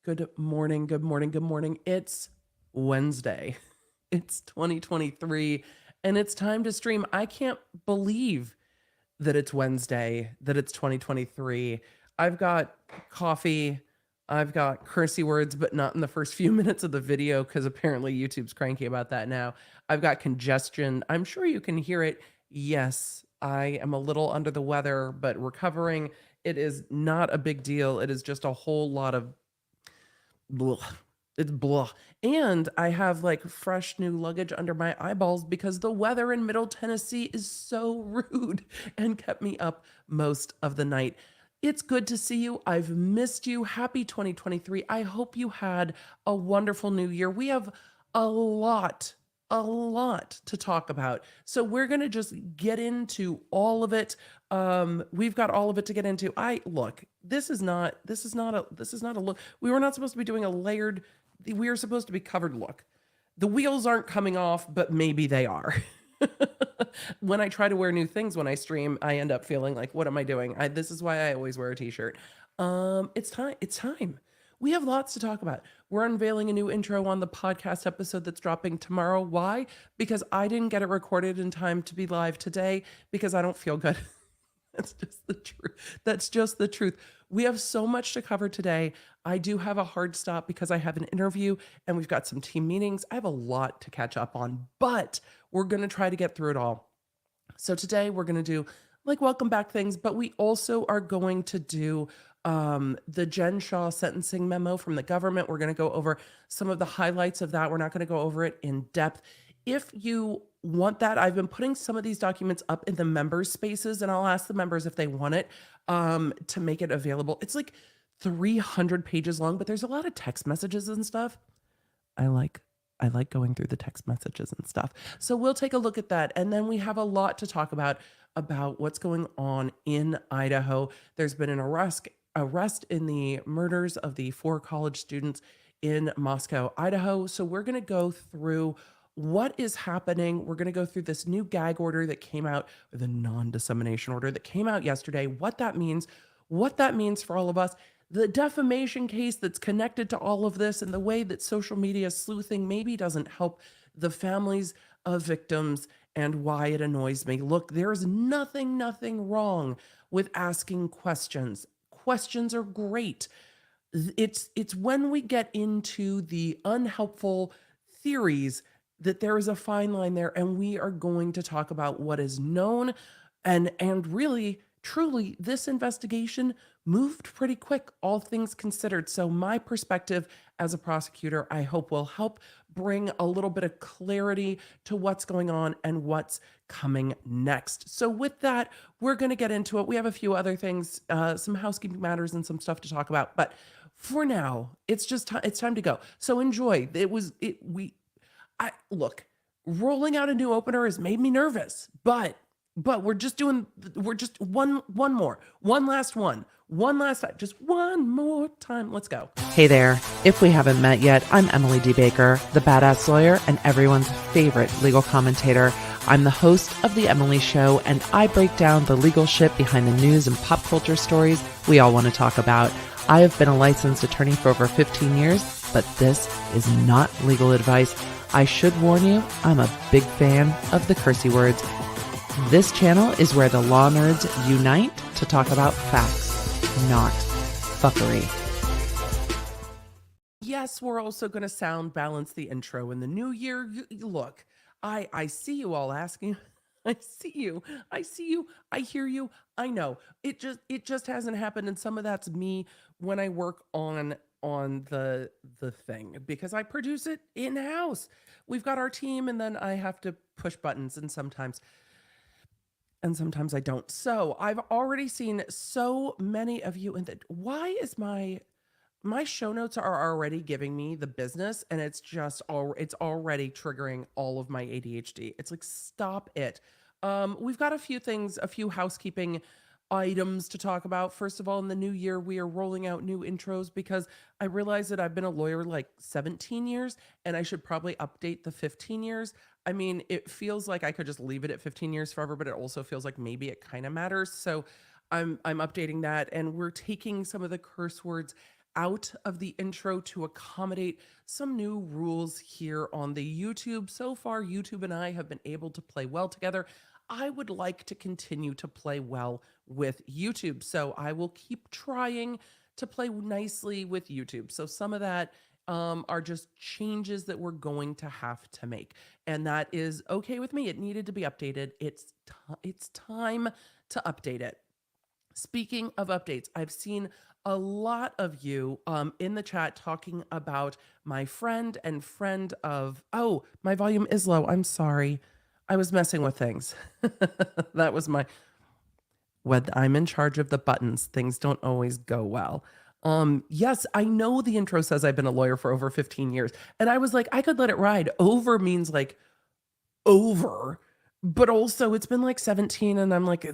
Good morning, good morning, good morning. It's Wednesday. It's 2023 and it's time to stream. I can't believe that it's Wednesday, that it's 2023. I've got coffee, I've got cursey words, but not in the first few minutes of the video because apparently YouTube's cranky about that now. I've got congestion. I'm sure you can hear it. Yes, I am a little under the weather, but recovering. It is not a big deal. It is just a whole lot of blah. It's blah. And I have like fresh new luggage under my eyeballs because the weather in Middle Tennessee is so rude and kept me up most of the night. It's good to see you. I've missed you. Happy 2023. I hope you had a wonderful new year. We have a lot to talk about. So we're going to just get into all of it. We've got all of it to get into. This is not a look. We were not supposed to be doing a layered, we are supposed to be covered look. The wheels aren't coming off, but maybe they are. When I try to wear new things when I stream, I end up feeling like, what am I doing? This is why I always wear a t-shirt. It's time. We have lots to talk about. We're unveiling a new intro on the podcast episode that's dropping tomorrow. Why? Because I didn't get it recorded in time to be live today because I don't feel good. That's just the truth. That's just the truth. We have so much to cover today. I do have a hard stop because I have an interview and we've got some team meetings. I have a lot to catch up on, but we're going to try to get through it all. So today we're going to do like welcome back things, but we also are going to do the Jen Shah sentencing memo from the government. We're going to go over some of the highlights of that. We're not going to go over it in depth. If you want that, I've been putting some of these documents up in the members spaces and I'll ask the members if they want it to make it available. It's like 300 pages long, but there's a lot of text messages and stuff. I like going through the text messages and stuff. So we'll take a look at that. And then we have a lot to talk about what's going on in Idaho. There's been an arrest in the murders of the 4 college students in Moscow, Idaho. So we're going to go through what is happening. We're going to go through this new gag order that came out, or the non-dissemination order that came out yesterday, what that means for all of us, the defamation case that's connected to all of this, and the way that social media sleuthing maybe doesn't help the families of victims, and why it annoys me. Look, there's nothing wrong with asking questions. Questions are great. It's when we get into the unhelpful theories that there is a fine line there, and we are going to talk about what is known, and really, truly, this investigation moved pretty quick, all things considered. So my perspective as a prosecutor, I hope, will help bring a little bit of clarity to what's going on and what's coming next. So with that, we're going to get into it. We have a few other things, some housekeeping matters and some stuff to talk about, but for now, it's just it's time to go. So enjoy. Look, rolling out a new opener has made me nervous, but we're just one last time, just one more time. Let's go. Hey there. If we haven't met yet, I'm Emily D. Baker, the badass lawyer and everyone's favorite legal commentator. I'm the host of The Emily Show, and I break down the legal shit behind the news and pop culture stories we all want to talk about. I have been a licensed attorney for over 15 years, but this is not legal advice. I should warn you, I'm a big fan of the cursey words. This channel is where the law nerds unite to talk about facts, not fuckery. Yes, we're also going to sound balance the intro in the new year. Look, I see you all asking. I see you. I hear you. I know. It just hasn't happened, and some of that's me when I work on the thing, because I produce it in-house. We've got our team, and then I have to push buttons, and sometimes I don't. So I've already seen so many of you in the, why is my show notes are already giving me the business, and it's already triggering all of my ADHD. It's like, stop it. We've got a few housekeeping items to talk about. First of all, in the new year, we are rolling out new intros because I realize that I've been a lawyer like 17 years and I should probably update the 15 years. I mean, it feels like I could just leave it at 15 years forever, but it also feels like maybe it kind of matters. So I'm updating that, and we're taking some of the curse words out of the intro to accommodate some new rules here on the YouTube. So far, YouTube and I have been able to play well together. I would like to continue to play well with YouTube, so I will keep trying to play nicely with YouTube. So some of that are just changes that we're going to have to make, and that is okay with me. It needed to be updated. It's time to update it. Speaking of updates, I've seen a lot of you in the chat talking about my friend and friend of. Oh, my volume is low. I'm sorry. I was messing with things. That was my. When I'm in charge of the buttons, things don't always go well. Yes, I know the intro says I've been a lawyer for over 15 years. And I was like, I could let it ride. Over means like over, but also it's been like 17 and I'm like,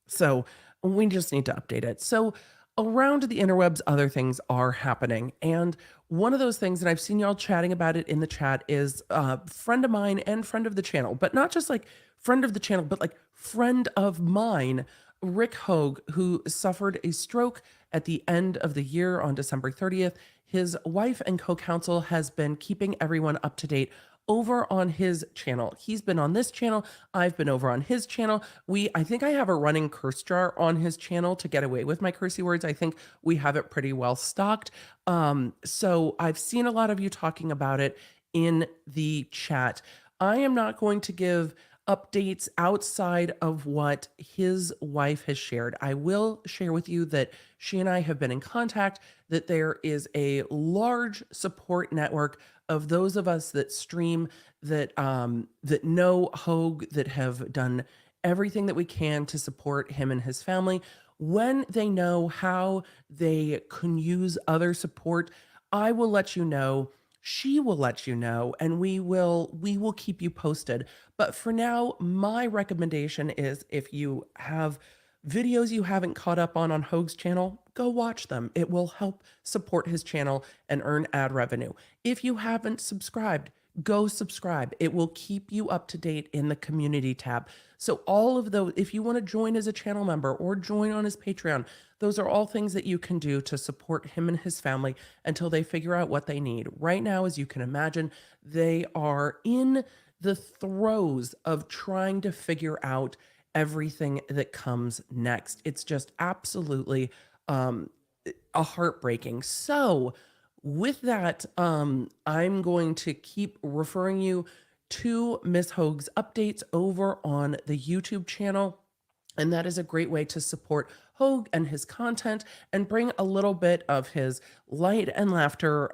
so we just need to update it. So around the interwebs, other things are happening. And one of those things, and I've seen y'all chatting about it in the chat, is a friend of mine and friend of the channel, but not just like friend of the channel, but like friend of mine, Rick Hoeg, who suffered a stroke at the end of the year on December 30th. His wife and co-counsel has been keeping everyone up to date over on his channel. He's been on this channel. I've been over on his channel. I think I have a running curse jar on his channel to get away with my cursey words. I think we have it pretty well stocked. So I've seen a lot of you talking about it in the chat. I am not going to give updates outside of what his wife has shared. I will share with you that she and I have been in contact, that there is a large support network of those of us that stream, that that know Hoeg, that have done everything that we can to support him and his family. When they know how they can use other support, I will let you know. She will let you know, and we will keep you posted. But for now, my recommendation is, if you have videos you haven't caught up on Hoeg's channel, go watch them. It will help support his channel and earn ad revenue. If you haven't subscribed, go subscribe. It will keep you up to date in the community tab. So all of those, if you want to join as a channel member or join on his Patreon, those are all things that you can do to support him and his family until they figure out what they need. Right now, as you can imagine, they are in the throes of trying to figure out everything that comes next. It's just absolutely a heartbreaking. So with that, I'm going to keep referring you to Miss Hoeg's updates over on the YouTube channel. And that is a great way to support Hoeg and his content and bring a little bit of his light and laughter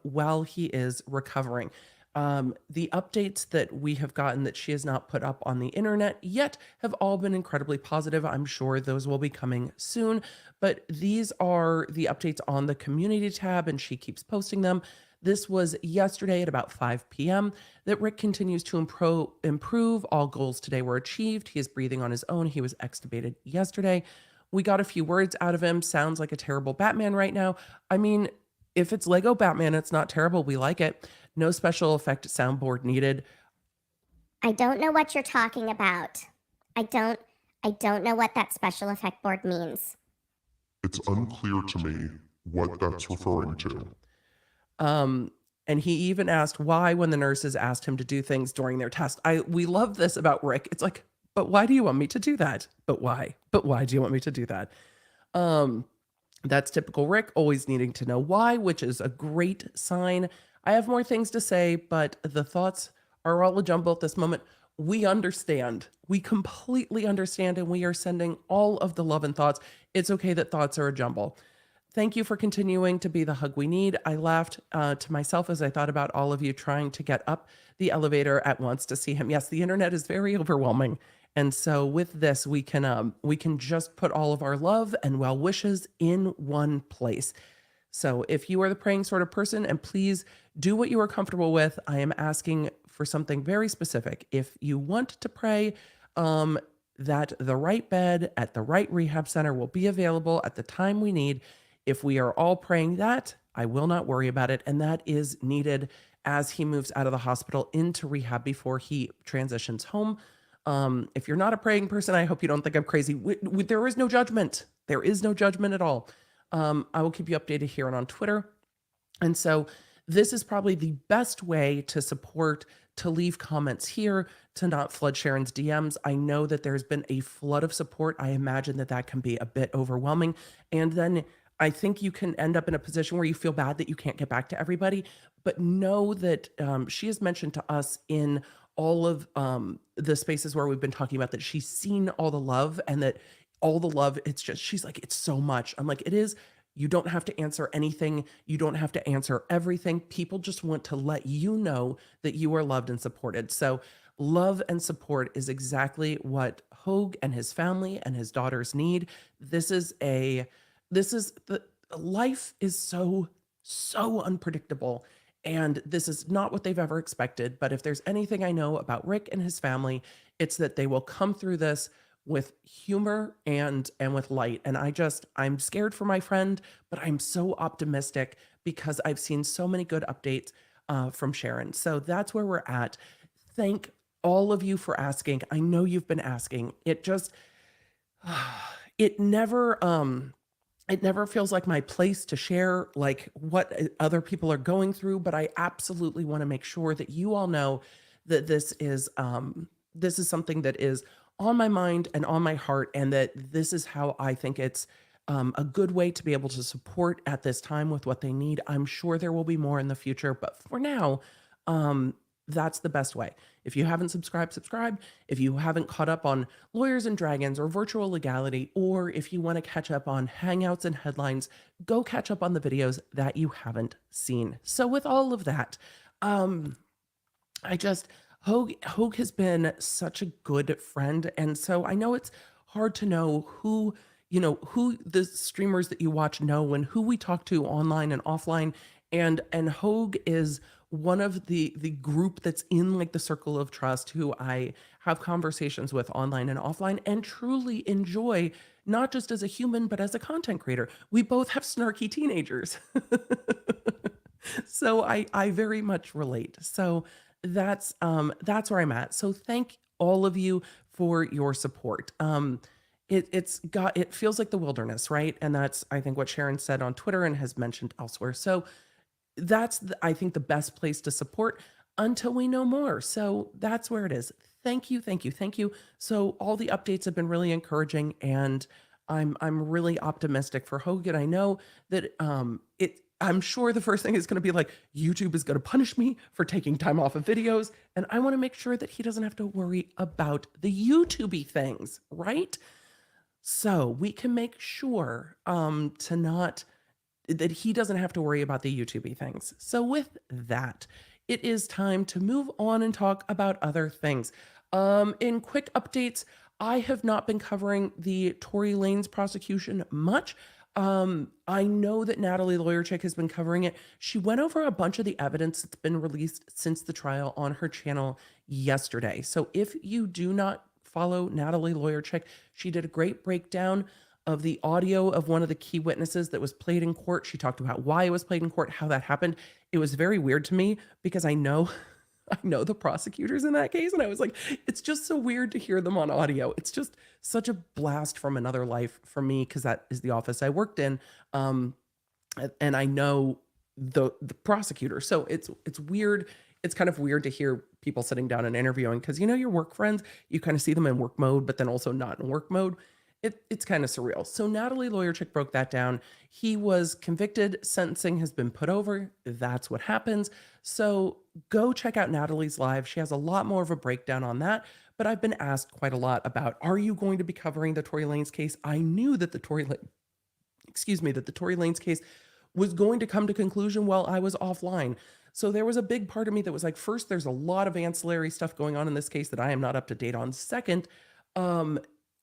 while he is recovering. The updates that we have gotten that she has not put up on the internet yet have all been incredibly positive. I'm sure those will be coming soon, but these are the updates on the community tab, and she keeps posting them. This was yesterday at about 5 p.m. that Rick continues to improve. All goals today were achieved. He is breathing on his own. He was extubated yesterday. We got a few words out of him. Sounds like a terrible Batman right now. I mean, if it's Lego Batman, it's not terrible. We like it. No special effect soundboard needed. I don't know what you're talking about. I don't know what that special effect board means. It's unclear to me what that's referring to. And he even asked why when the nurses asked him to do things during their test. We love this about Rick. It's like, but why do you want me to do that? But why? But why do you want me to do that? That's typical Rick, always needing to know why, which is a great sign. I have more things to say, but the thoughts are all a jumble at this moment. We understand. We completely understand, and we are sending all of the love and thoughts. It's okay that thoughts are a jumble. Thank you for continuing to be the hug we need. I laughed to myself as I thought about all of you trying to get up the elevator at once to see him. Yes, the internet is very overwhelming. And so with this, we can just put all of our love and well wishes in one place. So if you are the praying sort of person, and please do what you are comfortable with, I am asking for something very specific. If you want to pray that the right bed at the right rehab center will be available at the time we need, if we are all praying that, I will not worry about it. And that is needed as he moves out of the hospital into rehab before he transitions home. If you're not a praying person, I hope you don't think I'm crazy. There is no judgment. There is no judgment at all. I will keep you updated here and on Twitter. And so this is probably the best way to support, to leave comments here, to not flood Sharon's DMs. I know that there's been a flood of support. I imagine that that can be a bit overwhelming. And then I think you can end up in a position where you feel bad that you can't get back to everybody. But know that she has mentioned to us in all of the spaces where we've been talking about that she's seen all the love, and that all the love, it's just, she's like, it's so much. I'm like, it is. You don't have to answer anything. You don't have to answer everything. People just want to let you know that you are loved and supported. So love and support is exactly what Hoeg and his family and his daughters need. The life is so unpredictable. And this is not what they've ever expected. But if there's anything I know about Rick and his family, it's that they will come through this with humor and with light. And I'm scared for my friend, but I'm so optimistic because I've seen so many good updates from Sharon. So that's where we're at. Thank all of you for asking. I know you've been asking. It never feels like my place to share like what other people are going through, but I absolutely want to make sure that you all know that this is something that is on my mind and on my heart, and that this is how I think it's a good way to be able to support at this time with what they need. I'm sure there will be more in the future, but for now, that's the best way. If you haven't subscribed, subscribe. If you haven't caught up on Lawyers and Dragons or Virtual Legality, or if you want to catch up on Hangouts and Headlines, go catch up on the videos that you haven't seen. So with all of that, Hoeg has been such a good friend. And so I know it's hard to know who the streamers that you watch know and who we talk to online and offline. And Hoeg is one of the group that's in like the circle of trust who I have conversations with online and offline and truly enjoy, not just as a human, but as a content creator. We both have snarky teenagers. So I very much relate. So that's where I'm at. So thank all of you for your support. It feels like the wilderness, right? And that's, I think, what Sharon said on Twitter and has mentioned elsewhere. So that's, I think, the best place to support until we know more. So that's where it is. Thank you, thank you, thank you. So all the updates have been really encouraging, and I'm really optimistic for Hoeg. I know that I'm sure the first thing is going to be like, YouTube is going to punish me for taking time off of videos, and I want to make sure that he doesn't have to worry about the YouTube-y things, right? So we can make sure that he doesn't have to worry about the YouTube-y things. So with that, it is time to move on and talk about other things. In quick updates, I have not been covering the Tory Lanez prosecution much. I know that Natalie Lawyer Chick has been covering it. She went over a bunch of the evidence that's been released since the trial on her channel yesterday. So if you do not follow Natalie Lawyer Chick, she did a great breakdown of the audio of one of the key witnesses that was played in court. She talked about why it was played in court, how that happened. It was very weird to me because I know the prosecutors in that case, and I was like, it's just so weird to hear them on audio. It's just such a blast from another life for me, because that is the office I worked in, and I know the prosecutor. So it's weird. It's kind of weird to hear people sitting down and interviewing, because your work friends, you kind of see them in work mode, but then also not in work mode. It's kind of surreal. So Natalie Lawyer Chick broke that down. He was convicted. Sentencing has been put over. That's what happens. So go check out Natalie's live. She has a lot more of a breakdown on that. But I've been asked quite a lot about, are you going to be covering the Tory Lanez case? I knew that the Tory Lanez case was going to come to conclusion while I was offline. So there was a big part of me that was like, first, there's a lot of ancillary stuff going on in this case that I am not up to date on. Second,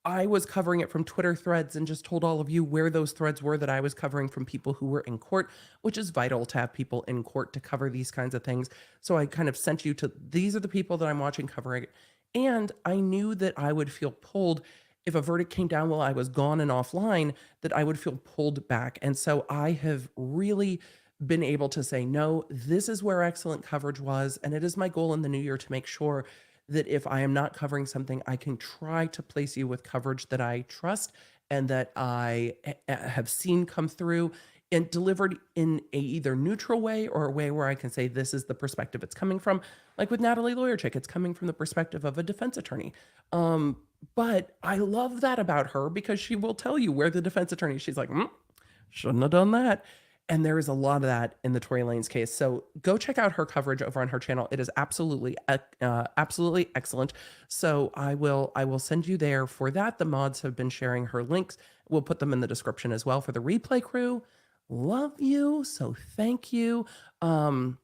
I was covering it from Twitter threads and just told all of you where those threads were that I was covering from people who were in court, which is vital to have people in court to cover these kinds of things. So I kind of sent you to, these are the people that I'm watching covering it. And I knew that I would feel pulled if a verdict came down while I was gone and offline, that I would feel pulled back. And so I have really been able to say, no, this is where excellent coverage was. And it is my goal in the new year to make sure that if I am not covering something, I can try to place you with coverage that I trust and that I have seen come through and delivered in a either neutral way or a way where I can say this is the perspective it's coming from. Like with Natalie Lawyer Chick, it's coming from the perspective of a defense attorney. But I love that about her because she will tell you where the defense attorney, she's like, shouldn't have done that. And there is a lot of that in the Tory Lanez case. So go check out her coverage over on her channel. It is absolutely excellent. So I will send you there for that. The mods have been sharing her links. We'll put them in the description as well for the replay crew. Love you. So thank you. I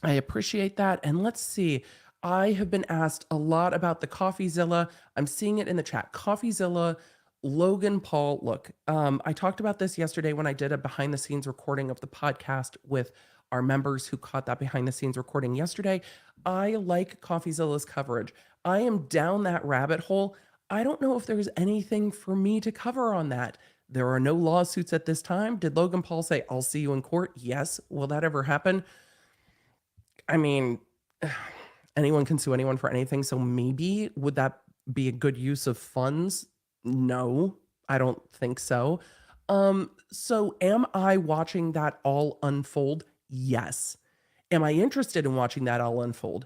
appreciate that. And let's see. I have been asked a lot about the Coffeezilla. I'm seeing it in the chat. Coffeezilla, Logan Paul. Look, I talked about this yesterday when I did a behind the scenes recording of the podcast with our members who caught that behind the scenes recording yesterday. I like Coffeezilla's coverage. I am down that rabbit hole. I don't know if there's anything for me to cover on that. There are no lawsuits at this time. Did Logan Paul say, I'll see you in court? Yes. Will that ever happen? I mean, anyone can sue anyone for anything. So maybe would that be a good use of funds? No, I don't think so. So am I watching that all unfold? Yes. Am I interested in watching that all unfold?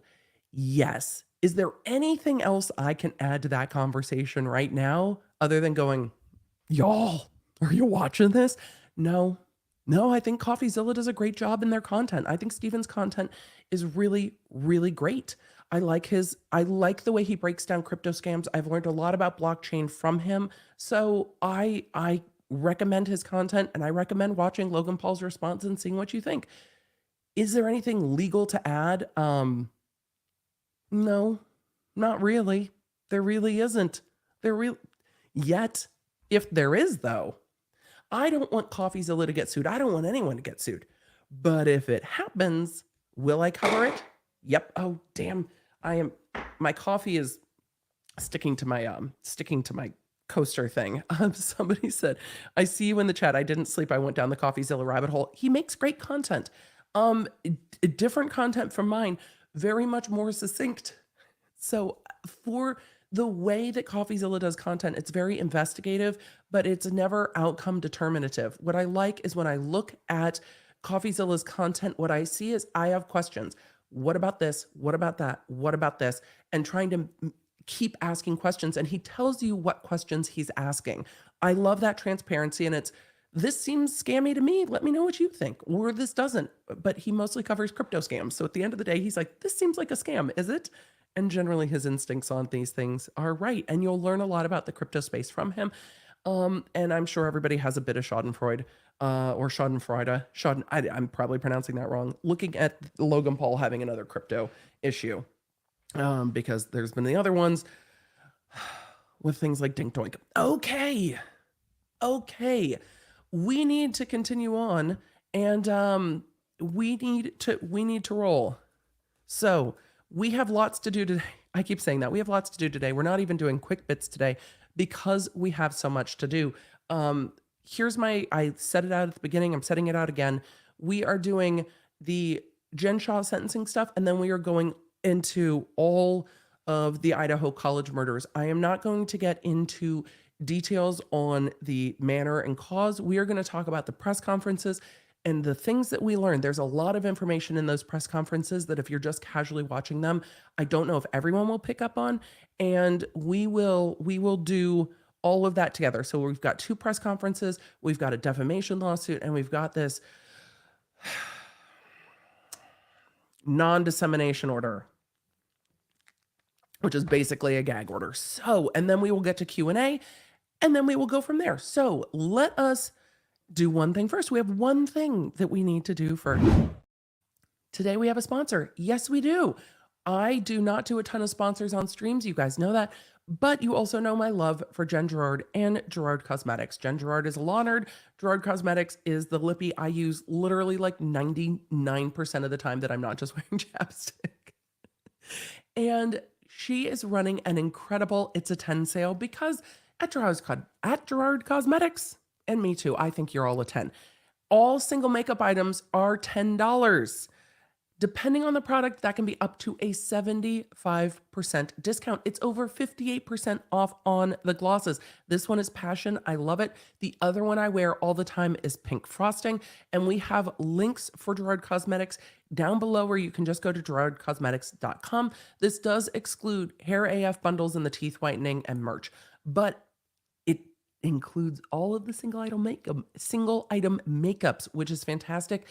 Yes. Is there anything else I can add to that conversation right now other than going, y'all, are you watching this? No, I think Coffeezilla does a great job in their content. I think Steven's content is really, really great. I like the way he breaks down crypto scams. I've learned a lot about blockchain from him. So I recommend his content, and I recommend watching Logan Paul's response and seeing what you think. Is there anything legal to add? No, not really. There really isn't. Yet. If there is, though, I don't want Coffeezilla to get sued. I don't want anyone to get sued. But if it happens, will I cover it? Yep. Oh, damn. My coffee is sticking to my coaster thing. Somebody said, I see you in the chat. I didn't sleep. I went down the Coffeezilla rabbit hole. He makes great content. Different content from mine, very much more succinct. So for the way that Coffeezilla does content, it's very investigative, but it's never outcome determinative. What I like is when I look at Coffeezilla's content, what I see is I have questions. What about this? What about that? What about this? And trying to keep asking questions. And he tells you what questions he's asking. I love that transparency. And this seems scammy to me. Let me know what you think. Or this doesn't. But he mostly covers crypto scams. So at the end of the day, he's like, this seems like a scam, is it? And generally his instincts on these things are right. And you'll learn a lot about the crypto space from him. And I'm sure everybody has a bit of Schadenfreude, or Schadenfreude. I'm probably pronouncing that wrong. Looking at Logan Paul having another crypto issue, because there's been the other ones with things like Dink Doink. Okay. We need to continue on, and we need to roll. So we have lots to do today. I keep saying that. We have lots to do today. We're not even doing quick bits today because we have so much to do. I said it out at the beginning. I'm setting it out again. We are doing the Jen Shah sentencing stuff, and then we are going into all of the Idaho college murders. I am not going to get into details on the manner and cause. We are going to talk about the press conferences and the things that we learned. There's a lot of information in those press conferences that if you're just casually watching them, I don't know if everyone will pick up on, and we will do all of that together. So we've got 2 press conferences, we've got a defamation lawsuit, and we've got this non-dissemination order, which is basically a gag order. So, and then we will get to Q&A, and then we will go from there. So let us do one thing first. We have one thing that we need to do first. Today we have a sponsor. Yes, we do. I do not do a ton of sponsors on streams. You guys know that. But you also know my love for Jen Gerard and Gerard Cosmetics. Jen Gerard is a law nerd. Gerard Cosmetics is the lippy I use literally like 99% of the time that I'm not just wearing chapstick. And she is running an incredible It's a 10 sale because at Gerard Cosmetics, and me too, I think you're all a 10. All single makeup items are $10. Depending on the product, that can be up to a 75% discount. It's over 58% off on the glosses. This one is Passion. I love it. The other one I wear all the time is Pink Frosting. And we have links for Gerard Cosmetics down below where you can just go to gerardcosmetics.com. This does exclude hair AF bundles and the teeth whitening and merch, but it includes all of the single item makeups, which is fantastic.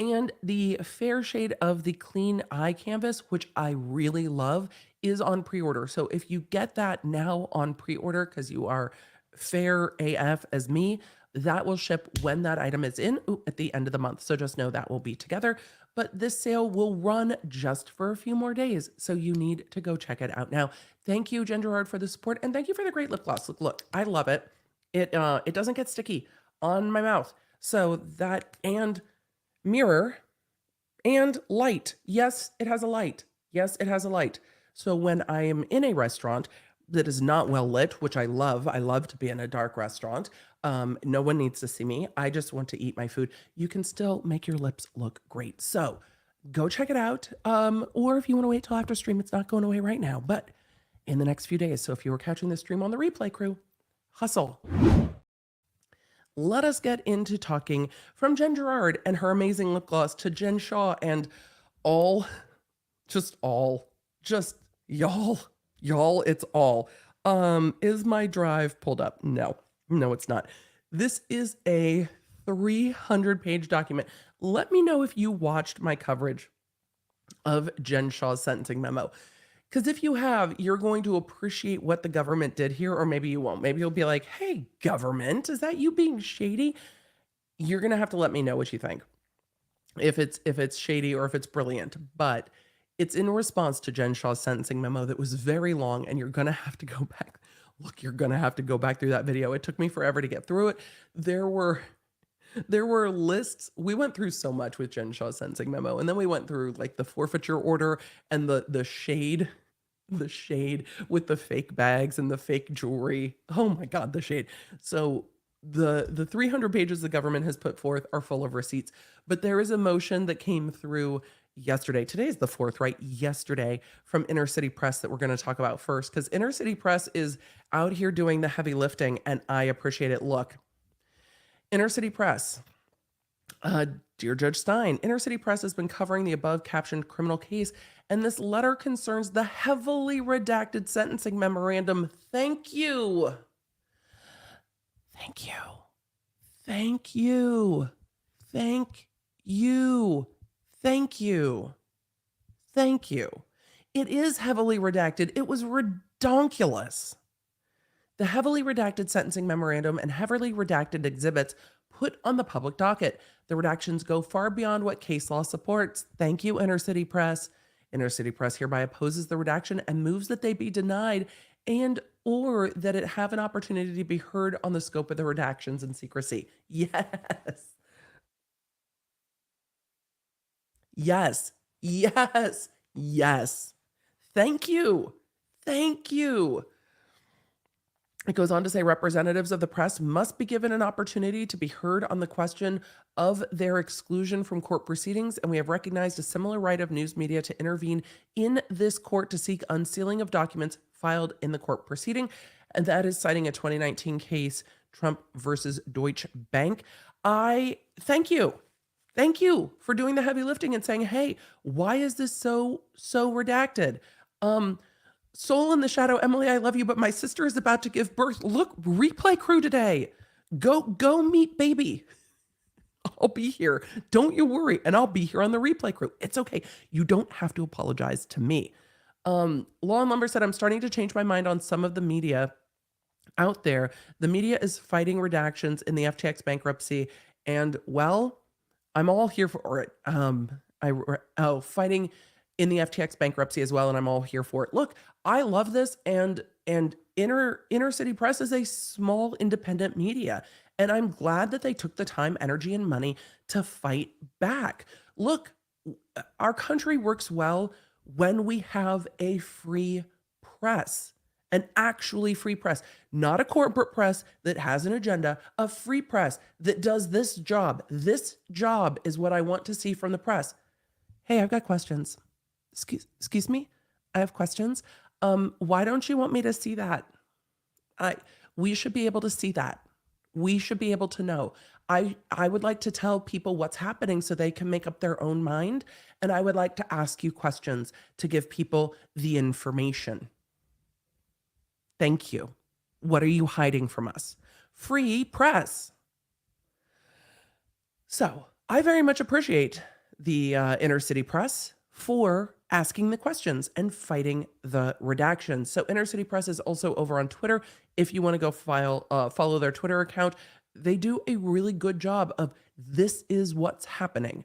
And the fair shade of the clean eye canvas, which I really love, is on pre-order. So if you get that now on pre-order because you are fair AF as me, that will ship when that item is in at the end of the month. So just know that will be together. But this sale will run just for a few more days. So you need to go check it out now. Thank you, Jen Gerard, for the support. And thank you for the great lip gloss. Look, I love it. It doesn't get sticky on my mouth. So that, and mirror and light. Yes, it has a light. Yes, it has a light. So when I am in a restaurant that is not well lit, which I love to be in a dark restaurant. No one needs to see me. I just want to eat my food. You can still make your lips look great. So go check it out. Or if you want to wait till after stream, it's not going away right now, but in the next few days. So if you were catching the stream on the replay crew, hustle. Let us get into talking from Jen Gerard and her amazing lip gloss to Jen Shah and just y'all, it's all. Is my drive pulled up? No, it's not. This is a 300-page document. Let me know if you watched my coverage of Jen Shah's sentencing memo. Because if you have, you're going to appreciate what the government did here, or maybe you won't. Maybe you'll be like, hey, government, is that you being shady? You're going to have to let me know what you think. If it's shady or if it's brilliant. But it's in response to Jen Shah's sentencing memo that was very long, and you're going to have to go back. Look, you're going to have to go back through that video. It took me forever to get through it. There were lists. We went through so much with Jen Shah's sentencing memo, and then we went through like the forfeiture order and the shade with the fake bags and the fake jewelry. Oh my God, the shade. So the 300 pages the government has put forth are full of receipts, but there is a motion that came through yesterday. Today is the 4th, right? Yesterday, from Inner City Press, that we're going to talk about first, because Inner City Press is out here doing the heavy lifting, and I appreciate it. Look, Inner City Press. Dear Judge Stein, Inner City Press has been covering the above captioned criminal case, and this letter concerns the heavily redacted sentencing memorandum. Thank you. Thank you. Thank you. Thank you. Thank you. Thank you. It is heavily redacted. It was redonkulous. The heavily redacted sentencing memorandum and heavily redacted exhibits put on the public docket. The redactions go far beyond what case law supports. Thank you, Inner City Press. Inner City Press hereby opposes the redaction and moves that they be denied and or that it have an opportunity to be heard on the scope of the redactions and secrecy. Yes. Yes. Yes. Yes. Thank you. Thank you. It goes on to say representatives of the press must be given an opportunity to be heard on the question of their exclusion from court proceedings, and we have recognized a similar right of news media to intervene in this court to seek unsealing of documents filed in the court proceeding, and that is citing a 2019 case, Trump versus Deutsche Bank. I thank you. Thank you for doing the heavy lifting and saying, hey, why is this so redacted? Soul in the Shadow, Emily, I love you, but my sister is about to give birth. Look, replay crew today. Go meet baby. I'll be here. Don't you worry. And I'll be here on the replay crew. It's okay. You don't have to apologize to me. Law and Lumber said, I'm starting to change my mind on some of the media out there. The media is fighting redactions in the FTX bankruptcy. And well, I'm all here for it. Fighting in the FTX bankruptcy as well, and I'm all here for it. Look, I love this, and Inner City Press is a small independent media, and I'm glad that they took the time, energy, and money to fight back. Look, our country works well when we have a free press, an actually free press, not a corporate press that has an agenda, a free press that does this job. This job is what I want to see from the press. Hey, I've got questions. Excuse me? I have questions. Why don't you want me to see that? We should be able to see that. We should be able to know. I would like to tell people what's happening so they can make up their own mind. And I would like to ask you questions to give people the information. Thank you. What are you hiding from us? Free press. So I very much appreciate the inner city press for asking the questions and fighting the redactions. So inner city press is also over on Twitter. If you want to go follow their Twitter account, they do a really good job of this is what's happening.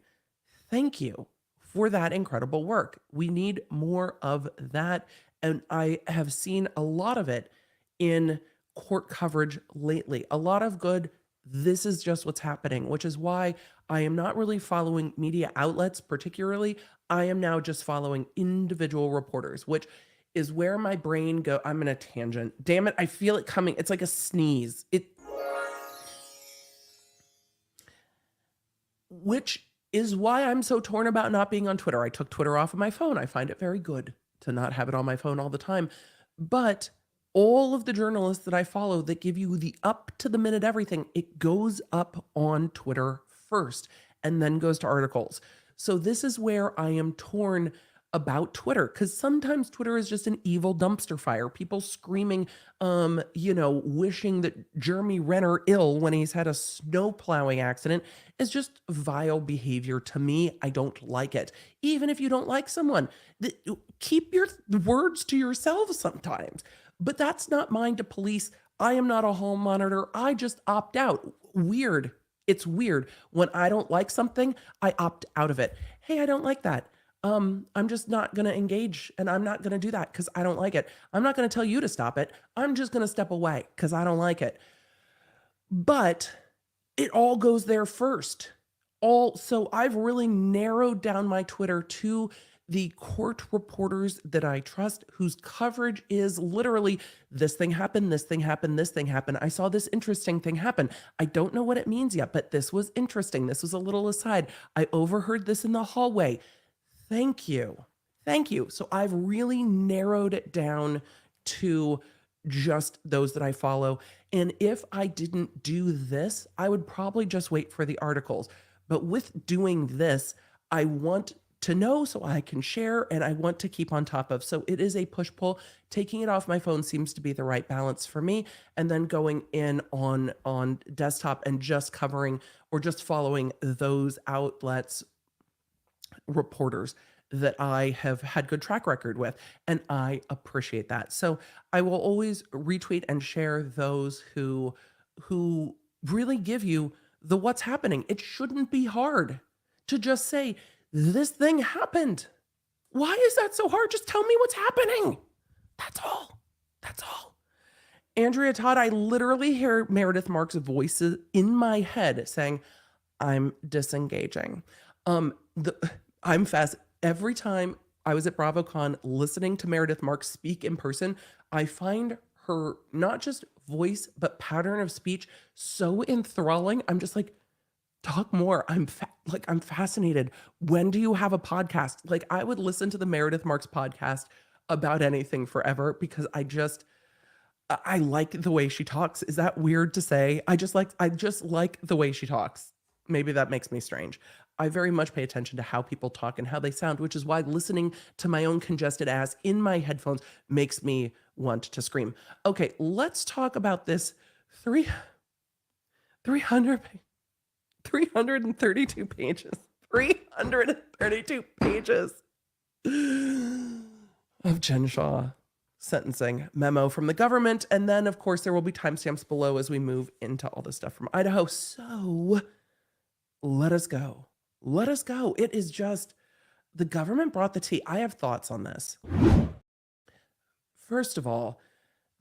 Thank you for that incredible work. We need more of that. And I have seen a lot of it in court coverage lately. A lot of good, this is just what's happening, which is why I am not really following media outlets particularly. I am now just following individual reporters, which is where my brain go. I'm in a tangent. Damn it, I feel it coming. It's like a sneeze. Which is why I'm so torn about not being on Twitter. I took Twitter off of my phone. I find it very good to not have it on my phone all the time. But all of the journalists that I follow that give you the up to the minute everything, it goes up on Twitter first and then goes to articles. So this is where I am torn about Twitter, because sometimes Twitter is just an evil dumpster fire. People screaming, wishing that Jeremy Renner ill when he's had a snow plowing accident is just vile behavior to me. I don't like it. Even if you don't like someone, keep your words to yourself sometimes. But that's not mine to police. I am not a hall monitor. I just opt out. Weird. It's weird. When I don't like something, I opt out of it. Hey, I don't like that. I'm just not going to engage, and I'm not going to do that because I don't like it. I'm not going to tell you to stop it. I'm just going to step away because I don't like it. But it all goes there first. So I've really narrowed down my Twitter to the court reporters that I trust, whose coverage is literally this thing happened, this thing happened, this thing happened. I saw this interesting thing happen. I don't know what it means yet, but this was interesting. This was a little aside. I overheard this in the hallway. Thank you. Thank you. So I've really narrowed it down to just those that I follow. And if I didn't do this, I would probably just wait for the articles. But with doing this, I want to know so I can share, and I want to keep on top of. So it is a push-pull. Taking it off my phone seems to be the right balance for me. And then going in on desktop and just covering or just following those outlets, reporters that I have had good track record with, and I appreciate that. So I will always retweet and share those who really give you the what's happening. It shouldn't be hard to just say, this thing happened. Why is that so hard? Just tell me what's happening. That's all. That's all. Andrea Todd, I literally hear Meredith Marks' voices in my head saying, I'm disengaging. I'm fast. Every time I was at BravoCon listening to Meredith Marks speak in person, I find her not just voice, but pattern of speech so enthralling. I'm just like, talk more. I'm fascinated. When do you have a podcast? Like, I would listen to the Meredith Marks podcast about anything forever because I like the way she talks. Is that weird to say? I just like the way she talks. Maybe that makes me strange. I very much pay attention to how people talk and how they sound, which is why listening to my own congested ass in my headphones makes me want to scream. Okay, let's talk about this 332 pages. 332 pages of Jen Shah sentencing memo from the government. And then, of course, there will be timestamps below as we move into all this stuff from Idaho. So let us go. Let us go. It is just, the government brought the tea. I have thoughts on this. First of all,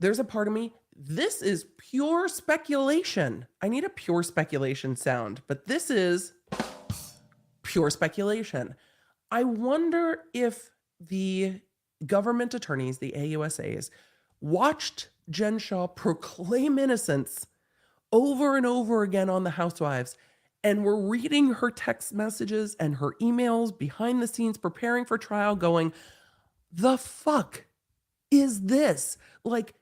there's a part of me, this is pure speculation. I need a pure speculation sound, but this is pure speculation. I wonder if the government attorneys, the AUSAs, watched Jen Shah proclaim innocence over and over again on the Housewives And we're reading her text messages and her emails behind the scenes, preparing for trial, going, the fuck is this? Like,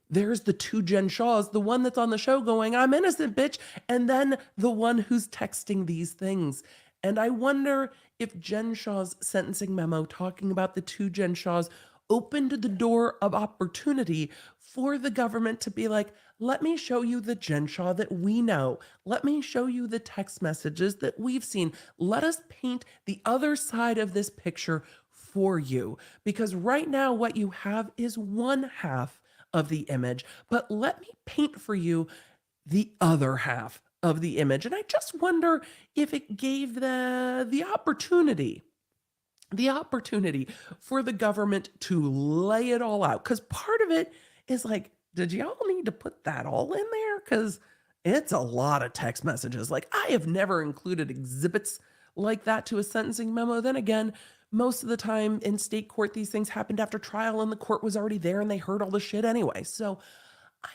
there's the two Jen Shaws, the one that's on the show going, I'm innocent, bitch. And then the one who's texting these things. And I wonder if Jen Shaw's sentencing memo talking about the two Jen Shaws opened the door of opportunity for the government to be like, let me show you the Jen Shaw that we know. Let me show you the text messages that we've seen. Let us paint the other side of this picture for you. Because right now, what you have is one half of the image, but let me paint for you the other half of the image. And I just wonder if it gave the opportunity for the government to lay it all out. Because part of it is like, did y'all need to put that all in there? Because it's a lot of text messages. Like, I have never included exhibits like that to a sentencing memo. Then again, most of the time in state court, these things happened after trial and the court was already there and they heard all the shit anyway. So I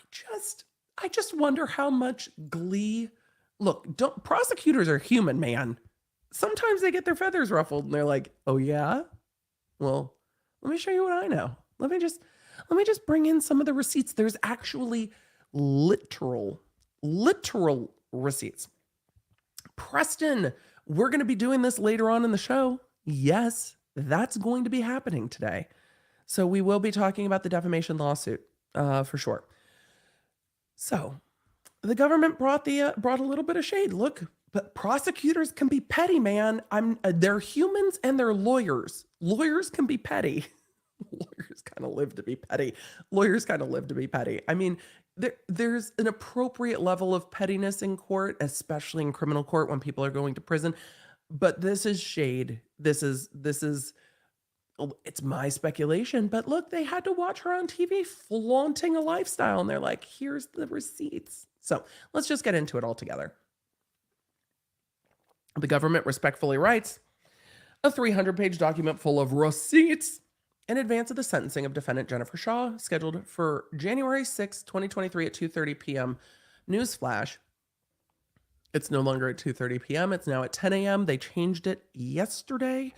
just wonder how much glee. Look, prosecutors are human, man. Sometimes they get their feathers ruffled and they're like, oh yeah? Well, let me show you what I know. Let me just bring in some of the receipts. There's actually literal receipts. Preston, we're going to be doing this later on in the show. Yes, that's going to be happening today. So we will be talking about the defamation lawsuit for sure. So the government brought a little bit of shade. Look, but prosecutors can be petty, man. They're humans and they're lawyers. Lawyers can be petty. Lawyers kind of live to be petty. I mean, there's an appropriate level of pettiness in court, especially in criminal court when people are going to prison. But this is shade. This is it's my speculation, but look, they had to watch her on TV flaunting a lifestyle and they're like, here's the receipts. So let's just get into it all together. The government respectfully writes a 300-page document full of receipts in advance of the sentencing of defendant Jennifer Shaw, scheduled for January 6, 2023 at 2:30 p.m. Newsflash. It's no longer at 2:30 p.m. It's now at 10 a.m. They changed it yesterday.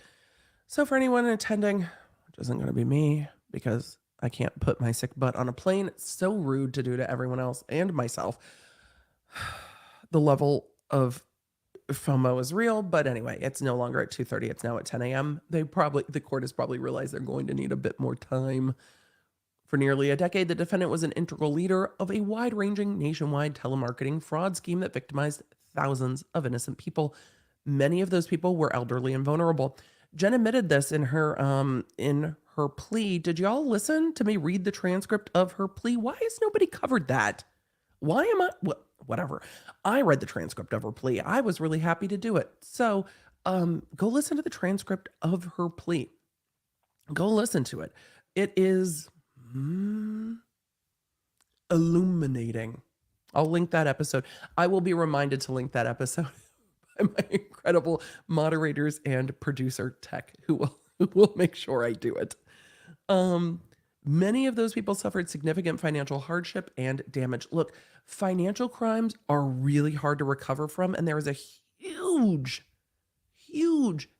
So for anyone attending, which isn't going to be me because I can't put my sick butt on a plane. It's so rude to do to everyone else and myself. The level of FOMO is real, but anyway, it's no longer at 2:30. It's now at 10 a.m. The court has probably realized they're going to need a bit more time. For nearly a decade, the defendant was an integral leader of a wide-ranging nationwide telemarketing fraud scheme that victimized thousands of innocent people. Many of those people were elderly and vulnerable. Jen admitted this in her plea. Did y'all listen to me read the transcript of her plea? Why has nobody covered that? Why am I? Whatever. I read the transcript of her plea. I was really happy to do it. So go listen to the transcript of her plea. Go listen to it. It is illuminating. I'll link that episode. I will be reminded to link that episode by my incredible moderators and producer tech who will make sure I do it. Many of those people suffered significant financial hardship and damage. Look, financial crimes are really hard to recover from, and there is a huge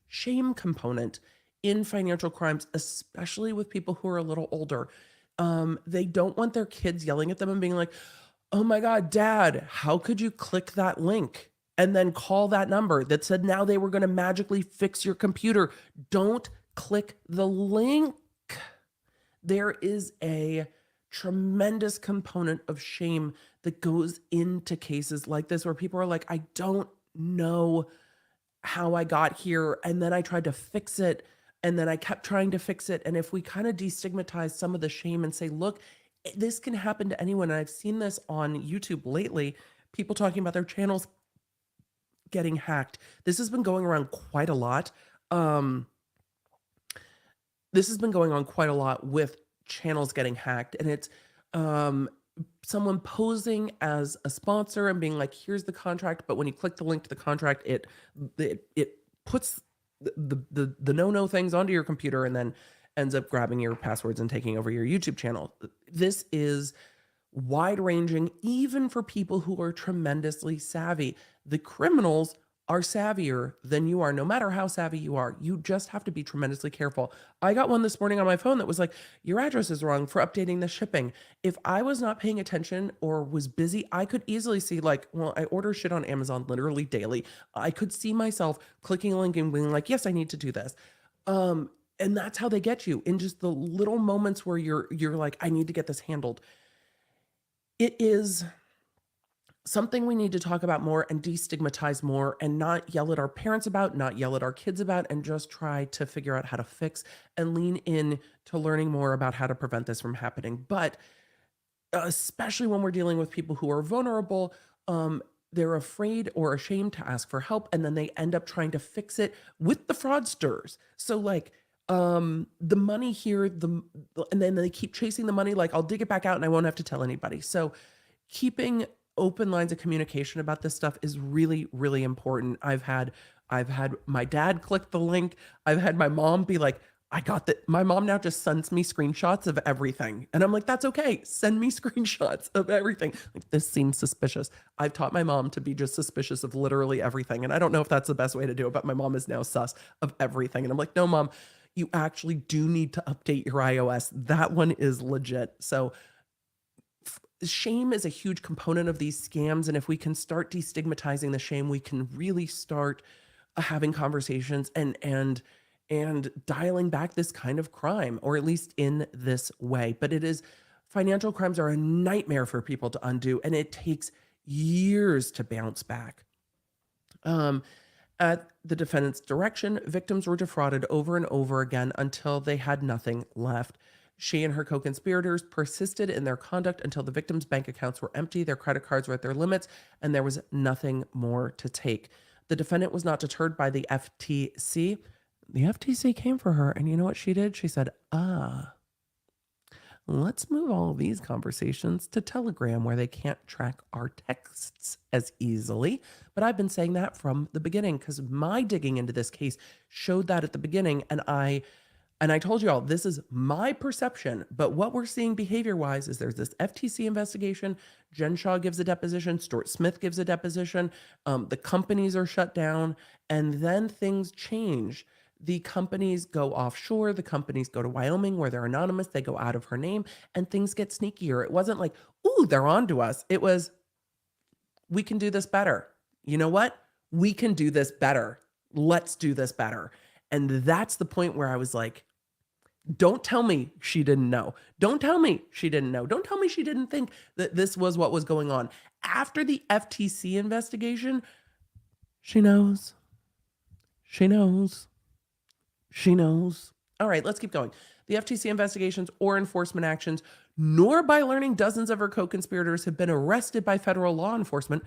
shame component in financial crimes, especially with people who are a little older. They don't want their kids yelling at them and being like, oh my God, Dad, how could you click that link and then call that number that said now they were going to magically fix your computer? Don't click the link. There is a tremendous component of shame that goes into cases like this where people are like, I don't know how I got here. And then I tried to fix it. And then I kept trying to fix it. And if we kind of destigmatize some of the shame and say, look, this can happen to anyone. And I've seen this on YouTube lately, people talking about their channels getting hacked. This has been going around quite a lot. This has been going on quite a lot with channels getting hacked. And it's someone posing as a sponsor and being like, here's the contract. But when you click the link to the contract, it puts the no-no things onto your computer and then ends up grabbing your passwords and taking over your YouTube channel. This is wide ranging, even for people who are tremendously savvy. The criminals are savvier than you are, no matter how savvy you are. You just have to be tremendously careful. I got one this morning on my phone that was like, your address is wrong for updating the shipping. If I was not paying attention or was busy, I could easily see like, well, I order shit on Amazon literally daily. I could see myself clicking a link and being like, yes, I need to do this. And that's how they get you, in just the little moments where you're like, I need to get this handled. It is something we need to talk about more and destigmatize more, and not yell at our parents about, not yell at our kids about, and just try to figure out how to fix and lean in to learning more about how to prevent this from happening. But especially when we're dealing with people who are vulnerable, they're afraid or ashamed to ask for help, and then they end up trying to fix it with the fraudsters. So like, the money here, and then they keep chasing the money, like I'll dig it back out and I won't have to tell anybody. So keeping open lines of communication about this stuff is really, really important. I've had my dad click the link. I've had my mom be like, I got that. My mom now just sends me screenshots of everything. And I'm like, that's okay. Send me screenshots of everything. Like, this seems suspicious. I've taught my mom to be just suspicious of literally everything. And I don't know if that's the best way to do it, but my mom is now sus of everything. And I'm like, no, Mom, you actually do need to update your iOS. That one is legit. So shame is a huge component of these scams. And if we can start destigmatizing the shame, we can really start having conversations and dialing back this kind of crime, or at least in this way. But financial crimes are a nightmare for people to undo, and it takes years to bounce back. At the defendant's direction, victims were defrauded over and over again until they had nothing left. She and her co-conspirators persisted in their conduct until the victims' bank accounts were empty, their credit cards were at their limits, and there was nothing more to take. The defendant was not deterred by the FTC. The FTC came for her, and you know what she did? She said, let's move all of these conversations to Telegram, where they can't track our texts as easily. But I've been saying that from the beginning, because my digging into this case showed that at the beginning, and I told you all, this is my perception, but what we're seeing behavior-wise is there's this FTC investigation, Jen Shah gives a deposition, Stuart Smith gives a deposition, the companies are shut down, and then things change. The companies go offshore, the companies go to Wyoming where they're anonymous, they go out of her name, and things get sneakier. It wasn't like, ooh, they're on to us. It was, we can do this better. You know what? We can do this better. Let's do this better. And that's the point where I was like, don't tell me she didn't know. Don't tell me she didn't know. Don't tell me she didn't think that this was what was going on. After the FTC investigation, she knows. She knows. She knows. All right, let's keep going. The FTC investigations or enforcement actions, nor by learning dozens of her co-conspirators had been arrested by federal law enforcement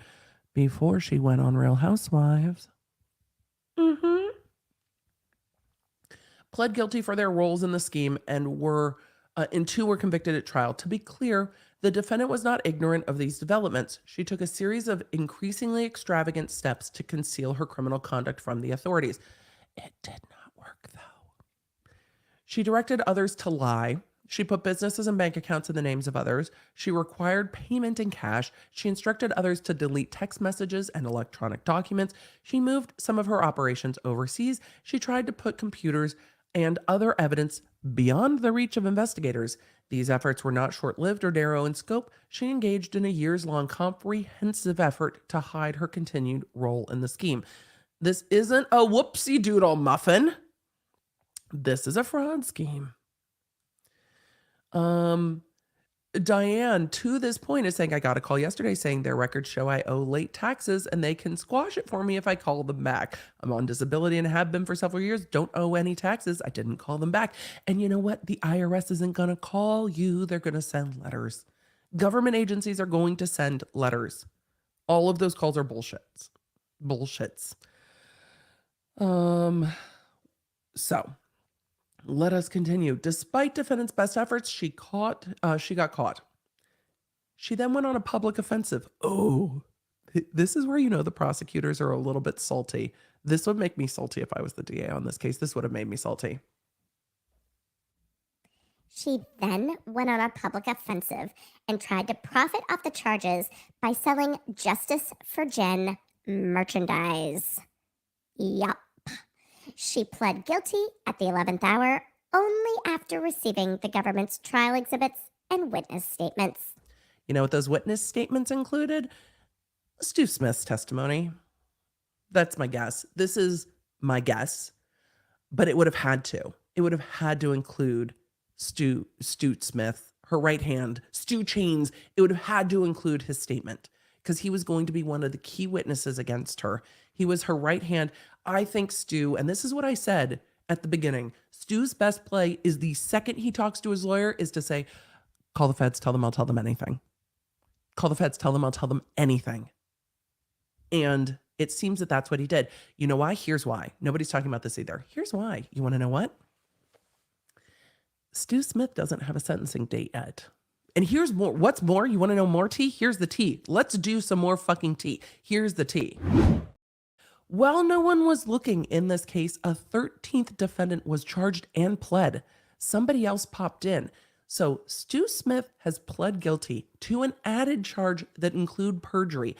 before she went on Real Housewives. Pled guilty for their roles in the scheme and two were convicted at trial. To be clear, the defendant was not ignorant of these developments. She took a series of increasingly extravagant steps to conceal her criminal conduct from the authorities. It did not work, though. She directed others to lie. She put businesses and bank accounts in the names of others. She required payment in cash. She instructed others to delete text messages and electronic documents. She moved some of her operations overseas. She tried to put computers and other evidence beyond the reach of investigators. These efforts were not short-lived or narrow in scope. She engaged in a years-long comprehensive effort to hide her continued role in the scheme. This isn't a whoopsie-doodle muffin. This is a fraud scheme. Diane, to this point, is saying, I got a call yesterday saying their records show I owe late taxes and they can squash it for me if I call them back. I'm on disability and have been for several years. Don't owe any taxes. I didn't call them back. And you know what? The IRS isn't going to call you. They're going to send letters. Government agencies are going to send letters. All of those calls are bullshits. So let us continue. Despite defendant's best efforts, she got caught. She then went on a public offensive. Oh, this is where you know the prosecutors are a little bit salty. This would make me salty if I was the DA on this case. This would have made me salty. She then went on a public offensive and tried to profit off the charges by selling Justice for Jen merchandise. Yup. She pled guilty at the 11th hour only after receiving the government's trial exhibits and witness statements. You know what those witness statements included? Stu Smith's testimony. That's my guess. This is my guess, but it would have had to. It would have had to include Stu Smith, her right hand, Stu Chains. It would have had to include his statement because he was going to be one of the key witnesses against her. He was her right hand. I think Stu, and this is what I said at the beginning, Stu's best play is the second he talks to his lawyer is to say, call the feds, tell them I'll tell them anything. Call the feds, tell them I'll tell them anything. And it seems that that's what he did. You know why? Here's why. Nobody's talking about this either. Here's why. You want to know what? Stu Smith doesn't have a sentencing date yet. And here's more. What's more? You want to know more tea? Here's the tea. Let's do some more fucking tea. Here's the tea. While no one was looking in this case, a 13th defendant was charged and pled. Somebody else popped in. So Stu Smith has pled guilty to an added charge that include perjury.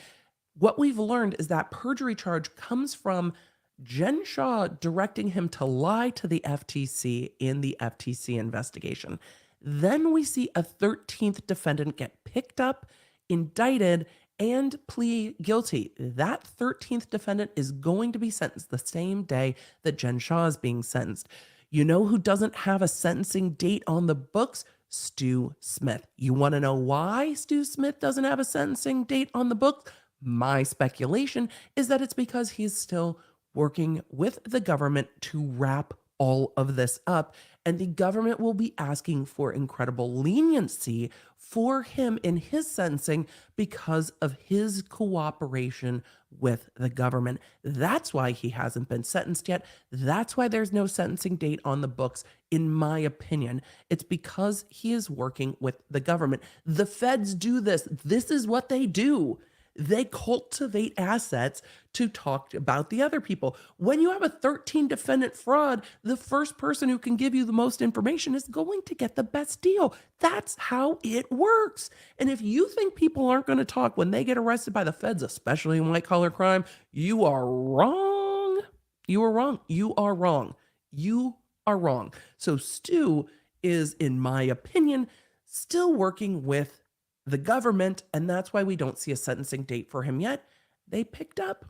What we've learned is that perjury charge comes from Jen Shah directing him to lie to the FTC in the FTC investigation. Then we see a 13th defendant get picked up, indicted, and plead guilty. That 13th defendant is going to be sentenced the same day that Jen Shah is being sentenced. You know who doesn't have a sentencing date on the books? Stu Smith. You want to know why Stu Smith doesn't have a sentencing date on the books? My speculation is that it's because he's still working with the government to wrap all of this up, and the government will be asking for incredible leniency for him in his sentencing because of his cooperation with the government. That's why he hasn't been sentenced yet. That's why there's no sentencing date on the books, in my opinion. It's because he is working with the government. The feds do this. This is what they do. They cultivate assets to talk about the other people. When you have a 13 defendant fraud, the first person who can give you the most information is going to get the best deal. That's how it works. And if you think people aren't going to talk when they get arrested by the feds, especially in white collar crime, you are wrong. You are wrong. You are wrong. You are wrong. So Stu is, in my opinion, still working with the government, and that's why we don't see a sentencing date for him yet. They picked up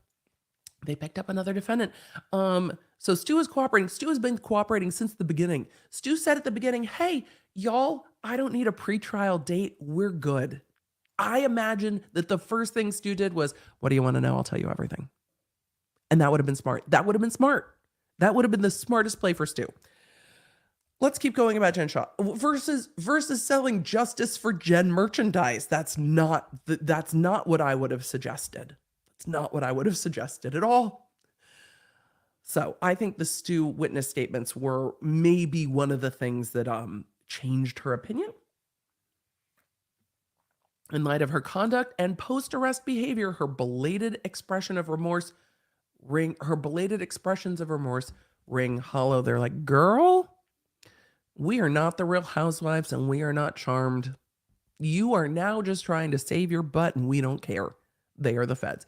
another defendant. So Stu is cooperating. Stu has been cooperating since the beginning. Stu said at the beginning, hey, y'all, I don't need a pretrial date. We're good. I imagine that the first thing Stu did was, what do you want to know? I'll tell you everything. And that would have been smart. That would have been smart. That would have been the smartest play for Stu. Let's keep going about Jen Shah versus selling Justice for Jen merchandise. That's not what I would have suggested. That's not what I would have suggested at all. So I think the Stu witness statements were maybe one of the things that changed her opinion. In light of her conduct and post-arrest behavior, her belated expressions of remorse ring hollow. They're like, girl, we are not the Real Housewives and we are not Charmed. You are now just trying to save your butt and we don't care. They are the feds.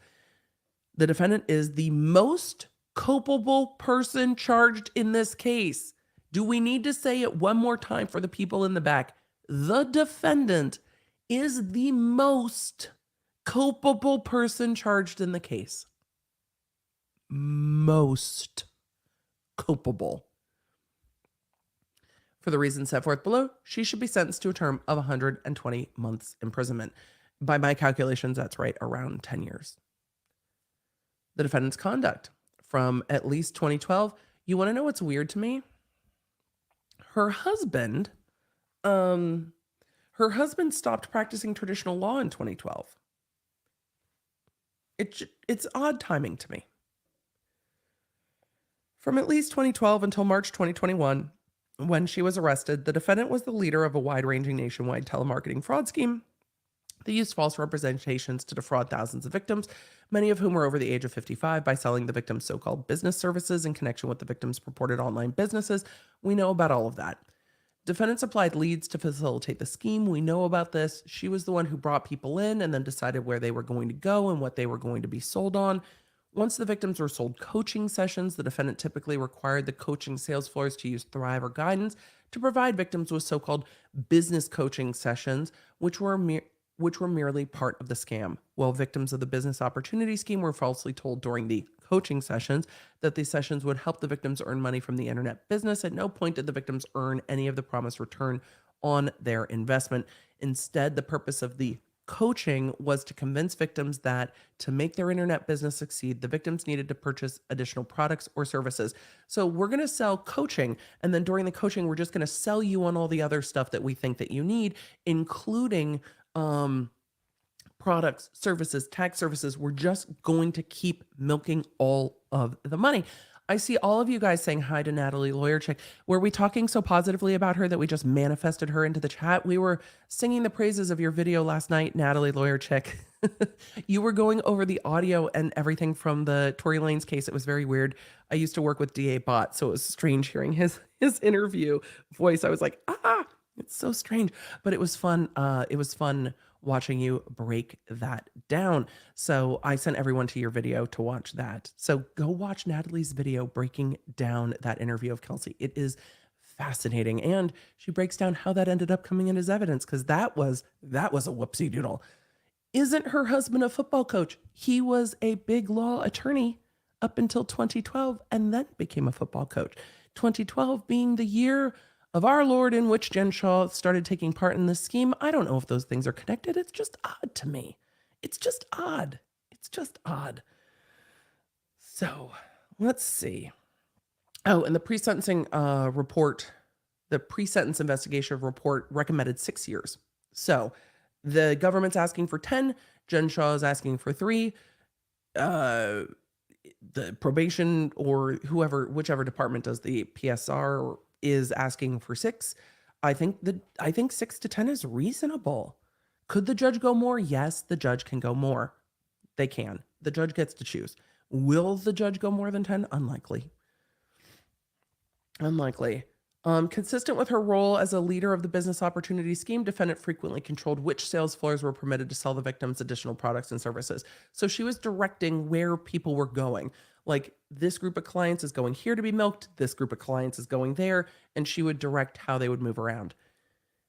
The defendant is the most culpable person charged in this case. Do we need to say it one more time for the people in the back? The defendant is the most culpable person charged in the case. Most culpable. For the reasons set forth below, she should be sentenced to a term of 120 months imprisonment. By my calculations, that's right around 10 years. The defendant's conduct from at least 2012. You want to know what's weird to me? Her husband stopped practicing traditional law in 2012. It's odd timing to me. From at least 2012 until March 2021, when she was arrested, the defendant was the leader of a wide-ranging nationwide telemarketing fraud scheme. They used false representations to defraud thousands of victims, many of whom were over the age of 55, by selling the victims' so-called business services in connection with the victims' purported online businesses. We know about all of that. Defendant supplied leads to facilitate the scheme. We know about this. She was the one who brought people in and then decided where they were going to go and what they were going to be sold on. Once the victims were sold coaching sessions, the defendant typically required the coaching sales floors to use Thrive or Guidance to provide victims with so-called business coaching sessions, which were merely part of the scam. While victims of the business opportunity scheme were falsely told during the coaching sessions that these sessions would help the victims earn money from the internet business, at no point did the victims earn any of the promised return on their investment. Instead, the purpose of the coaching was to convince victims that to make their internet business succeed, the victims needed to purchase additional products or services. So we're going to sell coaching, and then during the coaching, we're just going to sell you on all the other stuff that we think that you need, including products, services, tax services. We're just going to keep milking all of the money. I see all of you guys saying hi to Natalie Lawyer Chick. Were we talking so positively about her that we just manifested her into the chat? We were singing the praises of your video last night, Natalie Lawyer Chick. You were going over the audio and everything from the Tory Lanez case. It was very weird. I used to work with DA Bott, so it was strange hearing his interview voice. I was like, it's so strange, but it was fun. It was fun watching you break that down. So I sent everyone to your video to watch that. So go watch Natalie's video breaking down that interview of Kelsey. It is fascinating. And she breaks down how that ended up coming in as evidence, because that was a whoopsie doodle. Isn't her husband a football coach? He was a big law attorney up until 2012 and then became a football coach. 2012 being the year of our Lord in which Jen Shah started taking part in this scheme. I don't know if those things are connected. It's just odd to me. It's just odd. It's just odd. So let's see. Oh, and the pre-sentencing report, the pre-sentence investigation report recommended 6 years. So the government's asking for 10. Jen Shah is asking for 3. The probation or whichever department does the PSR is asking for 6. I think 6 to 10 is reasonable. Could the judge go more? Yes, the judge can go more. They can. The judge gets to choose. Will the judge go more than 10? Unlikely. Consistent with her role as a leader of the business opportunity scheme, defendant frequently controlled which sales floors were permitted to sell the victims additional products and services. So she was directing where people were going. Like, this group of clients is going here to be milked, this group of clients is going there, and she would direct how they would move around.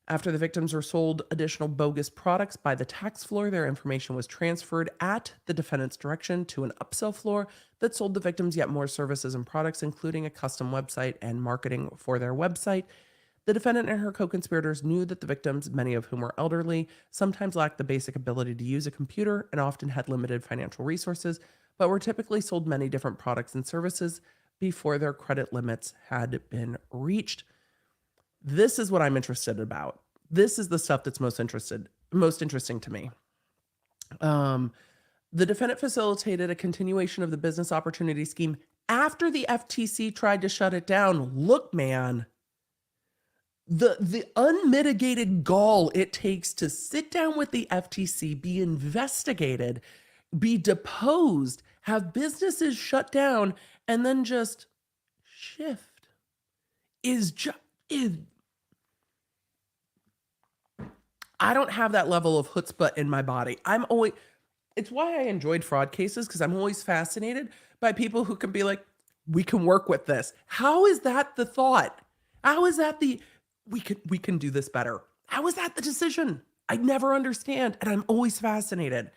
After the victims were sold additional bogus products by the tax floor, their information was transferred at the defendant's direction to an upsell floor that sold the victims yet more services and products, including a custom website and marketing for their website. The defendant and her co-conspirators knew that the victims, many of whom were elderly, sometimes lacked the basic ability to use a computer and often had limited financial resources, but were typically sold many different products and services before their credit limits had been reached. This is what I'm interested about. This is the stuff that's most interesting to me. The defendant facilitated a continuation of the business opportunity scheme after the FTC tried to shut it down. Look, man, the unmitigated gall it takes to sit down with the FTC, be investigated, be deposed, have businesses shut down, and then just shift is I don't have that level of chutzpah in my body. It's why I enjoyed fraud cases, because I'm always fascinated by people who can be like, we can work with this. How is that the thought? How is that we can do this better? How is that the decision? I never understand, and I'm always fascinated.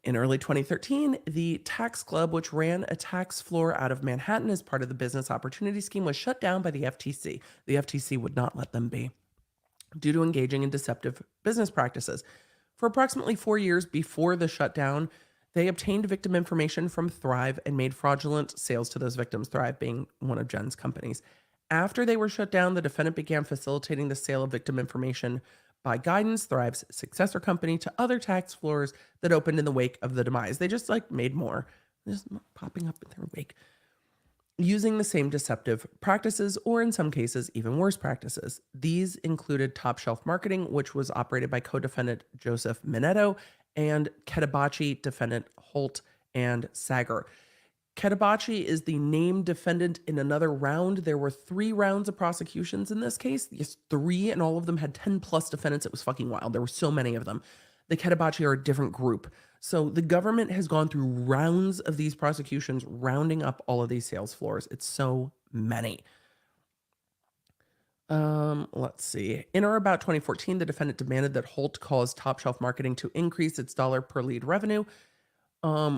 In early 2013, the Tax Club, which ran a tax floor out of Manhattan as part of the business opportunity scheme, was shut down by the FTC. The FTC would not let them be due to engaging in deceptive business practices. For approximately 4 years before the shutdown, they obtained victim information from Thrive and made fraudulent sales to those victims, Thrive being one of Jen's companies. After they were shut down, the defendant began facilitating the sale of victim information by Guidance, Thrive's successor company, to other tax floors that opened in the wake of the demise. They just made more, just popping up in their wake, using the same deceptive practices, or in some cases, even worse practices. These included top shelf marketing, which was operated by co-defendant Joseph Minetto, and Ketabachi defendant Holt and Sager. Ketabachi is the named defendant in another round. There were 3 rounds of prosecutions in this case. Yes, 3, and all of them had 10 plus defendants. It was fucking wild. There were so many of them. The Ketabachi are a different group. So the government has gone through rounds of these prosecutions, rounding up all of these sales floors. It's so many. Let's see. In or about 2014, the defendant demanded that Holt cause Top Shelf Marketing to increase its dollar per lead revenue,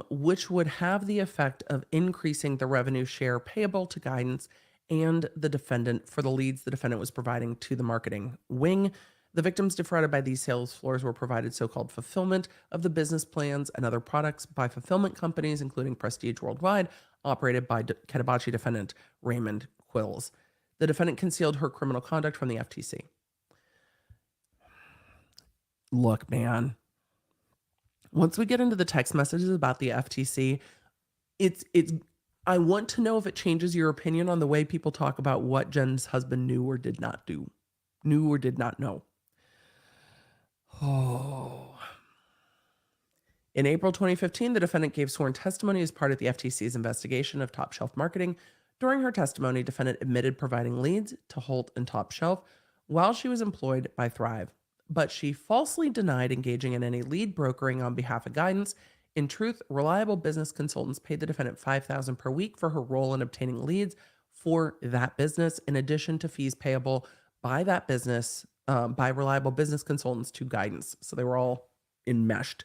which would have the effect of increasing the revenue share payable to Guidance and the defendant for the leads the defendant was providing to the marketing wing. The victims defrauded by these sales floors were provided so-called fulfillment of the business plans and other products by fulfillment companies, including Prestige Worldwide, operated by Ketabachi defendant Raymond Quills. The defendant concealed her criminal conduct from the FTC. Look, man. Once we get into the text messages about the FTC, it's I want to know if it changes your opinion on the way people talk about what Jen's husband knew or did not know. Oh. In April 2015, the defendant gave sworn testimony as part of the FTC's investigation of Top Shelf Marketing. During her testimony, defendant admitted providing leads to Holt and Top Shelf while she was employed by Thrive, but she falsely denied engaging in any lead brokering on behalf of Guidance. In truth, Reliable Business Consultants paid the defendant $5,000 per week for her role in obtaining leads for that business, in addition to fees payable by that business, by Reliable Business Consultants to Guidance. So they were all enmeshed.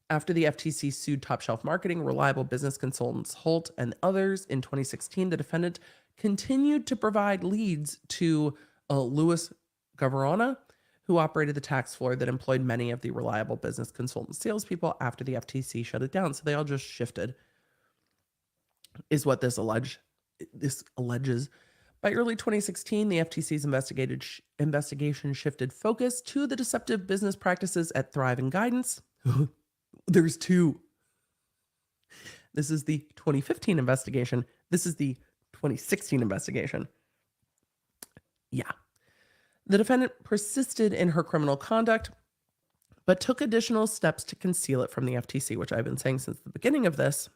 After the FTC sued Top Shelf Marketing, Reliable Business Consultants, Holt, and others in 2016, the defendant continued to provide leads to Louis Gavarona, who operated the tax floor that employed many of the Reliable Business Consultants salespeople after the FTC shut it down. So they all just shifted, is what this alleges. By early 2016, the FTC's investigation shifted focus to the deceptive business practices at Thrive and Guidance. There's 2. This is the 2015 investigation. This is the 2016 investigation. Yeah. The defendant persisted in her criminal conduct, but took additional steps to conceal it from the FTC, which I've been saying since the beginning of this.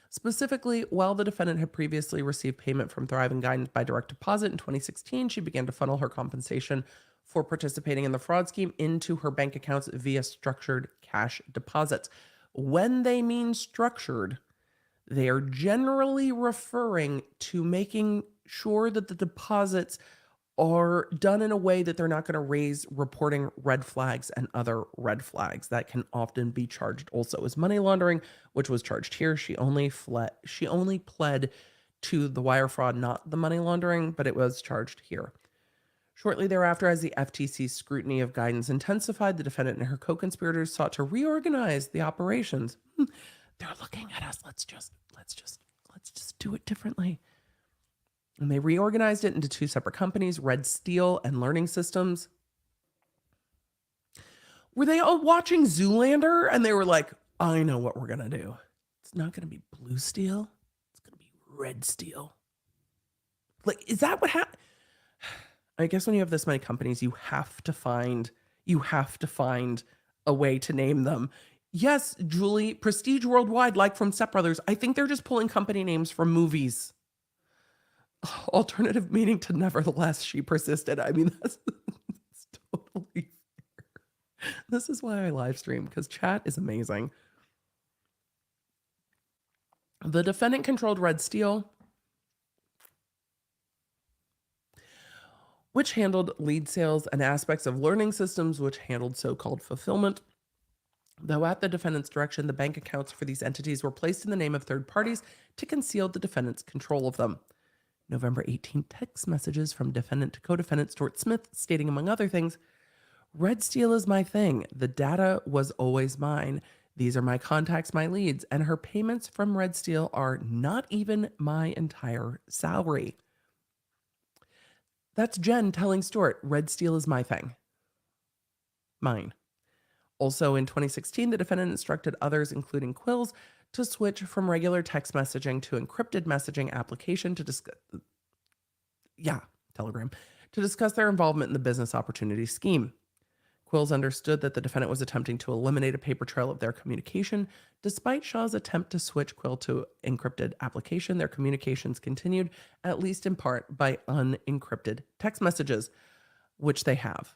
Specifically, while the defendant had previously received payment from Thrive and Guidance by direct deposit in 2016, she began to funnel her compensation for participating in the fraud scheme into her bank accounts via structured cash deposits. When they mean structured, they are generally referring to making sure that the deposits are done in a way that they're not going to raise reporting red flags and other red flags that can often be charged also as money laundering, which was charged here. She only pled to the wire fraud, not the money laundering, but it was charged here. Shortly thereafter, as the FTC's scrutiny of Guidance intensified, the defendant and her co-conspirators sought to reorganize the operations. They're looking at us. Let's just do it differently. And they reorganized it into 2 separate companies, Red Steel and Learning Systems. Were they all watching Zoolander? And they were like, I know what we're going to do. It's not going to be Blue Steel. It's going to be Red Steel. Like, is that what happened? I guess when you have this many companies, you have to find a way to name them. Yes, Julie, Prestige Worldwide, like from Step Brothers. I think they're just pulling company names from movies. Alternative meaning to nevertheless, she persisted. I mean, that's totally fair. This is why I live stream, because chat is amazing. The defendant controlled Red Steel, which handled lead sales, and aspects of Learning Systems, which handled so-called fulfillment. Though at the defendant's direction, the bank accounts for these entities were placed in the name of third parties to conceal the defendant's control of them. November 18th text messages from defendant to co-defendant Stuart Smith stating, among other things, Red Steel is my thing. The data was always mine. These are my contacts, my leads, and her payments from Red Steel are not even my entire salary. That's Jen telling Stuart, Red Steel is my thing. Mine. Also in 2016, the defendant instructed others, including Quills, to switch from regular text messaging to encrypted messaging application to discuss, Telegram, to discuss their involvement in the business opportunity scheme. Quills understood that the defendant was attempting to eliminate a paper trail of their communication. Despite Shah's attempt to switch Quill to encrypted application, their communications continued, at least in part, by unencrypted text messages, which they have.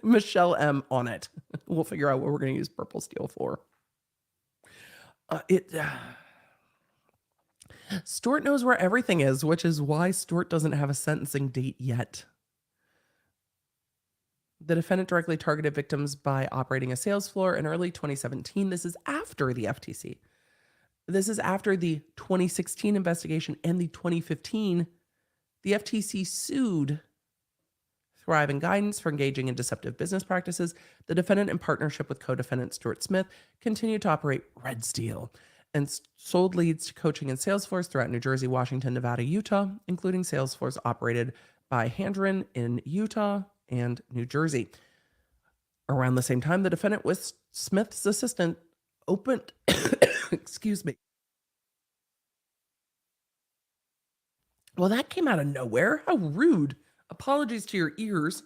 Michelle M. on it. We'll figure out what we're going to use purple steel for. Stuart knows where everything is, which is why Stuart doesn't have a sentencing date yet. The defendant directly targeted victims by operating a sales floor in early 2017. This is after the FTC. This is after the 2016 investigation and the 2015. The FTC sued Thrive and Guidance for engaging in deceptive business practices. The defendant, in partnership with co-defendant Stuart Smith, continued to operate Red Steel and sold leads to coaching and sales floors throughout New Jersey, Washington, Nevada, Utah, including sales floors operated by Handren in Utah and New Jersey. Around the same time, the defendant with Smith's assistant opened, excuse me. Well, that came out of nowhere. How rude. Apologies to your ears.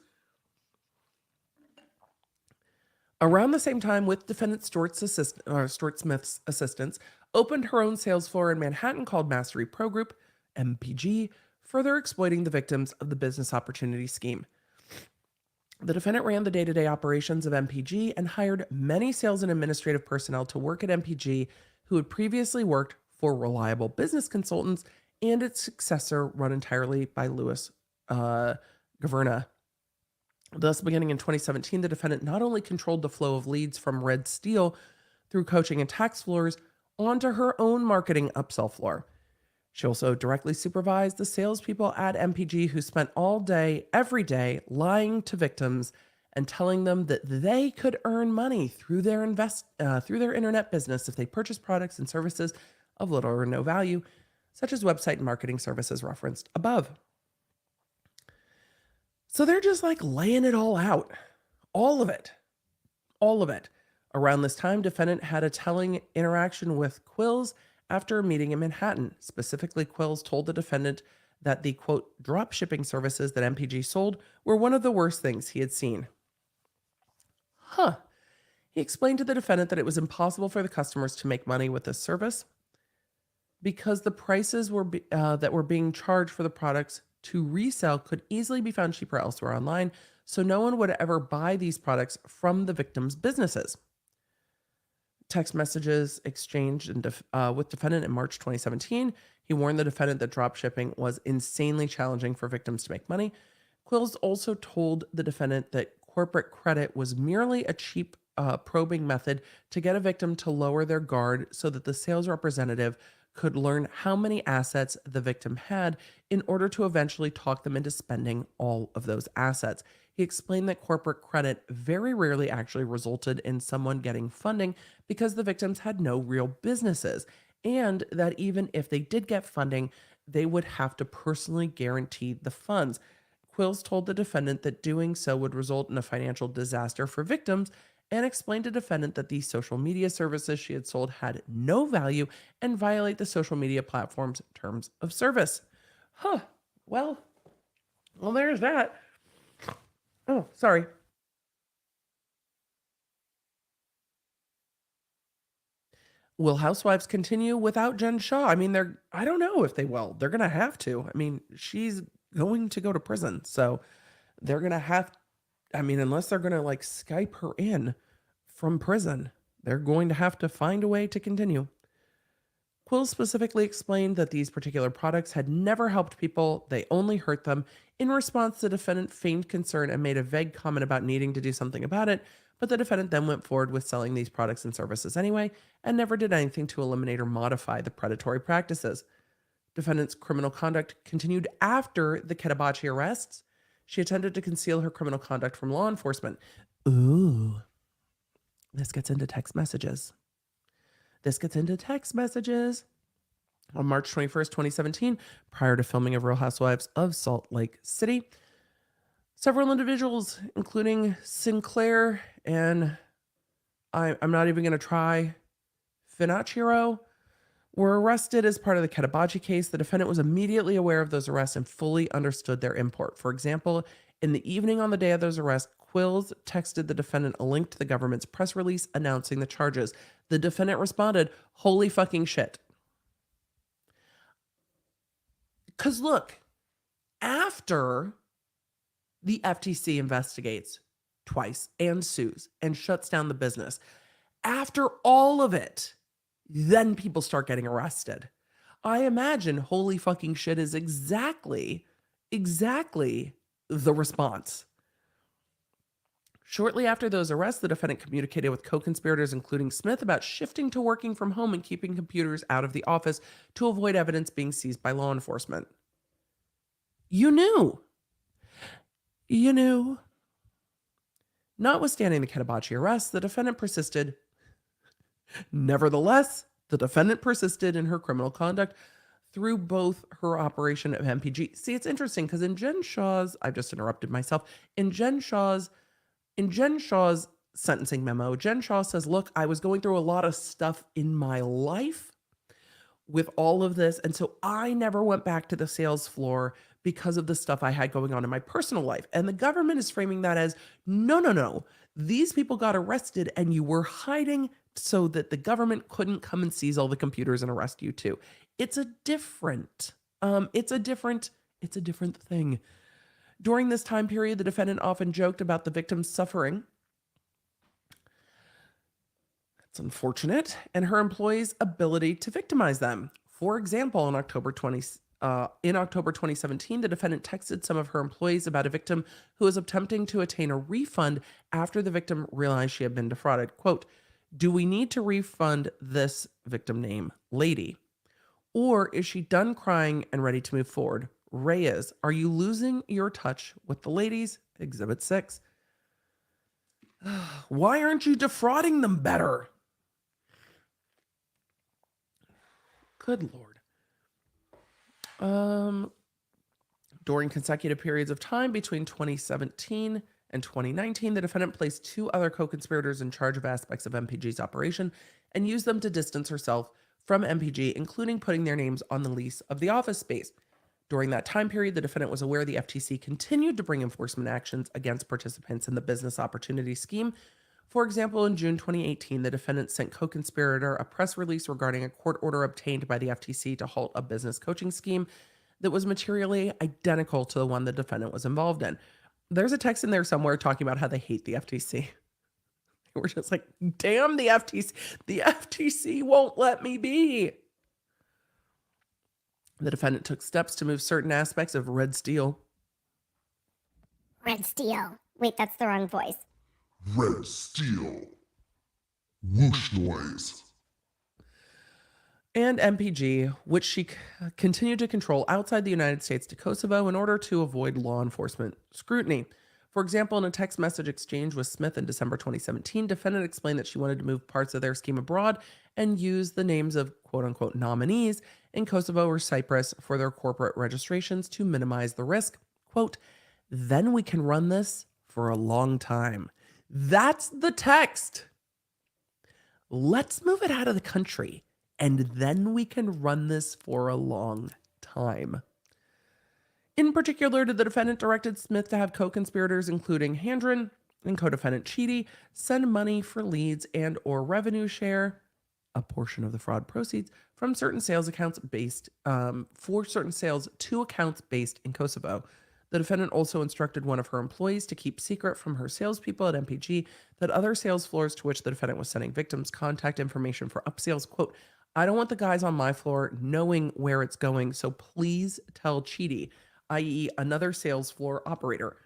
Around the same time, with defendant Stuart Smith's assistants, opened her own sales floor in Manhattan called Mastery Pro Group, MPG, further exploiting the victims of the business opportunity scheme. The defendant ran the day-to-day operations of MPG and hired many sales and administrative personnel to work at MPG who had previously worked for Reliable Business Consultants and its successor run entirely by Louis Gaverna. Thus, beginning in 2017, the defendant not only controlled the flow of leads from Red Steel through coaching and tax floors onto her own marketing upsell floor. She also directly supervised the salespeople at MPG who spent all day, every day, lying to victims and telling them that they could earn money through their internet business if they purchased products and services of little or no value, such as website and marketing services referenced above. So they're just like laying it all out. All of it. All of it. Around this time, defendant had a telling interaction with Quills after a meeting in Manhattan. Specifically, Quills told the defendant that the, quote, drop shipping services that MPG sold were one of the worst things he had seen. He explained to the defendant that it was impossible for the customers to make money with this service because the prices that were being charged for the products to resell could easily be found cheaper elsewhere online, so no one would ever buy these products from the victims' businesses. Text messages exchanged with defendant in March 2017. He warned the defendant that dropshipping was insanely challenging for victims to make money. Quills also told the defendant that corporate credit was merely a cheap probing method to get a victim to lower their guard so that the sales representative could learn how many assets the victim had in order to eventually talk them into spending all of those assets. He explained that corporate credit very rarely actually resulted in someone getting funding because the victims had no real businesses, and that even if they did get funding, they would have to personally guarantee the funds. Quills told the defendant that doing so would result in a financial disaster for victims and explained to defendant that these social media services she had sold had no value and violate the social media platform's terms of service. Well, there's that. Oh, sorry. Will housewives continue without Jen Shah? I mean, I don't know if they will. They're going to have to. I mean, she's going to go to prison. So they're going to have, unless they're going to like Skype her in from prison, they're going to have to find a way to continue. Quill specifically explained that these particular products had never helped people, they only hurt them. In response, the defendant feigned concern and made a vague comment about needing to do something about it, but the defendant then went forward with selling these products and services anyway, and never did anything to eliminate or modify the predatory practices. Defendant's criminal conduct continued after the Ketabachi arrests. She attempted to conceal her criminal conduct from law enforcement. Ooh. This gets into text messages. On March 21st, 2017, prior to filming of Real Housewives of Salt Lake City, several individuals, including Sinclair and I'm not even going to try, Finachiro, were arrested as part of the Ketabachi case. The defendant was immediately aware of those arrests and fully understood their import. For example, in the evening on the day of those arrests, Quills texted the defendant a link to the government's press release announcing the charges. The defendant responded, "Holy fucking shit." Because look, after the FTC investigates twice and sues and shuts down the business, after all of it, then people start getting arrested. I imagine holy fucking shit is exactly the response. Shortly after those arrests, the defendant communicated with co-conspirators, including Smith, about shifting to working from home and keeping computers out of the office to avoid evidence being seized by law enforcement. You knew. Notwithstanding the Katabachi arrest, the defendant persisted. Nevertheless, the defendant persisted in her criminal conduct through both her operation of MPG. See, it's interesting because in Jen Shah's, I've just interrupted myself, in Jen Shah's sentencing memo, Jen Shah says, look, I was going through a lot of stuff in my life with all of this, and so I never went back to the sales floor because of the stuff I had going on in my personal life. And the government is framing that as, no. These people got arrested and you were hiding so that the government couldn't come and seize all the computers and arrest you too. It's a different thing. During this time period, the defendant often joked about the victim's suffering. That's unfortunate. And her employees' ability to victimize them. For example, in October 2017, the defendant texted some of her employees about a victim who was attempting to attain a refund after the victim realized she had been defrauded. Quote, "Do we need to refund this victim name, Lady? Or is she done crying and ready to move forward? Reyes, are you losing your touch with the ladies?" Exhibit 6. Why aren't you defrauding them better? Good Lord. During consecutive periods of time between 2017 and 2019, the defendant placed 2 other co-conspirators in charge of aspects of MPG's operation and used them to distance herself from MPG, including putting their names on the lease of the office space. During that time period, the defendant was aware the FTC continued to bring enforcement actions against participants in the business opportunity scheme. For example, in June 2018, the defendant sent co-conspirator a press release regarding a court order obtained by the FTC to halt a business coaching scheme that was materially identical to the one the defendant was involved in. There's a text in there somewhere talking about how they hate the FTC. We're just like, damn the FTC. The FTC won't let me be. The defendant took steps to move certain aspects of Red Steel. Red Steel. Wait, that's the wrong voice. Red Steel. Whoosh noise. And MPG, which she continued to control outside the United States to Kosovo in order to avoid law enforcement scrutiny. For example, in a text message exchange with Smith in December 2017, defendant explained that she wanted to move parts of their scheme abroad and use the names of quote-unquote nominees in Kosovo or Cyprus for their corporate registrations to minimize the risk. Quote, "Then we can run this for a long time." That's the text. Let's move it out of the country, and then we can run this for a long time. In particular, the defendant directed Smith to have co-conspirators, including Handren and co-defendant Cheedy, send money for leads and or revenue share, a portion of the fraud proceeds, from certain sales accounts based, for certain sales to accounts based in Kosovo. The defendant also instructed one of her employees to keep secret from her salespeople at MPG that other sales floors to which the defendant was sending victims contact information for upsales. Quote, "I don't want the guys on my floor knowing where it's going, so please tell Cheedy," i.e. another sales floor operator.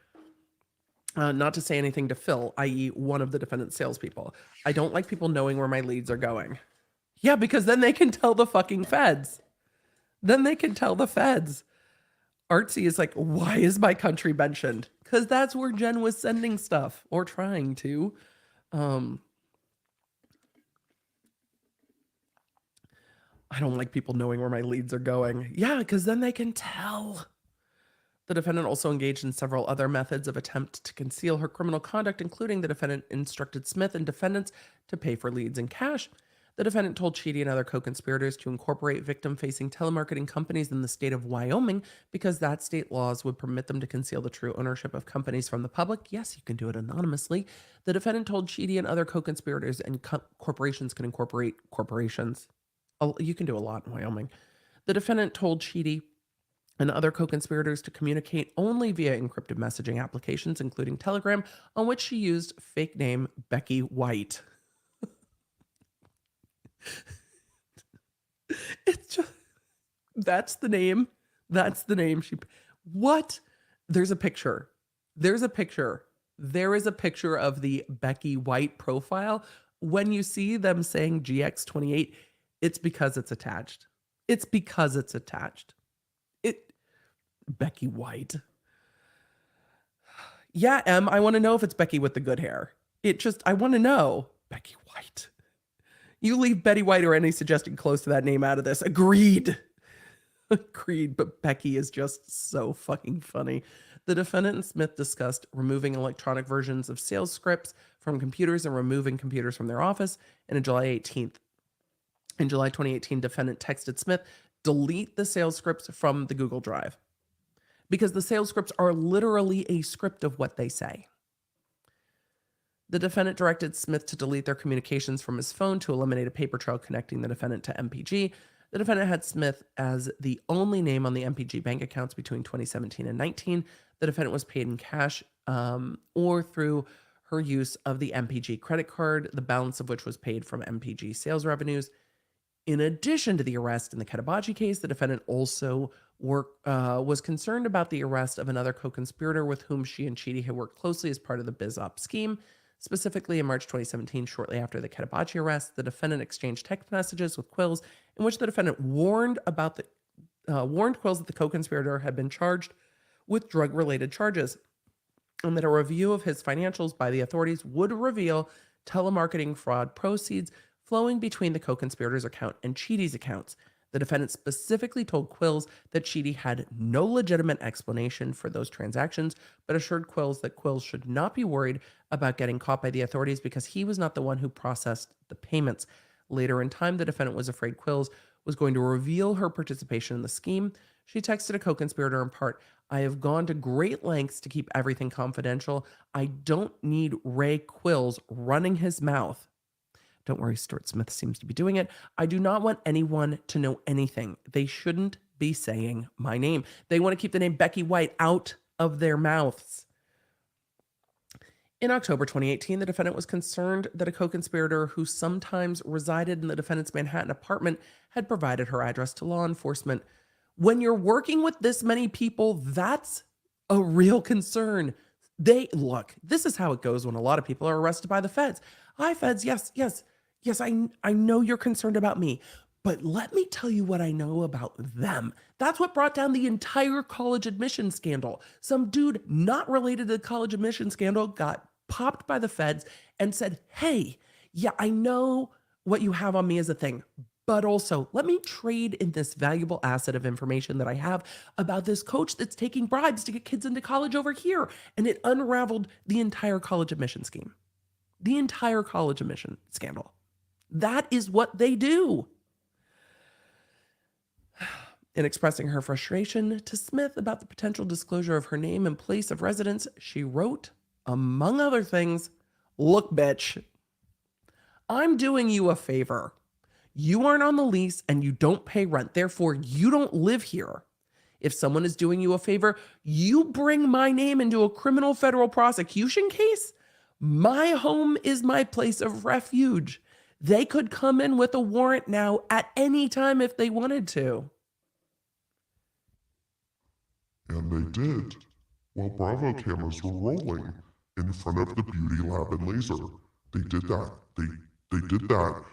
Not to say anything to Phil, i.e. one of the defendant's salespeople. "I don't like people knowing where my leads are going." Yeah, because then they can tell the fucking feds. Artsy is like, why is my country mentioned? Because that's where Jen was sending stuff, or trying to. I don't like people knowing where my leads are going. Yeah, because then they can tell. The defendant also engaged in several other methods of attempt to conceal her criminal conduct, including the defendant instructed Smith and defendants to pay for leads in cash. The defendant told Sheedy and other co-conspirators to incorporate victim-facing telemarketing companies in the state of Wyoming because that state laws would permit them to conceal the true ownership of companies from the public. Yes, you can do it anonymously. The defendant told Sheedy and other co-conspirators and corporations can incorporate corporations. You can do a lot in Wyoming. The defendant told Sheedy and other co-conspirators to communicate only via encrypted messaging applications, including Telegram, on which she used fake name Becky White. It's just, that's the name. That's the name. What? There's a picture. There is a picture of the Becky White profile. When you see them saying GX28, it's because it's attached. Becky White. Yeah, Em, I want to know if it's Becky with the good hair. I want to know. Becky White. You leave Betty White or any suggestion close to that name out of this. Agreed. But Becky is just so fucking funny. The defendant and Smith discussed removing electronic versions of sales scripts from computers and removing computers from their office. And in July 2018, defendant texted Smith, delete the sales scripts from the Google Drive. Because the sales scripts are literally a script of what they say. The defendant directed Smith to delete their communications from his phone to eliminate a paper trail connecting the defendant to MPG. The defendant had Smith as the only name on the MPG bank accounts between 2017 and 19. The defendant was paid in cash or through her use of the MPG credit card, the balance of which was paid from MPG sales revenues. In addition to the arrest in the Katabachi case, the defendant also was concerned about the arrest of another co-conspirator with whom she and Sheedy had worked closely as part of the BizOp scheme. Specifically, in March 2017, shortly after the Katabachi arrest, the defendant exchanged text messages with Quills in which the defendant warned Quills that the co-conspirator had been charged with drug-related charges and that a review of his financials by the authorities would reveal telemarketing fraud proceeds flowing between the co-conspirator's account and Sheedy's accounts. The defendant specifically told Quills that Sheedy had no legitimate explanation for those transactions, but assured Quills that Quills should not be worried about getting caught by the authorities because he was not the one who processed the payments. Later in time, the defendant was afraid Quills was going to reveal her participation in the scheme. She texted a co-conspirator in part, I have gone to great lengths to keep everything confidential. I don't need Ray Quills running his mouth. Don't worry, Stuart Smith seems to be doing it. I do not want anyone to know anything. They shouldn't be saying my name. They want to keep the name Becky White out of their mouths. In October 2018, the defendant was concerned that a co-conspirator who sometimes resided in the defendant's Manhattan apartment had provided her address to law enforcement. When you're working with this many people, that's a real concern. Look, this is how it goes when a lot of people are arrested by the feds. Hi, feds. Yes, I know you're concerned about me, but let me tell you what I know about them. That's what brought down the entire college admission scandal. Some dude not related to the college admission scandal got popped by the feds and said, hey, yeah, I know what you have on me is a thing, but also let me trade in this valuable asset of information that I have about this coach that's taking bribes to get kids into college over here. And it unraveled the entire college admission scheme. The entire college admission scandal. That is what they do. In expressing her frustration to Smith about the potential disclosure of her name and place of residence, she wrote, among other things, look, bitch, I'm doing you a favor. You aren't on the lease and you don't pay rent. Therefore, you don't live here. If someone is doing you a favor, you bring my name into a criminal federal prosecution case. My home is my place of refuge. They could come in with a warrant now at any time if they wanted to. And they did. While Bravo cameras were rolling in front of the beauty lab and laser. They did that. They did that.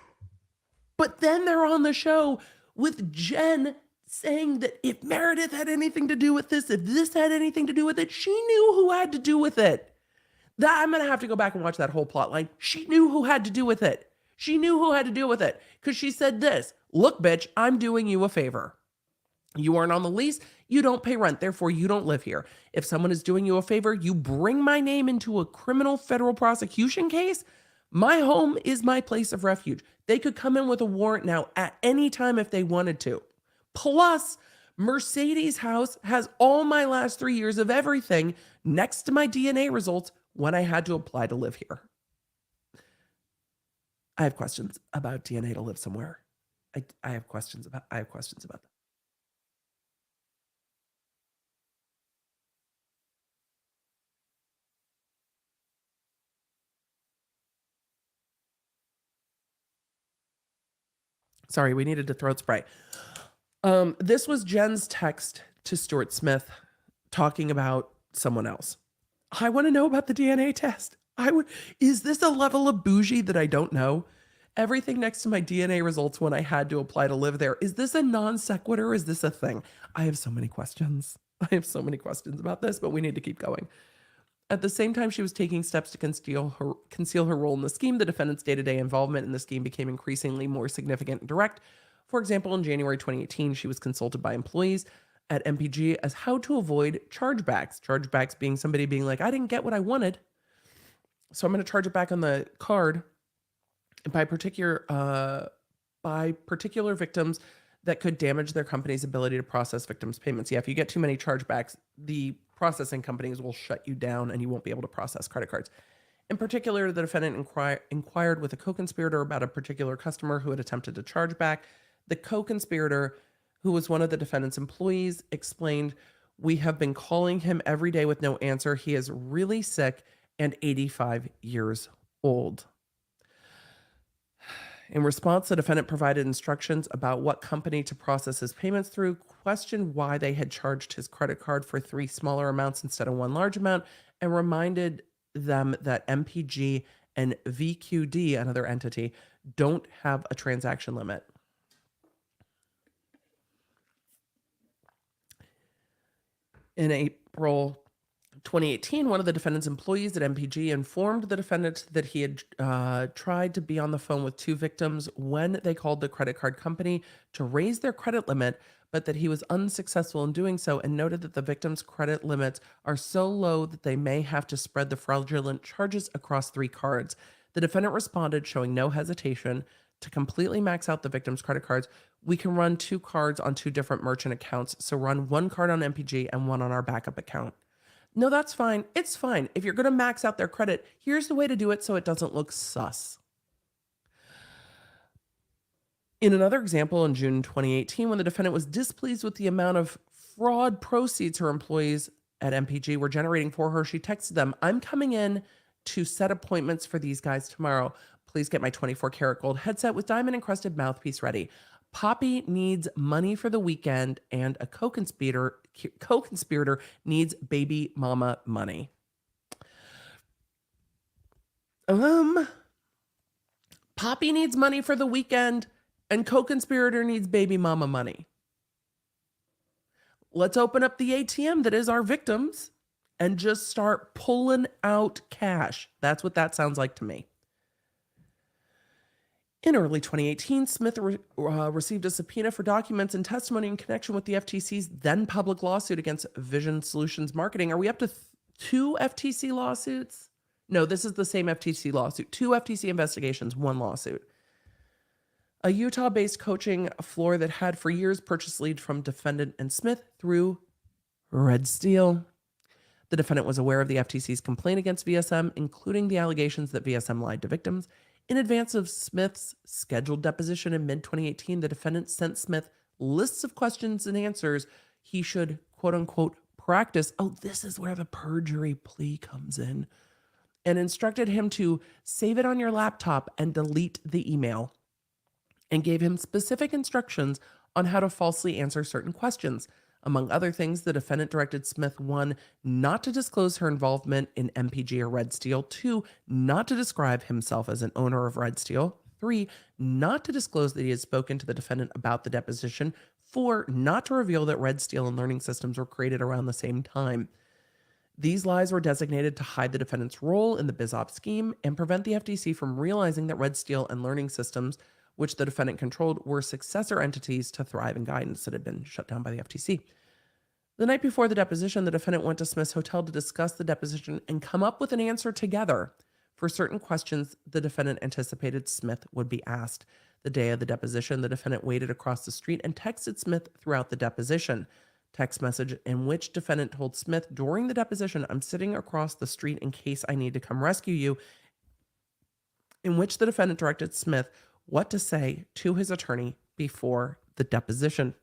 But then they're on the show with Jen saying that if Meredith had anything to do with this, if this had anything to do with it, she knew who had to do with it. I'm going to have to go back and watch that whole plot line. She knew who had to do with it. She knew who had to deal with it because she said this, look, bitch, I'm doing you a favor. You aren't on the lease. You don't pay rent. Therefore, you don't live here. If someone is doing you a favor, you bring my name into a criminal federal prosecution case. My home is my place of refuge. They could come in with a warrant now at any time if they wanted to. Plus, Mercedes' house has all my last 3 years of everything next to my DNA results when I had to apply to live here. I have questions about DNA to live somewhere. I have questions about that. Sorry, we needed a throat spray. This was Jen's text to Stuart Smith talking about someone else. I want to know about the DNA test. Is this a level of bougie that I don't know? Everything next to my DNA results when I had to apply to live there. Is this a non sequitur? Is this a thing? I have so many questions. I have so many questions about this, but we need to keep going. At the same time she was taking steps to conceal her role in the scheme, the defendant's day-to-day involvement in the scheme became increasingly more significant and direct. For example, in January 2018, she was consulted by employees at MPG as how to avoid chargebacks. Chargebacks being somebody being like, I didn't get what I wanted, so I'm going to charge it back on the card by particular victims that could damage their company's ability to process victims' payments. Yeah, if you get too many chargebacks, the processing companies will shut you down and you won't be able to process credit cards. In particular, the defendant inquired with a co-conspirator about a particular customer who had attempted to charge back. The co-conspirator, who was one of the defendant's employees, explained, "We have been calling him every day with no answer. He is really sick and 85 years old." In response, the defendant provided instructions about what company to process his payments through, questioned why they had charged his credit card for 3 smaller amounts instead of 1 large amount, and reminded them that MPG and VQD, another entity, don't have a transaction limit. In April 2018, one of the defendant's employees at MPG informed the defendant that he had tried to be on the phone with 2 victims when they called the credit card company to raise their credit limit, but that he was unsuccessful in doing so, and noted that the victims' credit limits are so low that they may have to spread the fraudulent charges across 3 cards. The defendant responded, showing no hesitation, to completely max out the victim's credit cards. We can run 2 cards on 2 different merchant accounts, so run 1 card on MPG and 1 on our backup account. No, that's fine. It's fine. If you're going to max out their credit, here's the way to do it so it doesn't look sus. In another example, in June 2018, when the defendant was displeased with the amount of fraud proceeds her employees at MPG were generating for her, she texted them, "I'm coming in to set appointments for these guys tomorrow. Please get my 24-karat gold headset with diamond-encrusted mouthpiece ready. Poppy needs money for the weekend, and a co-conspirator needs baby mama money." Poppy needs money for the weekend, and co-conspirator needs baby mama money. Let's open up the ATM that is our victims and just start pulling out cash. That's what that sounds like to me. In early 2018, Smith received a subpoena for documents and testimony in connection with the FTC's then public lawsuit against Vision Solutions Marketing. Are we up to 2 FTC lawsuits? No, this is the same FTC lawsuit. 2 FTC investigations, 1 lawsuit. A Utah-based coaching floor that had for years purchased leads from defendant and Smith through Red Steel. The defendant was aware of the FTC's complaint against VSM, including the allegations that VSM lied to victims. In advance of Smith's scheduled deposition in mid-2018, the defendant sent Smith lists of questions and answers he should, quote-unquote, practice. Oh, this is where the perjury plea comes in. And instructed him to save it on your laptop and delete the email. And gave him specific instructions on how to falsely answer certain questions. Among other things, the defendant directed Smith, 1, not to disclose her involvement in MPG or Red Steel, 2, not to describe himself as an owner of Red Steel, 3, not to disclose that he had spoken to the defendant about the deposition, 4, not to reveal that Red Steel and Learning Systems were created around the same time. These lies were designated to hide the defendant's role in the BizOp scheme and prevent the FTC from realizing that Red Steel and Learning Systems, which the defendant controlled, were successor entities to Thrive and Guidance that had been shut down by the FTC. The night before the deposition, the defendant went to Smith's hotel to discuss the deposition and come up with an answer together. for certain questions the defendant anticipated Smith would be asked. The day of the deposition, the defendant waited across the street and texted Smith throughout the deposition. Text message in which defendant told Smith during the deposition, "I'm sitting across the street in case I need to come rescue you," in which the defendant directed Smith what to say to his attorney before the deposition.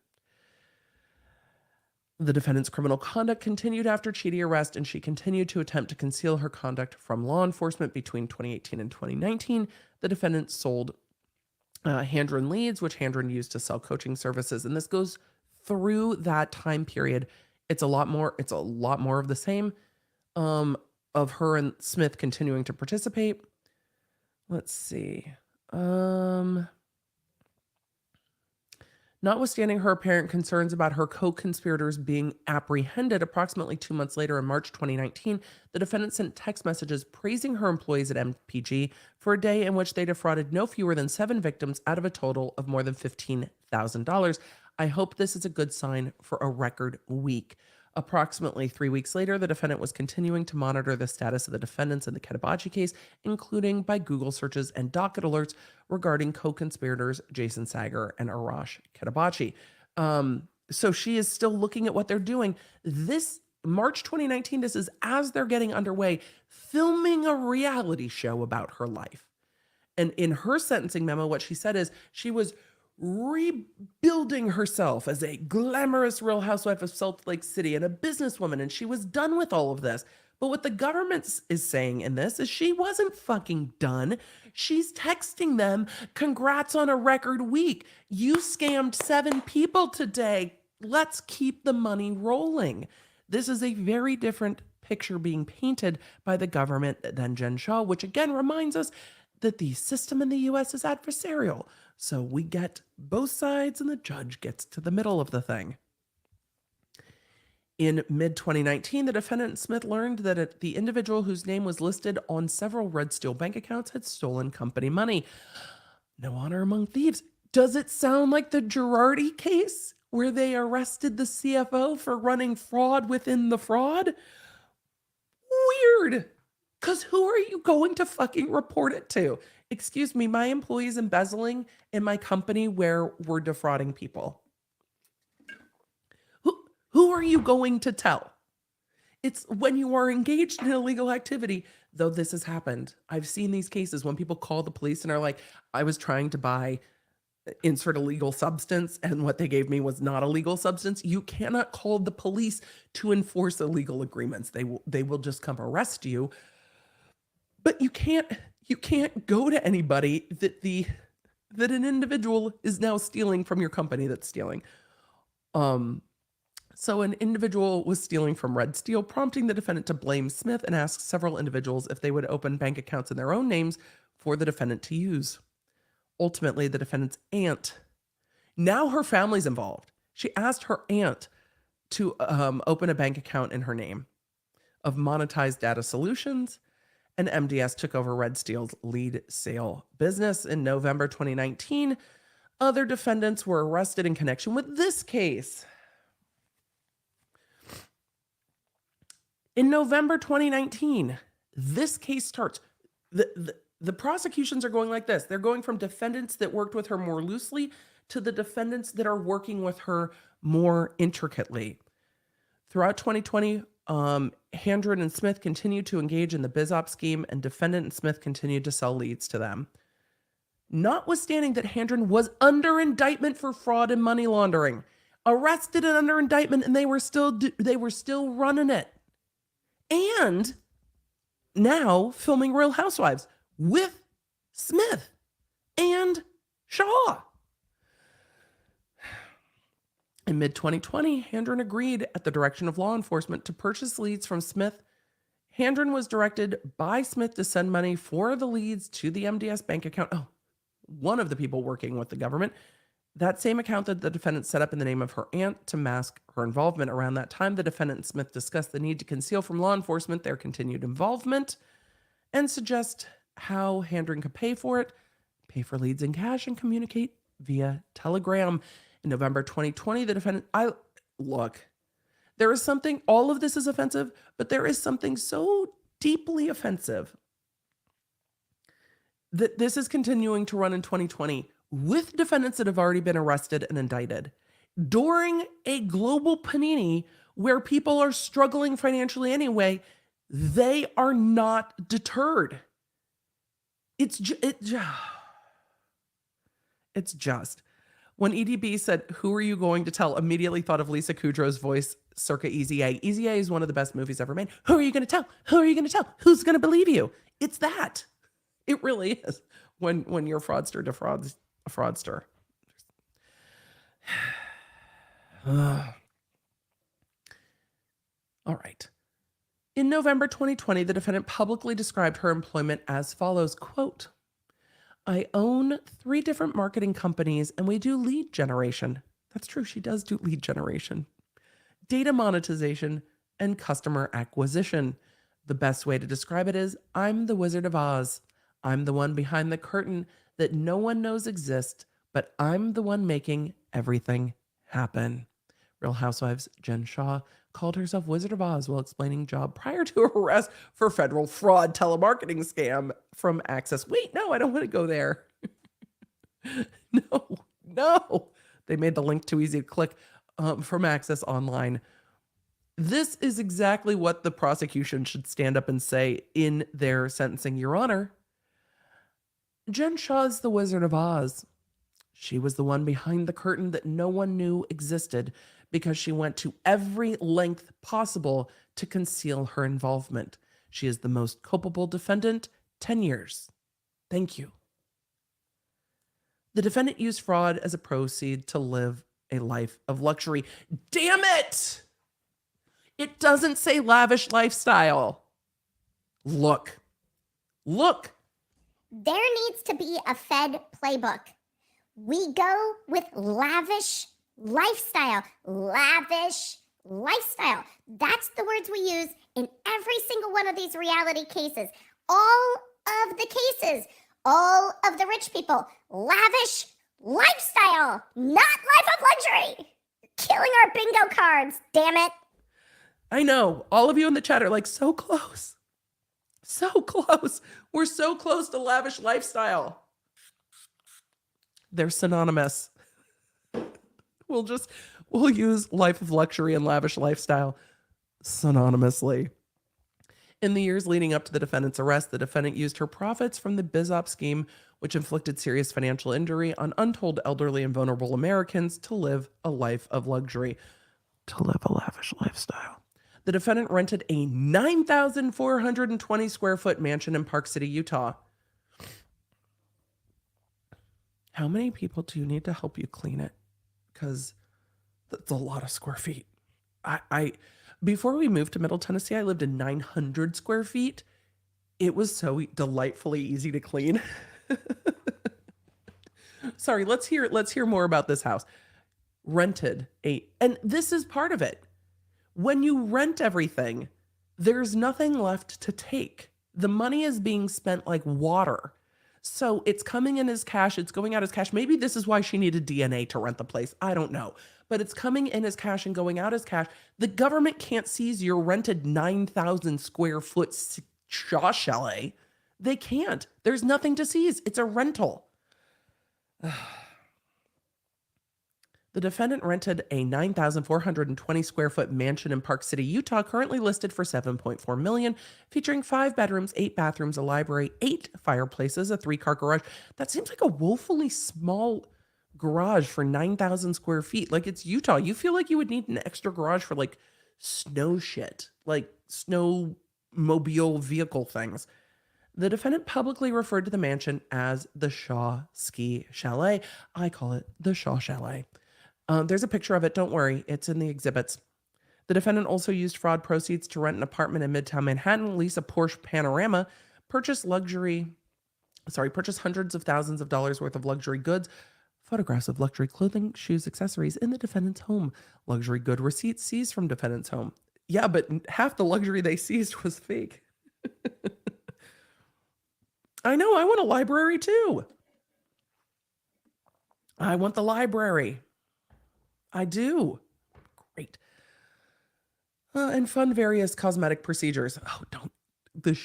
The defendant's criminal conduct continued after Chidi arrest, and she continued to attempt to conceal her conduct from law enforcement. Between 2018 and 2019, the defendant sold hand-drawn leads, which hand-drawn used to sell coaching services, and this goes through that time period. It's a lot more of the same, of her and Smith continuing to participate. Let's see. Notwithstanding her apparent concerns about her co-conspirators being apprehended, approximately 2 months later in March 2019, the defendant sent text messages praising her employees at MPG for a day in which they defrauded no fewer than 7 victims out of a total of more than $15,000. I hope this is a good sign for a record week. Approximately 3 weeks later, the defendant was continuing to monitor the status of the defendants in the Ketabachi case, including by Google searches and docket alerts regarding co-conspirators Jason Sager and Arash Ketabachi. So she is still looking at what they're doing. This March 2019, this is as they're getting underway, filming a reality show about her life. And in her sentencing memo, what she said is she was rebuilding herself as a glamorous Real Housewife of Salt Lake City and a businesswoman, and she was done with all of this. But what the government is saying in this is she wasn't fucking done. She's texting them, "Congrats on a record week. You scammed 7 people today. Let's keep the money rolling." This is a very different picture being painted by the government than Jen Shah, which again reminds us that the system in the US is adversarial. So we get both sides and the judge gets to the middle of the thing. In mid-2019, the defendant Smith learned that the individual whose name was listed on several Red Steel bank accounts had stolen company money. No honor among thieves. Does it sound like the Gerardi case where they arrested the CFO for running fraud within the fraud? Weird. Because who are you going to fucking report it to? Excuse me, my employee's embezzling in my company where we're defrauding people. Who are you going to tell? It's when you are engaged in illegal activity, though this has happened. I've seen these cases when people call the police and are like, "I was trying to buy insert illegal substance and what they gave me was not a legal substance." You cannot call the police to enforce illegal agreements. They will just come arrest you. But you can't go to anybody that an individual is now stealing from your company that's stealing. So an individual was stealing from Red Steel, prompting the defendant to blame Smith and ask several individuals if they would open bank accounts in their own names for the defendant to use. Ultimately, the defendant's aunt, now her family's involved. She asked her aunt to open a bank account in her name of Monetized Data Solutions, and MDS took over Red Steel's lead sale business. In November 2019, other defendants were arrested in connection with this case. In November 2019, this case starts. The prosecutions are going like this. They're going from defendants that worked with her more loosely to the defendants that are working with her more intricately. Throughout 2020, Handren and Smith continued to engage in the BizOp scheme, and defendant and Smith continued to sell leads to them. Notwithstanding that Handren was under indictment for fraud and money laundering, arrested and under indictment, and they were still running it. And now filming Real Housewives with Smith and Shah. In mid-2020, Handren agreed at the direction of law enforcement to purchase leads from Smith. Handren was directed by Smith to send money for the leads to the MDS bank account. Oh, one of the people working with the government. That same account that the defendant set up in the name of her aunt to mask her involvement. Around that time, the defendant and Smith discussed the need to conceal from law enforcement their continued involvement and suggest how Handren could pay for it, pay for leads in cash, and communicate via telegram. In November 2020, the defendant, there is something, all of this is offensive, but there is something so deeply offensive that this is continuing to run in 2020 with defendants that have already been arrested and indicted during a global panini where people are struggling financially anyway. They are not deterred. It's just when EDB said, "Who are you going to tell?" immediately thought of Lisa Kudrow's voice circa Easy A. Easy A is one of the best movies ever made. Who are you going to tell? Who are you going to tell? Who's going to believe you? It's that. It really is. When your fraudster defrauds a fraudster. All right. In November 2020, the defendant publicly described her employment as follows, quote, "I own 3 different marketing companies and we do lead generation." That's true. She does do lead generation, data monetization, and customer acquisition. The best way to describe it is, I'm the Wizard of Oz. I'm the one behind the curtain that no one knows exists, but I'm the one making everything happen. Real Housewives Jen Shah called herself Wizard of Oz while explaining job prior to her arrest for federal fraud telemarketing scam from Access. Wait, no, I don't want to go there. No. They made the link too easy to click from Access Online. This is exactly what the prosecution should stand up and say in their sentencing, Your Honor. Jen Shah is the Wizard of Oz. She was the one behind the curtain that no one knew existed because she went to every length possible to conceal her involvement. She is the most culpable defendant, 10 years. Thank you. The defendant used fraud as a proceed to live a life of luxury. Damn it! It doesn't say lavish lifestyle. Look. There needs to be a Fed playbook. We go with lavish lifestyle. Lavish lifestyle. That's the words we use in every single one of these reality cases. All of the cases, all of the rich people. Lavish lifestyle, not life of luxury. Killing our bingo cards, damn it. I know. All of you in the chat are like, so close. So close. We're so close to lavish lifestyle. They're synonymous. We'll use life of luxury and lavish lifestyle synonymously. In the years leading up to the defendant's arrest, the defendant used her profits from the BizOp scheme, which inflicted serious financial injury on untold elderly and vulnerable Americans, to live a life of luxury, to live a lavish lifestyle. The defendant rented a 9,420 square foot mansion in Park City, Utah. How many people do you need to help you clean it? Because that's a lot of square feet. I before we moved to Middle Tennessee, I lived in 900 square feet. It was so delightfully easy to clean. Sorry, let's hear more about this house. And this is part of it. When you rent everything, there's nothing left to take. The money is being spent like water. So it's coming in as cash, it's going out as cash. Maybe this is why she needed DNA to rent the place. I don't know. But it's coming in as cash and going out as cash. The government can't seize your rented 9,000 square foot Shah chalet. They can't. There's nothing to seize. It's a rental. The defendant rented a 9,420 square foot mansion in Park City, Utah, currently listed for $7.4 million, featuring 5 bedrooms, 8 bathrooms, a library, 8 fireplaces, a 3-car garage. That seems like a woefully small garage for 9,000 square feet. Like, it's Utah. You feel like you would need an extra garage for like snow shit, like snowmobile vehicle things. The defendant publicly referred to the mansion as the Shah Ski Chalet. I call it the Shah Chalet. There's a picture of it. Don't worry. It's in the exhibits. The defendant also used fraud proceeds to rent an apartment in Midtown Manhattan, lease a Porsche Panorama, purchase hundreds of thousands of dollars worth of luxury goods, photographs of luxury clothing, shoes, accessories in the defendant's home, luxury good receipts seized from defendant's home. Yeah, but half the luxury they seized was fake. I know. I want a library too. I want the library. I do. Great. And fund various cosmetic procedures. Oh, don't. The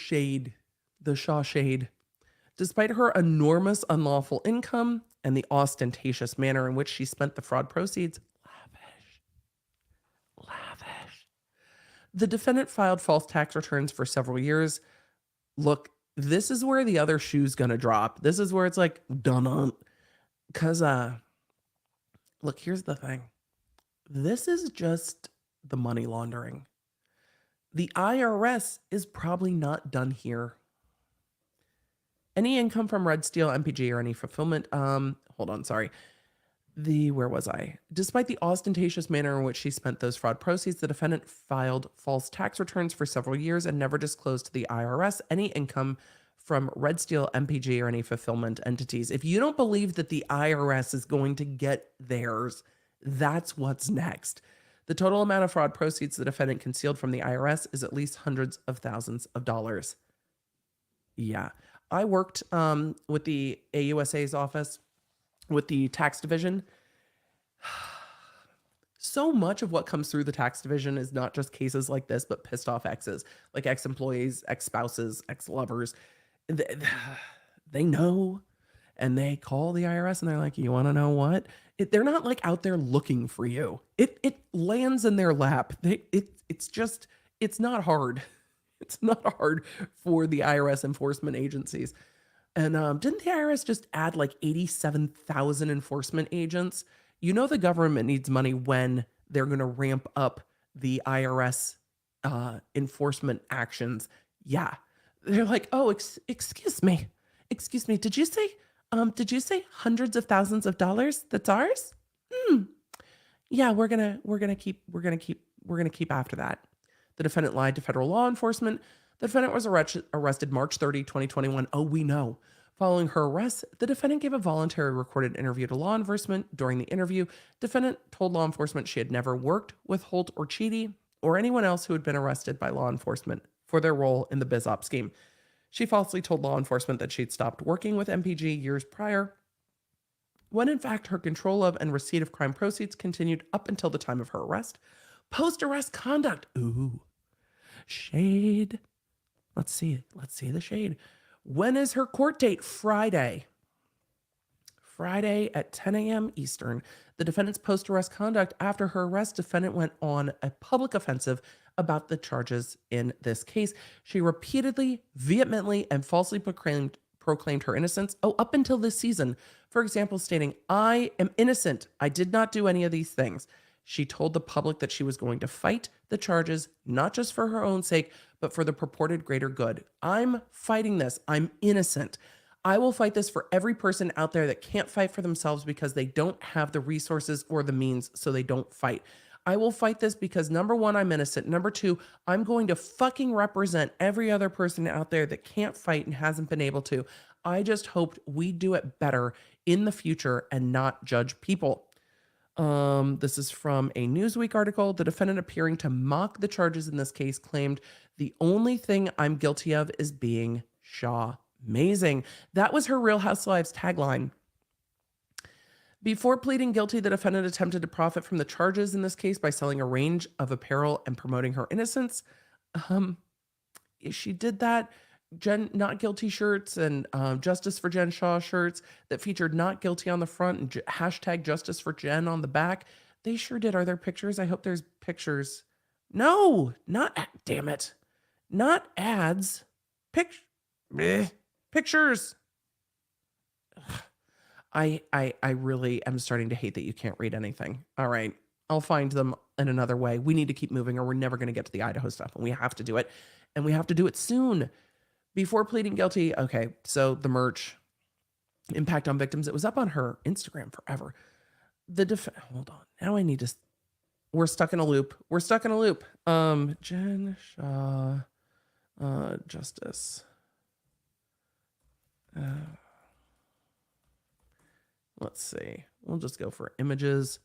Shah shade. Despite her enormous unlawful income and the ostentatious manner in which she spent the fraud proceeds, lavish. The defendant filed false tax returns for several years. Look, this is where the other shoe's gonna drop. This is where it's like, dun. Because, look, here's the thing. This is just the money laundering. The IRS is probably not done here. Any income from Red Steel, MPG, or any fulfillment, hold on, sorry. Where was I? Despite the ostentatious manner in which she spent those fraud proceeds, the defendant filed false tax returns for several years and never disclosed to the IRS any income from Red Steel, MPG, or any fulfillment entities. If you don't believe that the IRS is going to get theirs, that's what's next. The total amount of fraud proceeds the defendant concealed from the IRS is at least hundreds of thousands of dollars. Yeah. I worked with the AUSA's office, with the tax division. So much of what comes through the tax division is not just cases like this, but pissed off exes, like ex-employees, ex-spouses, ex-lovers. They know, and they call the IRS and they're like, you want to know what? They're not like out there looking for you. It lands in their lap. It's not hard. It's not hard for the IRS enforcement agencies. And didn't the IRS just add like 87,000 enforcement agents? You know the government needs money when they're going to ramp up the IRS enforcement actions. Yeah. They're like, oh, excuse me. Did you say hundreds of thousands of dollars? That's ours? Yeah, we're gonna keep after that. The defendant lied to federal law enforcement. The defendant was arrested March 30, 2021. Oh, we know. Following her arrest, the defendant gave a voluntary recorded interview to law enforcement. During the interview, defendant told law enforcement she had never worked with Holt or Cheedy or anyone else who had been arrested by law enforcement for their role in the BizOp scheme. She falsely told law enforcement that she'd stopped working with MPG years prior, when in fact her control of and receipt of crime proceeds continued up until the time of her arrest. Post-arrest conduct. Ooh, shade. Let's see the shade. When is her court date? Friday at 10 a.m. Eastern. The defendant's post-arrest conduct. After her arrest, defendant went on a public offensive about the charges in this case. She repeatedly, vehemently, and falsely proclaimed her innocence. Oh, up until this season. For example, stating, I am innocent. I did not do any of these things. She told the public that she was going to fight the charges, not just for her own sake, but for the purported greater good. I'm fighting this. I'm innocent. I will fight this for every person out there that can't fight for themselves because they don't have the resources or the means, so they don't fight. I will fight this because number one, I'm innocent. Number two, I'm going to fucking represent every other person out there that can't fight and hasn't been able to. I just hoped we do it better in the future and not judge people. This is from a Newsweek article. The defendant, appearing to mock the charges in this case, claimed, the only thing I'm guilty of is being Shah. Amazing. That was her Real Housewives tagline. Before pleading guilty, the defendant attempted to profit from the charges in this case by selling a range of apparel and promoting her innocence. She did that. Jen Not Guilty shirts and Justice for Jen Shah shirts that featured not guilty on the front and hashtag Justice for Jen on the back. They sure did. Are there pictures? I hope there's pictures. No, damn it. Not ads. Pictures. I really am starting to hate that you can't read anything. All right. I'll find them in another way. We need to keep moving or we're never going to get to the Idaho stuff. And we have to do it. And we have to do it soon. Before pleading guilty, okay, so the merch, impact on victims, it was up on her Instagram forever. Hold on. Now I need to, we're stuck in a loop. Jen Shah, Justice. Let's see. We'll just go for images.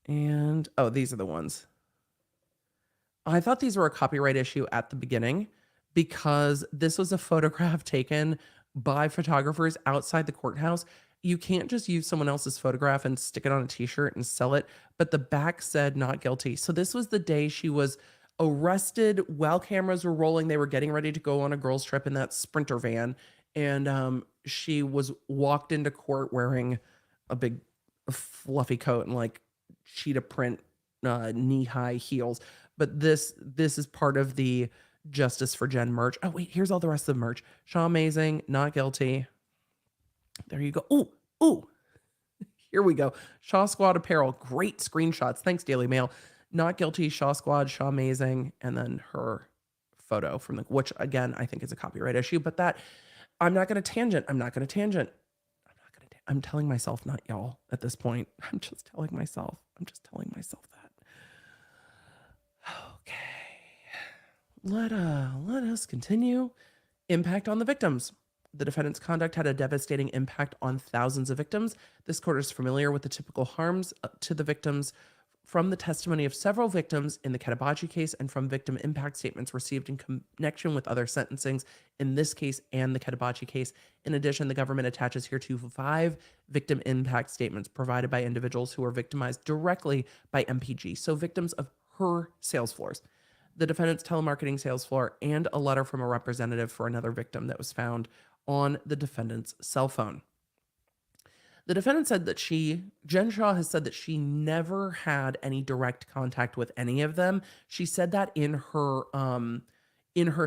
And, oh, these are the ones. I thought these were a copyright issue at the beginning because this was a photograph taken by photographers outside the courthouse. You can't just use someone else's photograph and stick it on a t-shirt and sell it. But the back said not guilty. So this was the day she was arrested while cameras were rolling. They were getting ready to go on a girls' trip in that Sprinter van And she was walked into court wearing a big fluffy coat and like cheetah print knee-high heels. But this is part of the Justice for Jen merch. Oh wait, here's all the rest of the merch. Shaw Amazing, not guilty. There you go. Ooh, here we go. Shaw Squad apparel, great screenshots. Thanks, Daily Mail. Not guilty, Shaw Squad, Shaw Amazing, and then her photo from the, which again I think is a copyright issue. But that I'm not going to tangent. I'm telling myself, not y'all at this point. I'm just telling myself that. Okay. Let us continue. Impact on the victims. The defendant's conduct had a devastating impact on thousands of victims. This court is familiar with the typical harms to the victims from the testimony of several victims in the Katabachi case and from victim impact statements received in connection with other sentencings in this case and the Katabachi case. In addition, the government attaches here to 5 victim impact statements provided by individuals who were victimized directly by MPG, so victims of her sales floors, the defendant's telemarketing sales floor, and a letter from a representative for another victim that was found on the defendant's cell phone. The defendant said that Jen Shaw has said that she never had any direct contact with any of them. She said that in her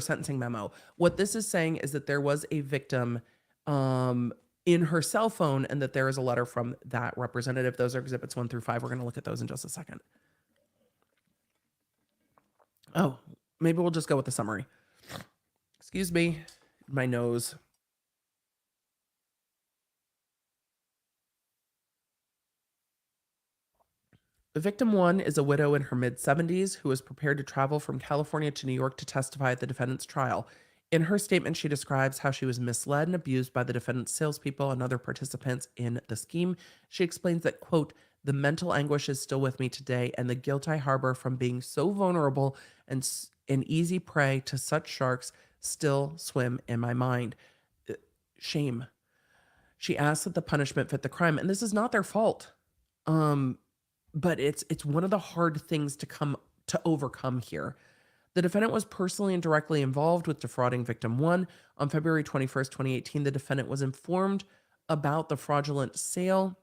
sentencing memo. What this is saying is that there was a victim in her cell phone and that there is a letter from that representative. Those are exhibits 1 through 5. We're going to look at those in just a second. Oh, maybe we'll just go with the summary. Excuse me, my nose. Victim 1 is a widow in her mid-70s who was prepared to travel from California to New York to testify at the defendant's trial. In her statement, she describes how she was misled and abused by the defendant's salespeople and other participants in the scheme. She explains that, quote, "The mental anguish is still with me today, and the guilt I harbor from being so vulnerable and an easy prey to such sharks still swim in my mind." Shame. She asks that the punishment fit the crime, and this is not their fault. But it's one of the hard things to overcome here. The defendant was personally and directly involved with defrauding victim 1. On February 21st, 2018, the defendant was informed about the fraudulent sale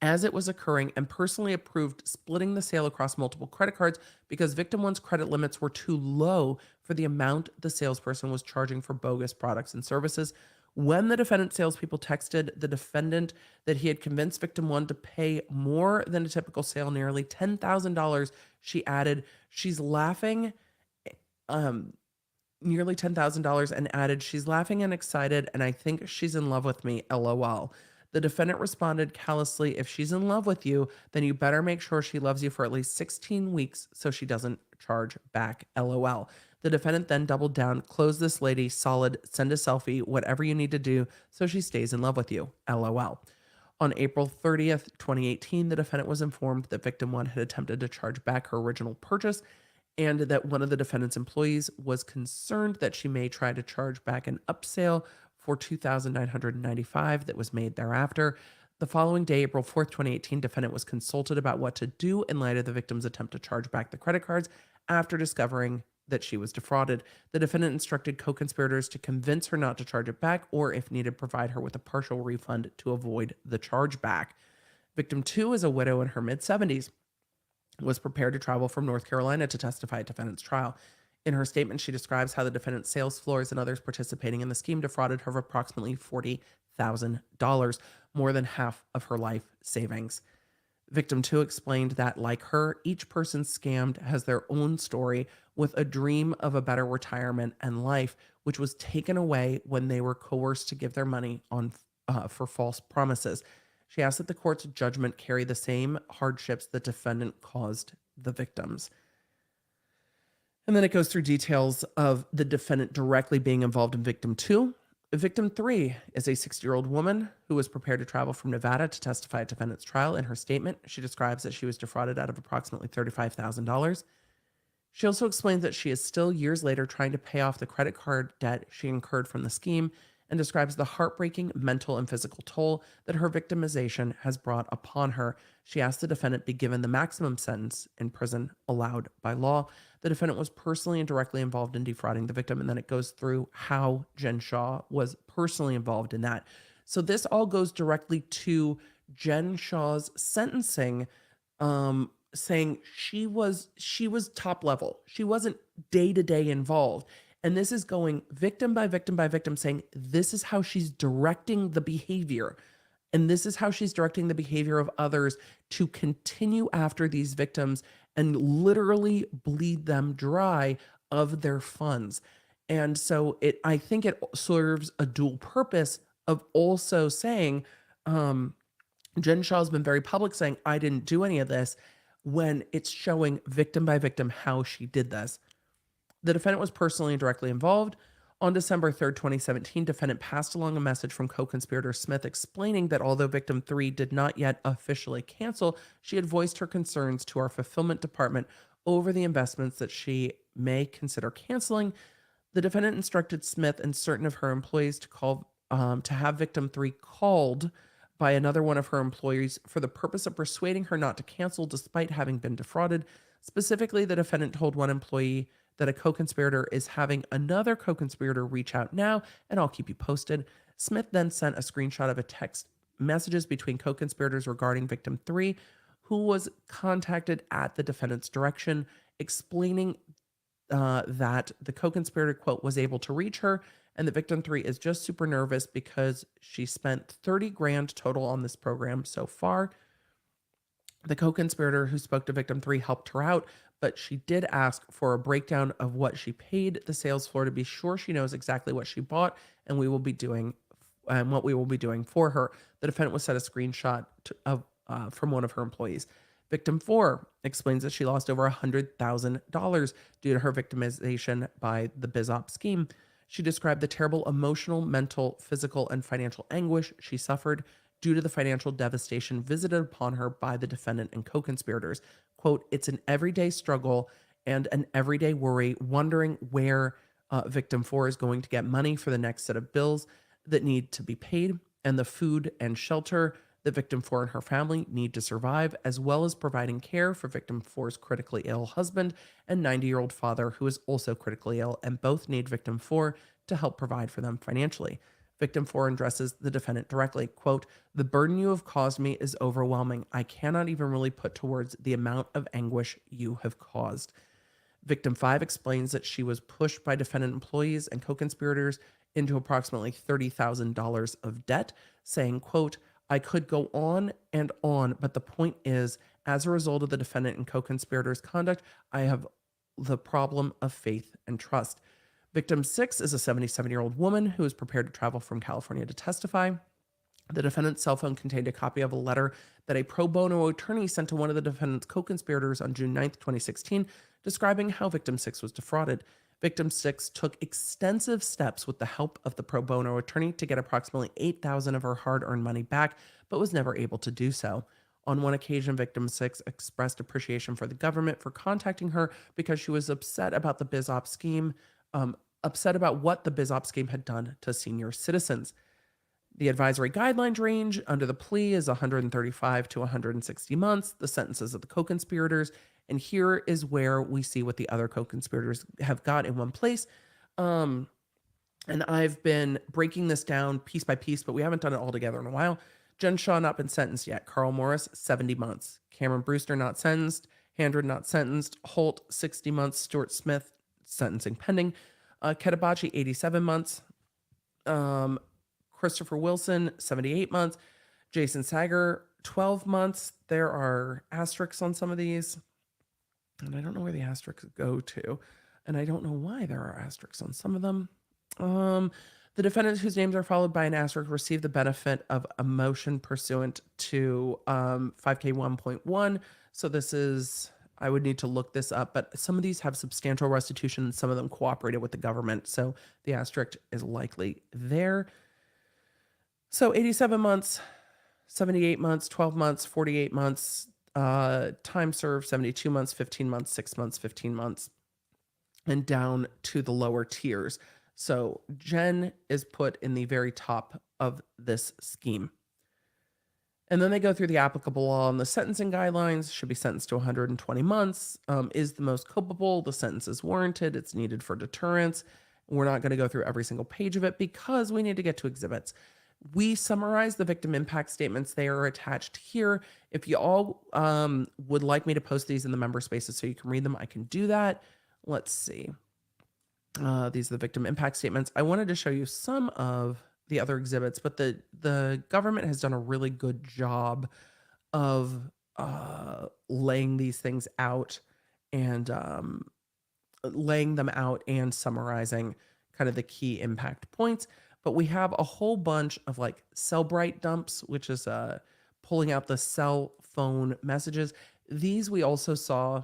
as it was occurring and personally approved splitting the sale across multiple credit cards because victim 1's credit limits were too low for the amount the salesperson was charging for bogus products and services. When the defendant's salespeople texted the defendant that he had convinced victim 1 to pay more than a typical sale, nearly $10,000, she added, she's laughing, nearly $10,000, and added, she's laughing and excited, and I think she's in love with me, LOL. The defendant responded callously, if she's in love with you, then you better make sure she loves you for at least 16 weeks so she doesn't charge back, LOL. The defendant then doubled down, close this lady, solid, send a selfie, whatever you need to do so she stays in love with you, LOL. On April 30th, 2018, the defendant was informed that victim 1 had attempted to charge back her original purchase and that one of the defendant's employees was concerned that she may try to charge back an upsale for $2,995 that was made thereafter. The following day, April 4th, 2018, defendant was consulted about what to do in light of the victim's attempt to charge back the credit cards after discovering that she was defrauded. The defendant instructed co-conspirators to convince her not to charge it back or, if needed, provide her with a partial refund to avoid the chargeback. Victim 2 is a widow in her mid-70s, was prepared to travel from North Carolina to testify at defendant's trial. In her statement, she describes how the defendant's sales floors and others participating in the scheme defrauded her of approximately $40,000, more than half of her life savings. Victim 2 explained that, like her, each person scammed has their own story with a dream of a better retirement and life, which was taken away when they were coerced to give their money for false promises. She asked that the court's judgment carry the same hardships the defendant caused the victims. And then it goes through details of the defendant directly being involved in victim 2. Victim 3 is a 60-year-old woman who was prepared to travel from Nevada to testify at defendant's trial. In her statement, she describes that she was defrauded out of approximately $35,000. She also explains that she is still years later trying to pay off the credit card debt she incurred from the scheme and describes the heartbreaking mental and physical toll that her victimization has brought upon her. She asked the defendant be given the maximum sentence in prison allowed by law. The defendant was personally and directly involved in defrauding the victim, and then it goes through how Jen Shah was personally involved in that. So this all goes directly to Jen Shah's sentencing, saying she was top level. She wasn't day to day involved. And this is going victim by victim by victim, saying this is how she's directing the behavior. And this is how she's directing the behavior of others to continue after these victims and literally bleed them dry of their funds. And so I think it serves a dual purpose of also saying, Jen Shah has been very public saying, I didn't do any of this, when it's showing victim by victim how she did this. The defendant was personally and directly involved. On December 3rd, 2017, defendant passed along a message from co-conspirator Smith explaining that although victim 3 did not yet officially cancel, she had voiced her concerns to our fulfillment department over the investments that she may consider canceling. The defendant instructed Smith and certain of her employees to have victim 3 called by another one of her employees for the purpose of persuading her not to cancel despite having been defrauded. Specifically, the defendant told one employee that a co-conspirator is having another co-conspirator reach out now, and I'll keep you posted. Smith then sent a screenshot of a text messages between co-conspirators regarding victim 3, who was contacted at the defendant's direction, explaining that the co-conspirator, quote, was able to reach her, and the victim 3 is just super nervous because she spent 30 grand total on this program so far. The co-conspirator who spoke to victim 3 helped her out, but she did ask for a breakdown of what she paid the sales floor to be sure she knows exactly what she bought and what we will be doing for her. The defendant was sent a screenshot from one of her employees. Victim 4 explains that she lost over $100,000 due to her victimization by the BizOp scheme. She described the terrible emotional, mental, physical, and financial anguish she suffered due to the financial devastation visited upon her by the defendant and co-conspirators. Quote, it's an everyday struggle and an everyday worry, wondering where victim 4 is going to get money for the next set of bills that need to be paid, and the food and shelter that victim 4 and her family need to survive, as well as providing care for victim 4's critically ill husband and 90-year-old father who is also critically ill, and both need victim 4 to help provide for them financially. Victim 4 addresses the defendant directly, quote, the burden you have caused me is overwhelming. I cannot even really put towards the amount of anguish you have caused. Victim 5 explains that she was pushed by defendant employees and co-conspirators into approximately $30,000 of debt, saying, quote, I could go on, but the point is, as a result of the defendant and co-conspirators' conduct, I have the problem of faith and trust. Victim 6 is a 77-year-old woman who is prepared to travel from California to testify. The defendant's cell phone contained a copy of a letter that a pro bono attorney sent to one of the defendant's co-conspirators on June 9th, 2016, describing how Victim 6 was defrauded. Victim 6 took extensive steps with the help of the pro bono attorney to get approximately $8,000 of her hard-earned money back, but was never able to do so. On one occasion, Victim 6 expressed appreciation for the government for contacting her because she was upset about the BizOp scheme, upset about what the BizOp scheme had done to senior citizens. The advisory guidelines range under the plea is 135 to 160 months, the sentences of the co-conspirators, and here is where we see what the other co-conspirators have got in one place. And I've been breaking this down piece by piece, but we haven't done it all together in a while. Jen Shah not been sentenced yet. Carl Morris, 70 months. Cameron Brewster not sentenced. Handred not sentenced. Holt, 60 months. Stuart Smith, sentencing pending. Ketabachi, 87 months. Christopher Wilson, 78 months. Jason Sager, 12 months. There are asterisks on some of these, and I don't know where the asterisks go to, and I don't know why there are asterisks on some of them. The defendants whose names are followed by an asterisk receive the benefit of a motion pursuant to 5K 1.1. So this is, I would need to look this up, but some of these have substantial restitution and some of them cooperated with the government. So the asterisk is likely there. So 87 months, 78 months, 12 months, 48 months, time served, 72 months, 15 months, 6 months, 15 months, and down to the lower tiers. So Jen is put in the very top of this scheme. And then they go through the applicable law and the sentencing guidelines. Should be sentenced to 120 months. Is the most culpable. The sentence is warranted. It's needed for deterrence. We're not going to go through every single page of it because we need to get to exhibits. We summarize the victim impact statements. They are attached here. If you all would like me to post these in the member spaces so you can read them, I can do that. Let's see. These are the victim impact statements. I wanted to show you some of the other exhibits, but the government has done a really good job of laying these things out and laying them out and summarizing kind of the key impact points. But we have a whole bunch of like Cellbrite dumps, which is pulling out the cell phone messages. These we also saw.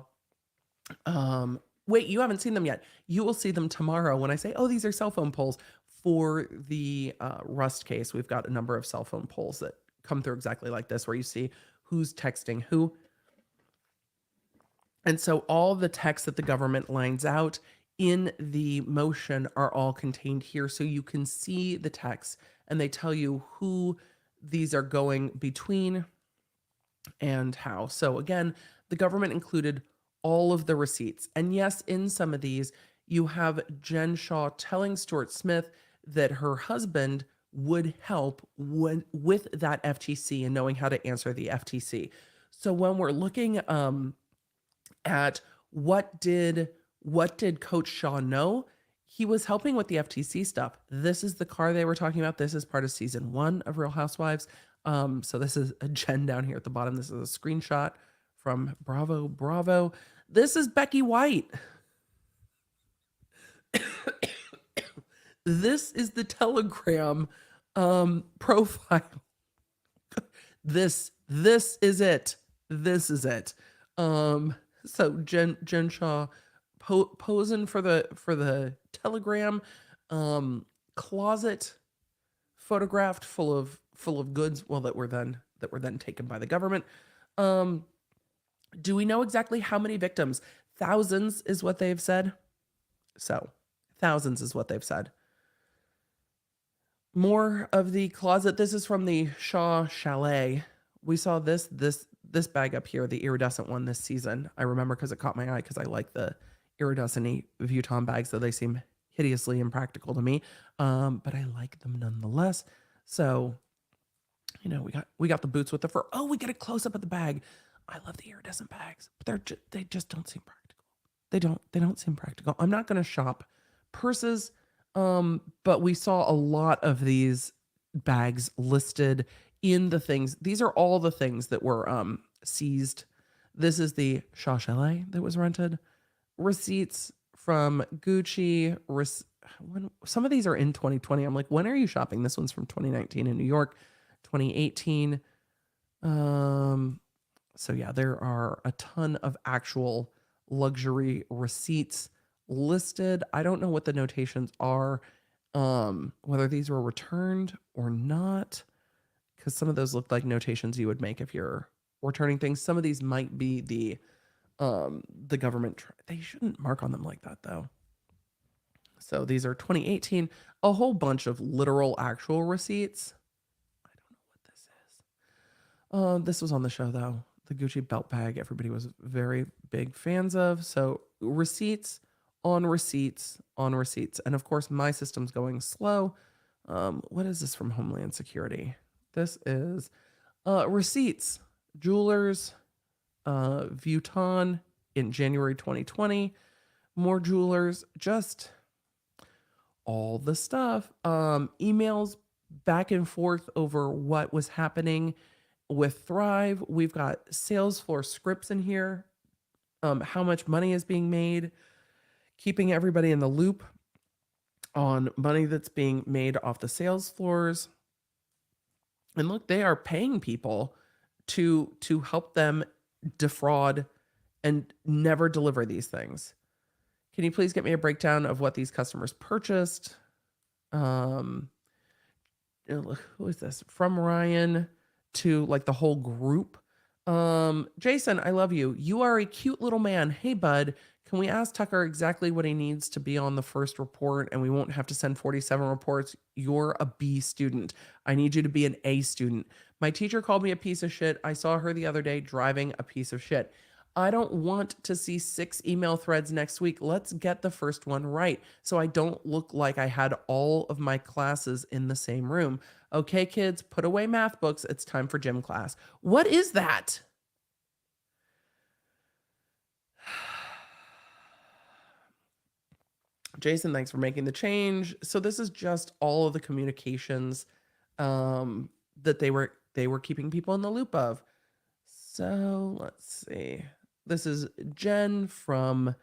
Wait, you haven't seen them yet. You will see them tomorrow when I say, oh, these are cell phone polls. For the Rust case, we've got a number of cell phone polls that come through exactly like this, where you see who's texting who. And so all the texts that the government lines out in the motion are all contained here. So you can see the text and they tell you who these are going between and how. So again, the government included all of the receipts. And yes, in some of these, you have Jen Shah telling Stuart Smith that her husband would help with that FTC and knowing how to answer the FTC. So when we're looking at what did Coach Shah know, he was helping with the FTC stuff. This is the car they were talking about. This is part of season 1 of Real Housewives. So this is a Jen down here at the bottom. This is a screenshot from Bravo. This is Becky White. This is the Telegram profile. This is it. This is it. So Jen Shah posing for the Telegram closet, photographed full of goods. Well, that were then taken by the government. Do we know exactly how many victims? Thousands is what they've said. So thousands is what they've said. More of the closet. This is from the Shaw Chalet. We saw this bag up here, the iridescent one this season. I remember because it caught my eye because I like the iridescent Vuitton bags, though they seem hideously impractical to me. But I like them nonetheless. So, you know, we got the boots with the fur. Oh, we get a close up of the bag. I love the iridescent bags, but they just don't seem practical. They don't seem practical. I'm not going to shop purses. But we saw a lot of these bags listed in the things. These are all the things that were seized. This is the Shaw Chalet that was rented. Receipts from Gucci. Some of these are in 2020. I'm like, when are you shopping? This one's from 2019 in New York, 2018. So yeah, there are a ton of actual luxury receipts listed. I don't know what the notations are, whether these were returned or not, because some of those look like notations you would make if you're returning things. Some of these might be the government. They shouldn't mark on them like that though. So these are 2018, a whole bunch of literal actual receipts. I don't know what this is. This was on the show though. The Gucci belt bag, everybody was very big fans of. So receipts on receipts on receipts. And of course, my system's going slow. What is this from Homeland Security? This is receipts. Jewelers, Vuitton in January 2020. More jewelers, just all the stuff. Emails back and forth over what was happening with Thrive. We've got Salesforce scripts in here. How much money is being made. Keeping everybody in the loop on money that's being made off the sales floors. And look, they are paying people to help them defraud and never deliver these things. Can you please get me a breakdown of what these customers purchased? Who is this? From Ryan to like the whole group Jason, I love you. You are a cute little man. Hey, bud, can we ask Tucker exactly what he needs to be on the first report and we won't have to send 47 reports? You're a B student. I need you to be an A student. My teacher called me a piece of shit. I saw her the other day driving a piece of shit. I don't want to see 6 email threads next week. Let's get the first one right so I don't look like I had all of my classes in the same room. Okay, kids, put away math books. It's time for gym class. What is that? Jason, thanks for making the change. So this is just all of the communications that they were keeping people in the loop of. So let's see. This is Jen from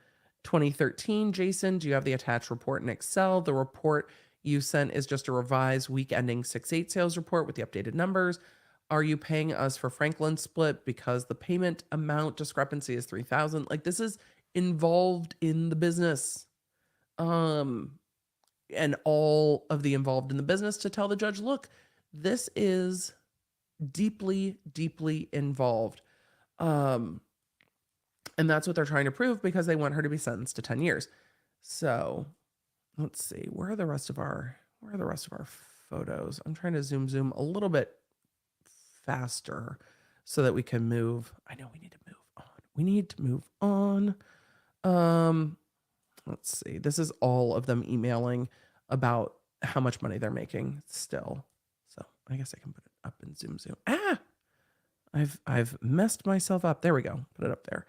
2013. Jason, do you have the attached report in Excel? The report you sent is just a revised week ending 6/8 sales report with the updated numbers. Are you paying us for Franklin split because the payment amount discrepancy is 3,000? Like, this is involved in the business. And all of the involved in the business to tell the judge, look, this is deeply, deeply involved. And that's what they're trying to prove because they want her to be sentenced to 10 years. So let's see, where are the rest of our photos? I'm trying to zoom a little bit faster so that we can move. I know we need to move on. We need to move on. Let's see. This is all of them emailing about how much money they're making still. So I guess I can put it up and zoom. I've messed myself up. There we go. Put it up there.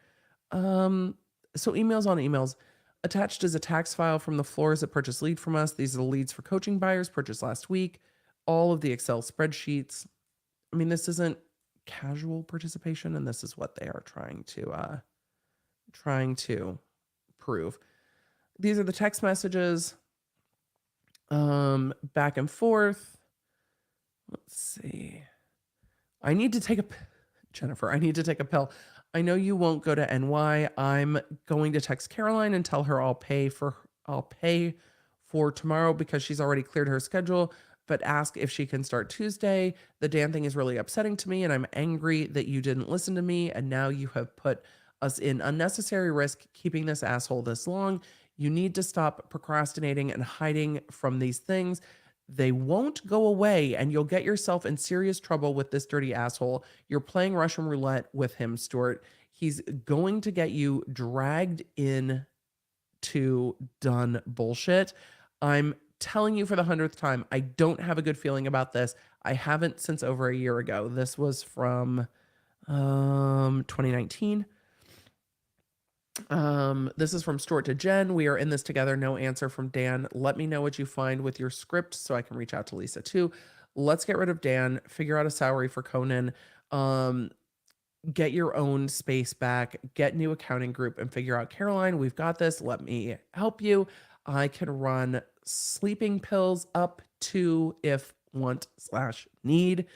So emails on emails. Attached is a tax file from the floors that purchased lead from us. These are the leads for coaching buyers purchased last week. All of the Excel spreadsheets. I mean, this isn't casual participation, and this is what they are trying to prove. These are the text messages, back and forth. Let's see. I need to take a pill. I know you won't go to NY. I'm going to text Caroline and tell her I'll pay for tomorrow because she's already cleared her schedule, but ask if she can start Tuesday. The Dan thing is really upsetting to me and I'm angry that you didn't listen to me and now you have put us in unnecessary risk keeping this asshole this long. You need to stop procrastinating and hiding from these things. They won't go away and you'll get yourself in serious trouble with this dirty asshole. You're playing Russian roulette with him, Stuart. He's going to get you dragged in to done bullshit. I'm telling you for the 100th time, I don't have a good feeling about this. I haven't since over a year ago. This was from 2019. This is from Stuart to Jen. We are in this together. No answer from Dan. Let me know what you find with your script so I can reach out to Lisa too. Let's get rid of Dan, figure out a salary for Conan, get your own space back, get new accounting group and figure out Caroline. We've got this. Let me help you. I can run sleeping pills up to if want/need.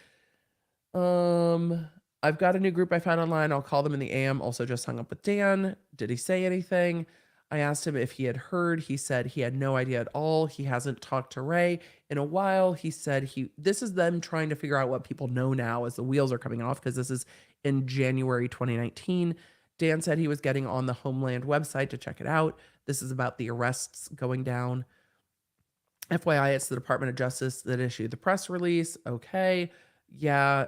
I've got a new group I found online. I'll call them in the AM. Also just hung up with Dan. Did he say anything? I asked him if he had heard. He said he had no idea at all. He hasn't talked to Ray in a while. He said this is them trying to figure out what people know now as the wheels are coming off because this is in January 2019. Dan said he was getting on the Homeland website to check it out. This is about the arrests going down. FYI, it's the Department of Justice that issued the press release. Okay. Yeah.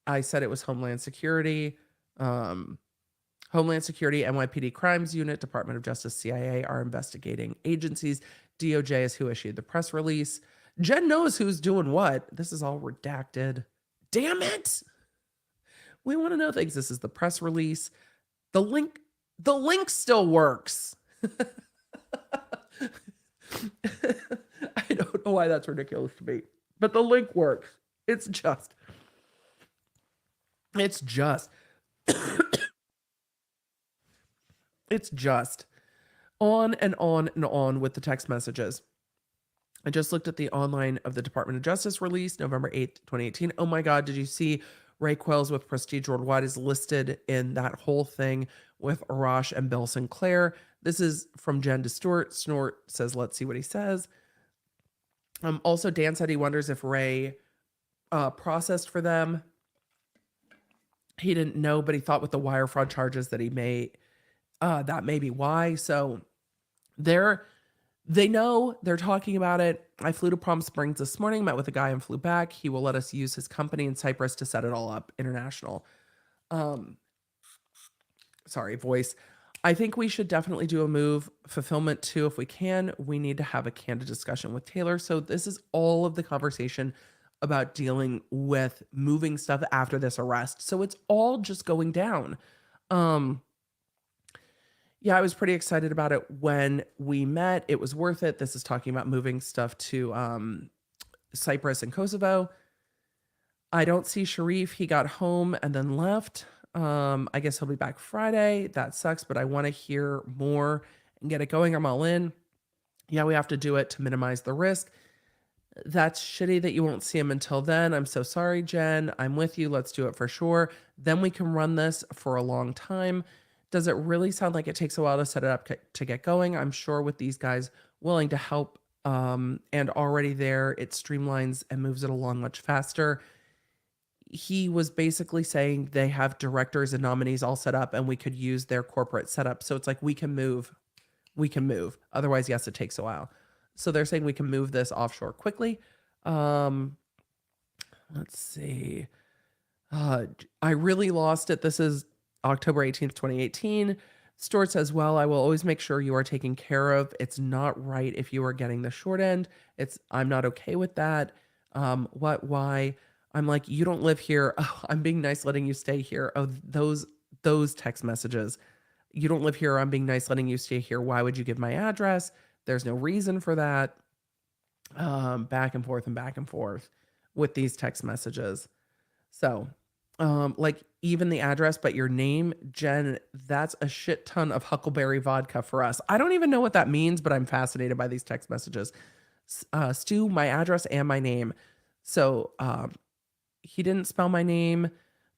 I said it was Homeland Security. Homeland Security, NYPD Crimes Unit, Department of Justice, CIA are investigating agencies. DOJ is who issued the press release. Jen knows who's doing what. This is all redacted. Damn it. We want to know things. This is the press release. The link still works. I don't know why that's ridiculous to me, but the link works. It's just it's just on and on and on with the text messages. I just looked at the online of the Department of Justice release, November 8th, 2018. Oh my God, did you see Ray Quells with Prestige Worldwide is listed in that whole thing with Arash and Bill Sinclair? This is from Jen to Stuart. Snort says, let's see what he says. Also, Dan said he wonders if Ray processed for them. He didn't know, but he thought with the wire fraud charges that he may, that may be why. So they know, they're talking about it. I flew to Palm Springs this morning, met with a guy and flew back. He will let us use his company in Cyprus to set it all up international. Sorry, voice. I think we should definitely do a move fulfillment too if we can. We need to have a candid discussion with Taylor. So this is all of the conversation about dealing with moving stuff after this arrest. So it's all just going down. Yeah, I was pretty excited about it when we met. It was worth it. This is talking about moving stuff to Cyprus and Kosovo. I don't see Sharif. He got home and then left. I guess he'll be back Friday. That sucks, but I want to hear more and get it going. I'm all in. Yeah, we have to do it to minimize the risk. That's shitty that you won't see him until then. I'm so sorry, Jen. I'm with you. Let's do it for sure. Then we can run this for a long time. Does it really sound like it takes a while to set it up to get going? I'm sure with these guys willing to help and already there, it streamlines and moves it along much faster. He was basically saying they have directors and nominees all set up and we could use their corporate setup. So it's like we can move. Otherwise, yes, it takes a while. So they're saying we can move this offshore quickly. Let's see. I really lost it. This is October 18th, 2018. Stuart says, well, I will always make sure you are taken care of. It's not right if you are getting the short end. I'm not okay with that. Why? I'm like, you don't live here. Oh, I'm being nice letting you stay here. Oh, those text messages. You don't live here. I'm being nice letting you stay here. Why would you give my address? There's no reason for that. Back and forth with these text messages. So, like even the address, but your name, Jen, that's a shit ton of Huckleberry vodka for us. I don't even know what that means, but I'm fascinated by these text messages. Stu, my address and my name. So, he didn't spell my name,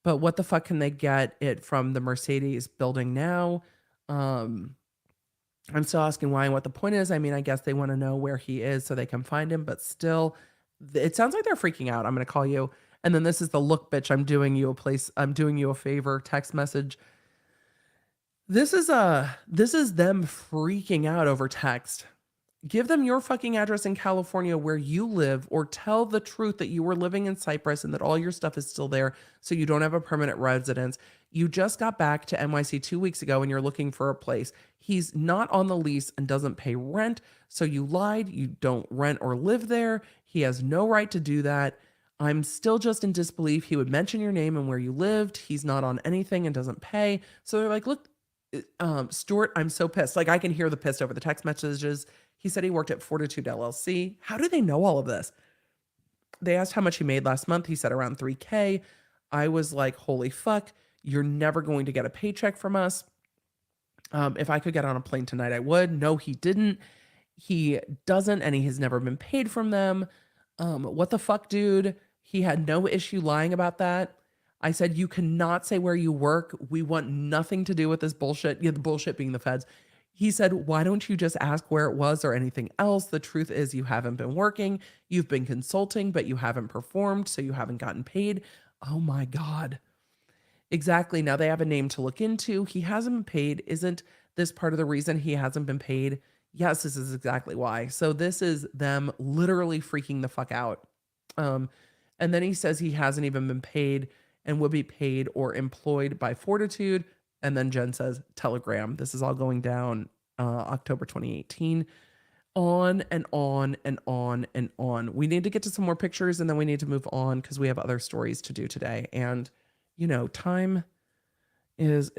but what the fuck can they get it from the Mercedes building now? I'm still asking why and what the point is. I mean, I guess they want to know where he is so they can find him, but still, it sounds like they're freaking out. I'm going to call you. And then this is the look, bitch, I'm doing you a favor text message. This is them freaking out over text. Give them your fucking address in California where you live, or tell the truth that you were living in Cyprus and that all your stuff is still there so you don't have a permanent residence. You just got back to NYC 2 weeks ago and you're looking for a place. He's not on the lease and doesn't pay rent, so you lied. You don't rent or live there. He has no right to do that. I'm still just in disbelief. He would mention your name and where you lived. He's not on anything and doesn't pay. So they're like, look, Stuart, I'm so pissed. Like I can hear the pissed over the text messages. He said he worked at Fortitude LLC. How do they know all of this? They asked how much he made last month. He said around $3,000. I was like, holy fuck, you're never going to get a paycheck from us. If I could get on a plane tonight, I would. No, he didn't. He doesn't, and he has never been paid from them. What the fuck, dude? He had no issue lying about that. I said, you cannot say where you work. We want nothing to do with this bullshit. Yeah, the bullshit being the feds. He said, why don't you just ask where it was or anything else? The truth is you haven't been working. You've been consulting, but you haven't performed, so you haven't gotten paid. Oh my God. Exactly. Now they have a name to look into. He hasn't been paid. Isn't this part of the reason he hasn't been paid? Yes, this is exactly why. So this is them literally freaking the fuck out. And then he says he hasn't even been paid and would be paid or employed by Fortitude. And then Jen says, Telegram. This is all going down October 2018. On and on and on and on. We need to get to some more pictures and then we need to move on because we have other stories to do today. And, you know, time is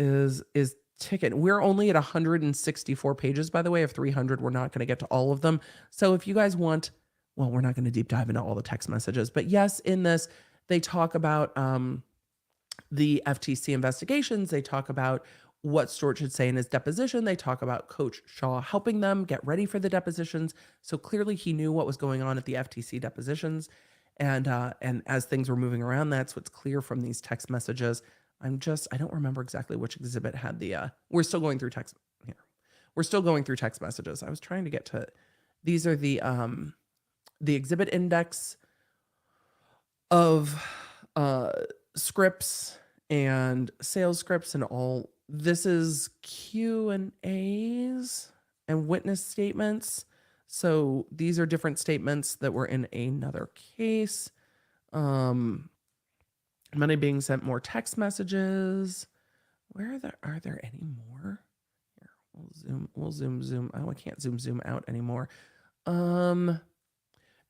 ticking. We're only at 164 pages, by the way, of 300. We're not going to get to all of them. So if you guys want, well, we're not going to deep dive into all the text messages. But yes, in this, they talk about the FTC investigations. They talk about what Stuart should say in his deposition. They talk about Coach Shah helping them get ready for the depositions. So clearly he knew what was going on at the FTC depositions. And as things were moving around, that's what's clear from these text messages. I don't remember exactly which exhibit had the, we're still going through text here. We're still going through text messages. I was trying to get to, these are the exhibit index of scripts and sales scripts and all. This is Q&As and witness statements. So these are different statements that were in another case. Money being sent, more text messages. Are there any more? Here, we'll zoom. Oh, I can't zoom out anymore.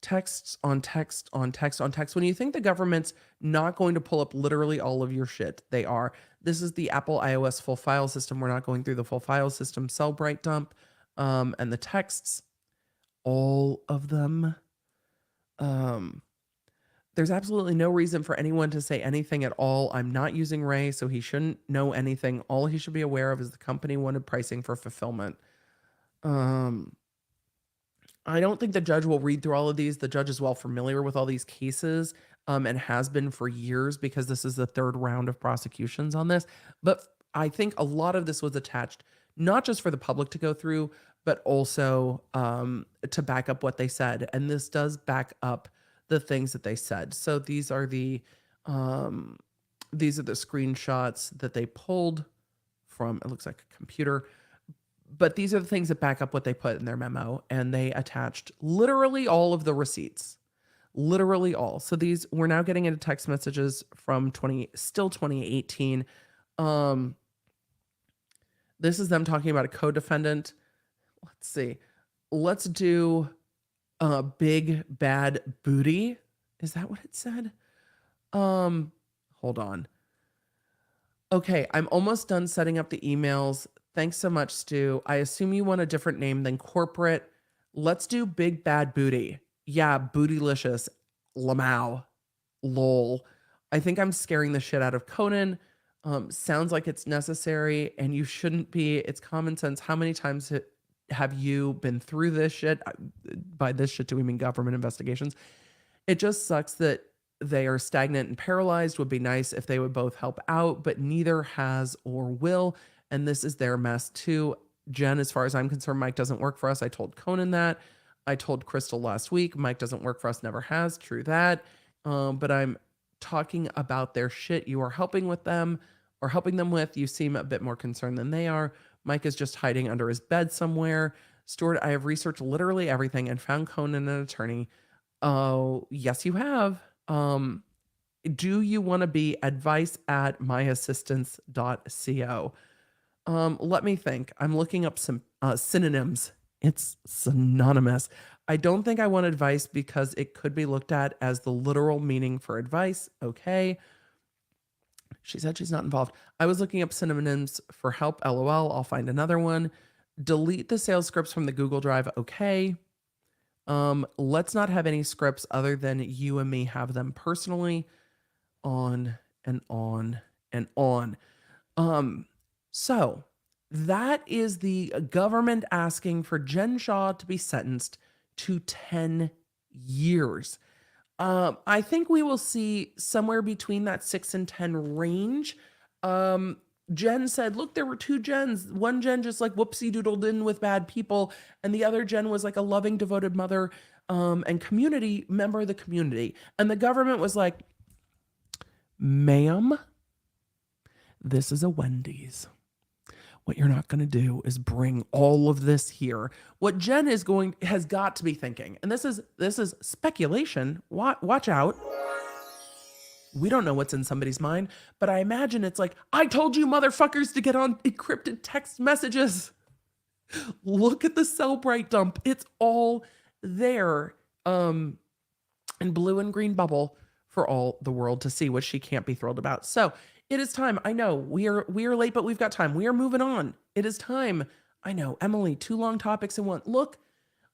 Texts on text on text on text. When you think the government's not going to pull up literally all of your shit, they are. This is the Apple iOS full file system. We're not going through the full file system. Cell bright dump, and the texts, all of them. There's absolutely no reason for anyone to say anything at all. I'm not using Ray, so he shouldn't know anything. All he should be aware of is the company wanted pricing for fulfillment. I don't think the judge will read through all of these. The judge is well familiar with all these cases, and has been for years, because this is the third round of prosecutions on this. But I think a lot of this was attached not just for the public to go through, but also to back up what they said. And this does back up the things that they said. So these are the screenshots that they pulled from, it looks like a computer. But these are the things that back up what they put in their memo, and they attached literally all of the receipts, literally all. So these, we're now getting into text messages from 2018. This is them talking about a co-defendant. Let's see. Let's do big bad booty. Is that what it said? Hold on. Okay, I'm almost done setting up the emails. Thanks so much, Stu. I assume you want a different name than corporate. Let's do big bad booty. Yeah, bootylicious. Lamau. Lol. I think I'm scaring the shit out of Conan. Sounds like it's necessary, and you shouldn't be. It's common sense. How many times have you been through this shit? By this shit, do we mean government investigations? It just sucks that they are stagnant and paralyzed. Would be nice if they would both help out, but neither has or will. And this is their mess too. Jen, as far as I'm concerned, Mike doesn't work for us. I told Conan that. I told Crystal last week, Mike doesn't work for us, never has. True that. But I'm talking about their shit you are helping with them, or helping them with. You seem a bit more concerned than they are. Mike is just hiding under his bed somewhere. Stuart, I have researched literally everything and found Conan an attorney. Oh, yes, you have. Do you want to be advice@myassistance.co? Let me think. I'm looking up some synonyms. It's synonymous. I don't think I want advice because it could be looked at as the literal meaning for advice. Okay. She said she's not involved. I was looking up synonyms for help. LOL. I'll find another one. Delete the sales scripts from the Google Drive. Okay. Let's not have any scripts other than you and me have them personally. On and on and on. So that is the government asking for Jen Shah to be sentenced to 10 years. I think we will see somewhere between that 6 and 10 range. Jen said, look, there were two Jens. One Jen just like whoopsie doodled in with bad people, and the other Jen was like a loving, devoted mother and community member of the community. And the government was like, ma'am, this is a Wendy's. What you're not going to do is bring all of this here. What Jen has got to be thinking, and this is speculation. Watch out. We don't know what's in somebody's mind, but I imagine it's like, I told you motherfuckers to get on encrypted text messages. Look at the cell bright dump. It's all there in blue and green bubble for all the world to see, which she can't be thrilled about. So it is time. I know we are late, but we've got time. We are moving on. It is time. I know, Emily, 2 long topics in one. Look,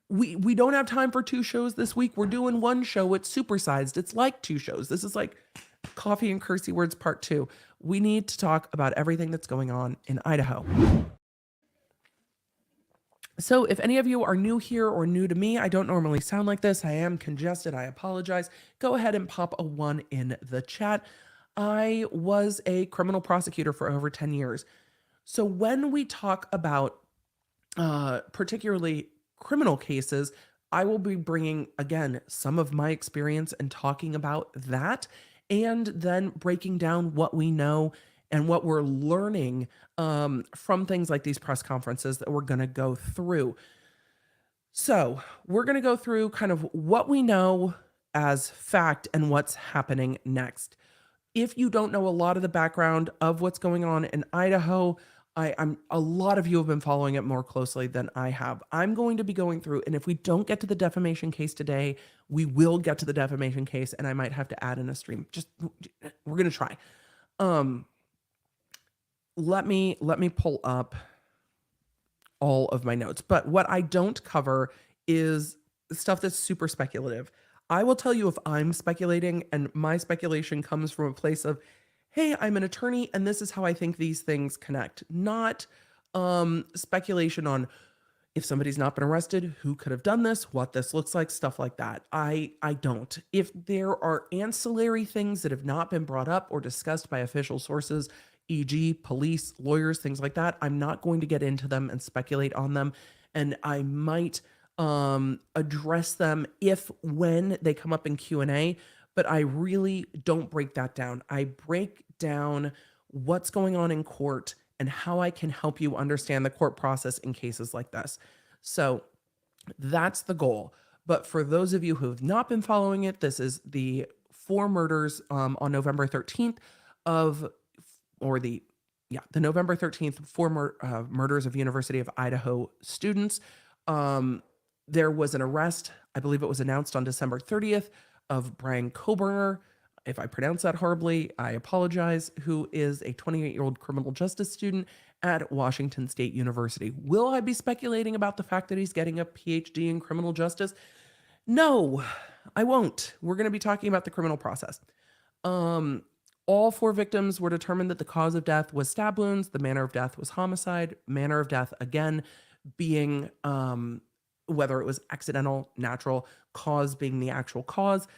we don't have time for 2 shows this week. We're doing 1 show. It's supersized. It's like 2 shows. This is like Coffee and Cursey Words Part 2. We need to talk about everything that's going on in Idaho. So if any of you are new here or new to me, I don't normally sound like this. I am congested. I apologize. Go ahead and pop a 1 in the chat. I was a criminal prosecutor for over 10 years. So when we talk about particularly criminal cases, I will be bringing, again, some of my experience and talking about that. and then breaking down what we know and what we're learning from things like these press conferences that we're going to go through. So we're going to go through kind of what we know as fact and what's happening next. If you don't know a lot of the background of what's going on in Idaho, I'm a lot of you have been following it more closely than I have. I'm going to be going through, and if we don't get to the defamation case today, we will get to the defamation case, and I might have to add in a stream. Just we're gonna try. Let me pull up all of my notes. But what I don't cover is stuff that's super speculative. I will tell you if I'm speculating, and my speculation comes from a place of, hey, I'm an attorney and this is how I think these things connect, not speculation on if somebody's not been arrested, who could have done this, what this looks like, stuff like that. I don't. If there are ancillary things that have not been brought up or discussed by official sources, e.g., police, lawyers, things like that, I'm not going to get into them and speculate on them. And I might address them when they come up in Q&A, but I really don't break that down. I break down what's going on in court and how I can help you understand the court process in cases like this. So that's the goal. But for those of you who have not been following it, this is the 4 murders on November 13th the November 13th, 4 murders of University of Idaho students. There was an arrest, I believe it was announced on December 30th, of Brian Coburner. If I pronounce that horribly, I apologize, who is a 28-year-old criminal justice student at Washington State University. Will I be speculating about the fact that he's getting a PhD in criminal justice? No, I won't. We're going to be talking about the criminal process. All 4 victims were determined that the cause of death was stab wounds. The manner of death was homicide. Manner of death, again, being whether it was accidental, natural, cause being the actual cause.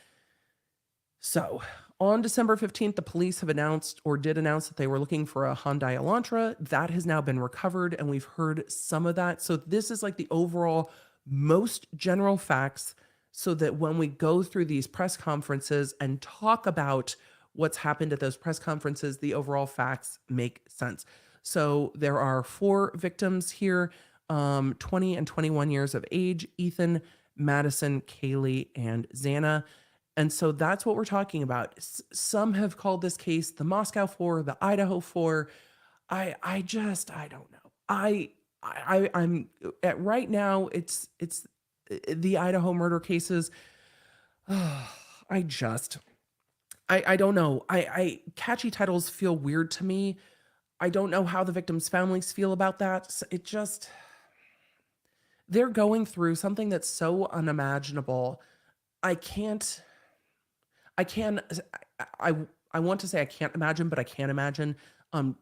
So on December 15th, the police have announced that they were looking for a Hyundai Elantra. That has now been recovered, and we've heard some of that. So this is like the overall most general facts, so that when we go through these press conferences and talk about what's happened at those press conferences, the overall facts make sense. So there are 4 victims here, 20 and 21 years of age: Ethan, Madison, Kaylee, and Xana. And so that's what we're talking about. Some have called this case the Moscow 4, the Idaho 4. I don't know. I'm at right now, it's the Idaho murder cases. I don't know. Catchy titles feel weird to me. I don't know how the victims' families feel about that. They're going through something that's so unimaginable. I want to say I can't imagine, but I can't imagine,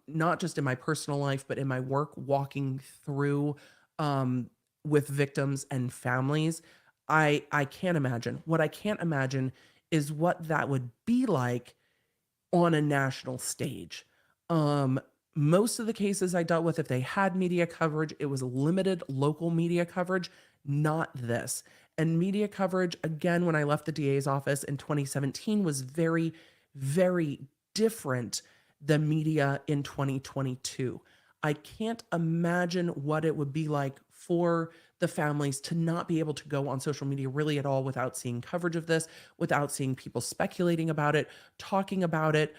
not just in my personal life, but in my work, walking through with victims and families. I can't imagine. What I can't imagine is what that would be like on a national stage. Most of the cases I dealt with, if they had media coverage, it was limited local media coverage, not this. And media coverage, again, when I left the DA's office in 2017, was very, very different than media in 2022. I can't imagine what it would be like for the families to not be able to go on social media really at all without seeing coverage of this, without seeing people speculating about it, talking about it,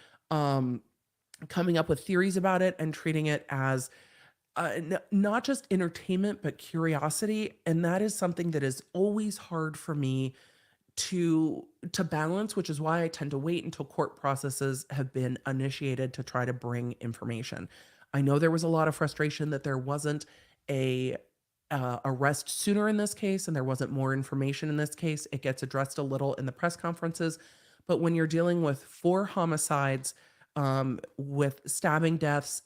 coming up with theories about it, and treating it as not just entertainment, but curiosity. And that is something that is always hard for me to balance, which is why I tend to wait until court processes have been initiated to try to bring information. I know there was a lot of frustration that there wasn't a arrest sooner in this case, and there wasn't more information in this case. It gets addressed a little in the press conferences, but when you're dealing with 4 homicides, with stabbing deaths,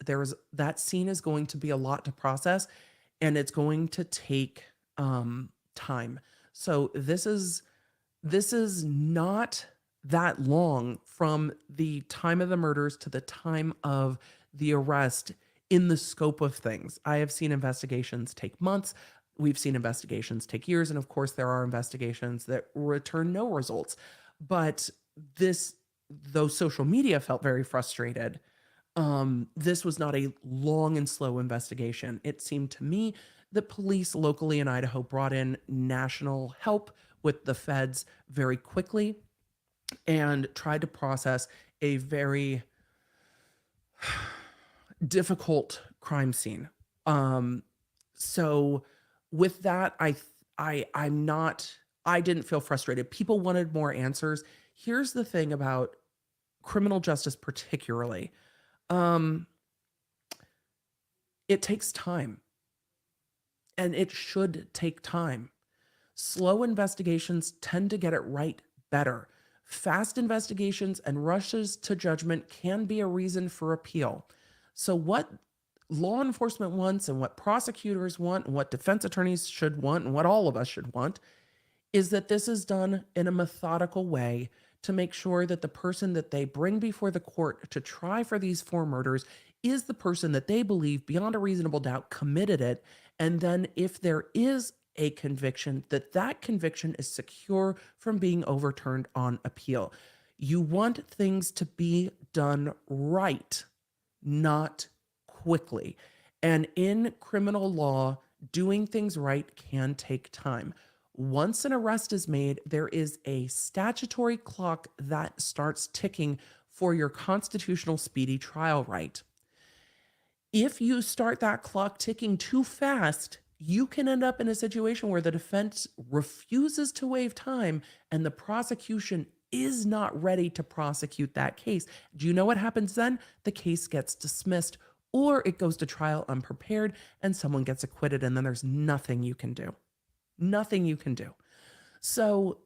that scene is going to be a lot to process, and it's going to take time. So this is not that long from the time of the murders to the time of the arrest in the scope of things. I have seen investigations take months. We've seen investigations take years. And of course, there are investigations that return no results. But this though social media felt very frustrated, this was not a long and slow investigation. It seemed to me that police locally in Idaho brought in national help with the feds very quickly and tried to process a very difficult crime scene. So with that, I didn't feel frustrated. People wanted more answers. Here's the thing about criminal justice particularly. It takes time, and it should take time. Slow investigations tend to get it right better. Fast investigations and rushes to judgment can be a reason for appeal. So what law enforcement wants and what prosecutors want and what defense attorneys should want and what all of us should want is that this is done in a methodical way to make sure that the person that they bring before the court to try for these 4 murders is the person that they believe beyond a reasonable doubt committed it. And then if there is a conviction, that conviction is secure from being overturned on appeal. You want things to be done right, not quickly. And in criminal law, doing things right can take time. Once an arrest is made, there is a statutory clock that starts ticking for your constitutional speedy trial right. If you start that clock ticking too fast, you can end up in a situation where the defense refuses to waive time and the prosecution is not ready to prosecute that case. Do you know what happens then? The case gets dismissed, or it goes to trial unprepared and someone gets acquitted, and then there's nothing you can do. Nothing you can do. So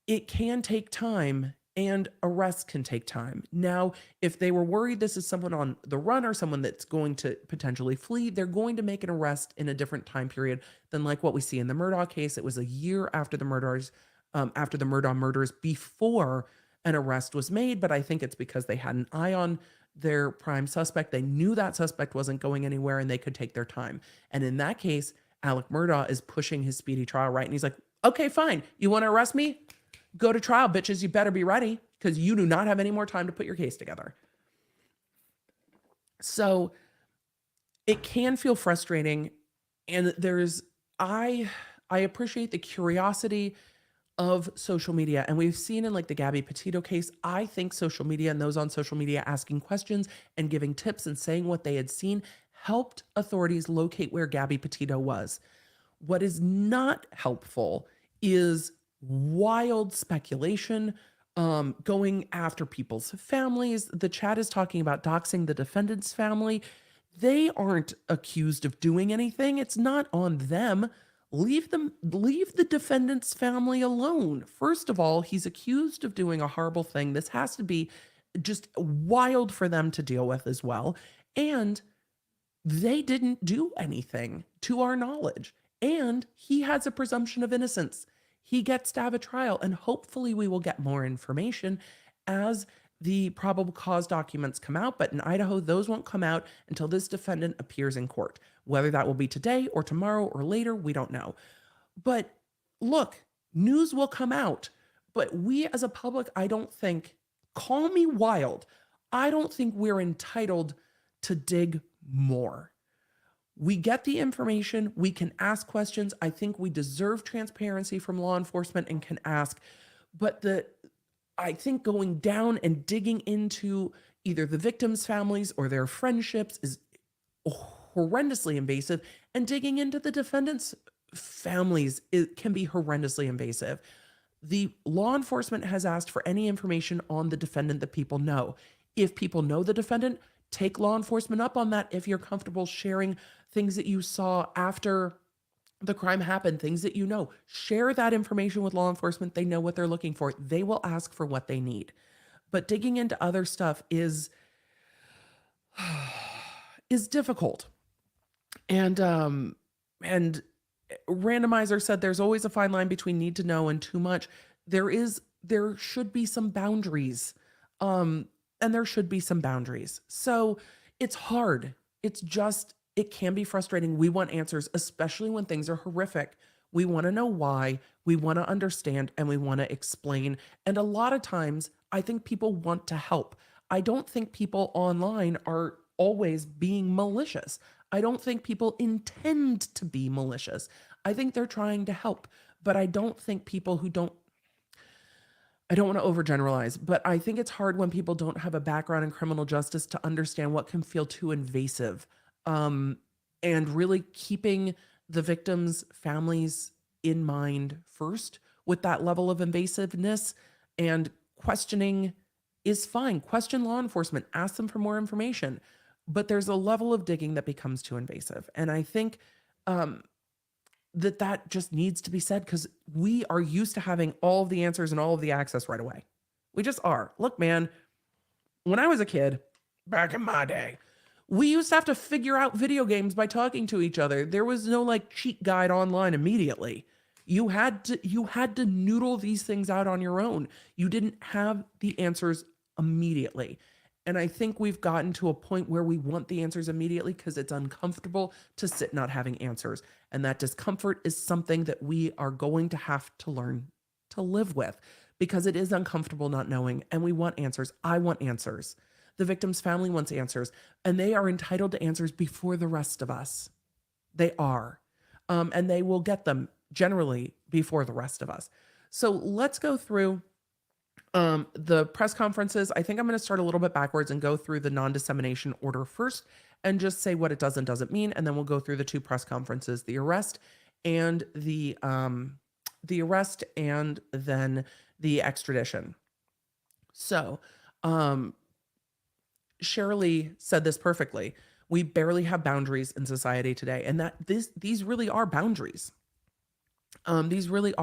it can take time, and arrests can take time. Now, if they were worried this is someone on the run or someone that's going to potentially flee, they're going to make an arrest in a different time period than like what we see in the Murdaugh case. It was a year after the murders, after the Murdaugh murders, before an arrest was made. But I think it's because they had an eye on their prime suspect. They knew that suspect wasn't going anywhere and they could take their time. And in that case, Alec Murdaugh is pushing his speedy trial right. And he's like, okay, fine. You want to arrest me? Go to trial, bitches. You better be ready because you do not have any more time to put your case together. So it can feel frustrating. And I appreciate the curiosity of social media. And we've seen in like the Gabby Petito case, I think social media and those on social media asking questions and giving tips and saying what they had seen helped authorities locate where Gabby Petito was. What is not helpful is wild speculation, going after people's families. The chat is talking about doxing the defendant's family. They aren't accused of doing anything. It's not on them. Leave the defendant's family alone. First of all, he's accused of doing a horrible thing. This has to be just wild for them to deal with as well. And they didn't do anything to our knowledge. And he has a presumption of innocence. He gets to have a trial, and hopefully we will get more information as the probable cause documents come out. But in Idaho, those won't come out until this defendant appears in court. Whether that will be today or tomorrow or later, we don't know. But look, news will come out. But we as a public, I don't think, call me wild, I don't think we're entitled to dig more. We get the information, we can ask questions. I think we deserve transparency from law enforcement and can ask. But I think going down and digging into either the victims' families or their friendships is horrendously invasive, and digging into the defendants' families can be horrendously invasive. The law enforcement has asked for any information on the defendant that people know. If people know the defendant, take law enforcement up on that. If you're comfortable sharing things that you saw after the crime happened, things that you know, share that information with law enforcement. They know what they're looking for. They will ask for what they need. But digging into other stuff is difficult. And Randomizer said there's always a fine line between need to know and too much. There should be some boundaries. And there should be some boundaries. So it's hard. It can be frustrating. We want answers, especially when things are horrific. We want to know why, we want to understand, and we want to explain. And a lot of times I think people want to help. I don't think people online are always being malicious. I don't think people intend to be malicious. I think they're trying to help, but I don't think people who don't I don't want to overgeneralize, but I think it's hard when people don't have a background in criminal justice to understand what can feel too invasive. Um, and really keeping the victims' families in mind first with that level of invasiveness, and questioning is fine. Question law enforcement, ask them for more information. But there's a level of digging that becomes too invasive. And I think um, that just needs to be said, because we are used to having all of the answers and all of the access right away. We just are. Look, man, when I was a kid, back in my day, we used to have to figure out video games by talking to each other. There was no like cheat guide online immediately. You had to noodle these things out on your own. You didn't have the answers immediately. And I think we've gotten to a point where we want the answers immediately because it's uncomfortable to sit not having answers. And that discomfort is something that we are going to have to learn to live with, because it is uncomfortable not knowing. And we want answers. I want answers. The victim's family wants answers. And they are entitled to answers before the rest of us. They are. And they will get them generally before the rest of us. So let's go through the press conferences. I think I'm going to start a little bit backwards and go through the non-dissemination order first and just say what it does and doesn't mean. And then we'll go through the two press conferences, the arrest and then the extradition. So, Shirley said this perfectly. We barely have boundaries in society today. And these really are boundaries. These really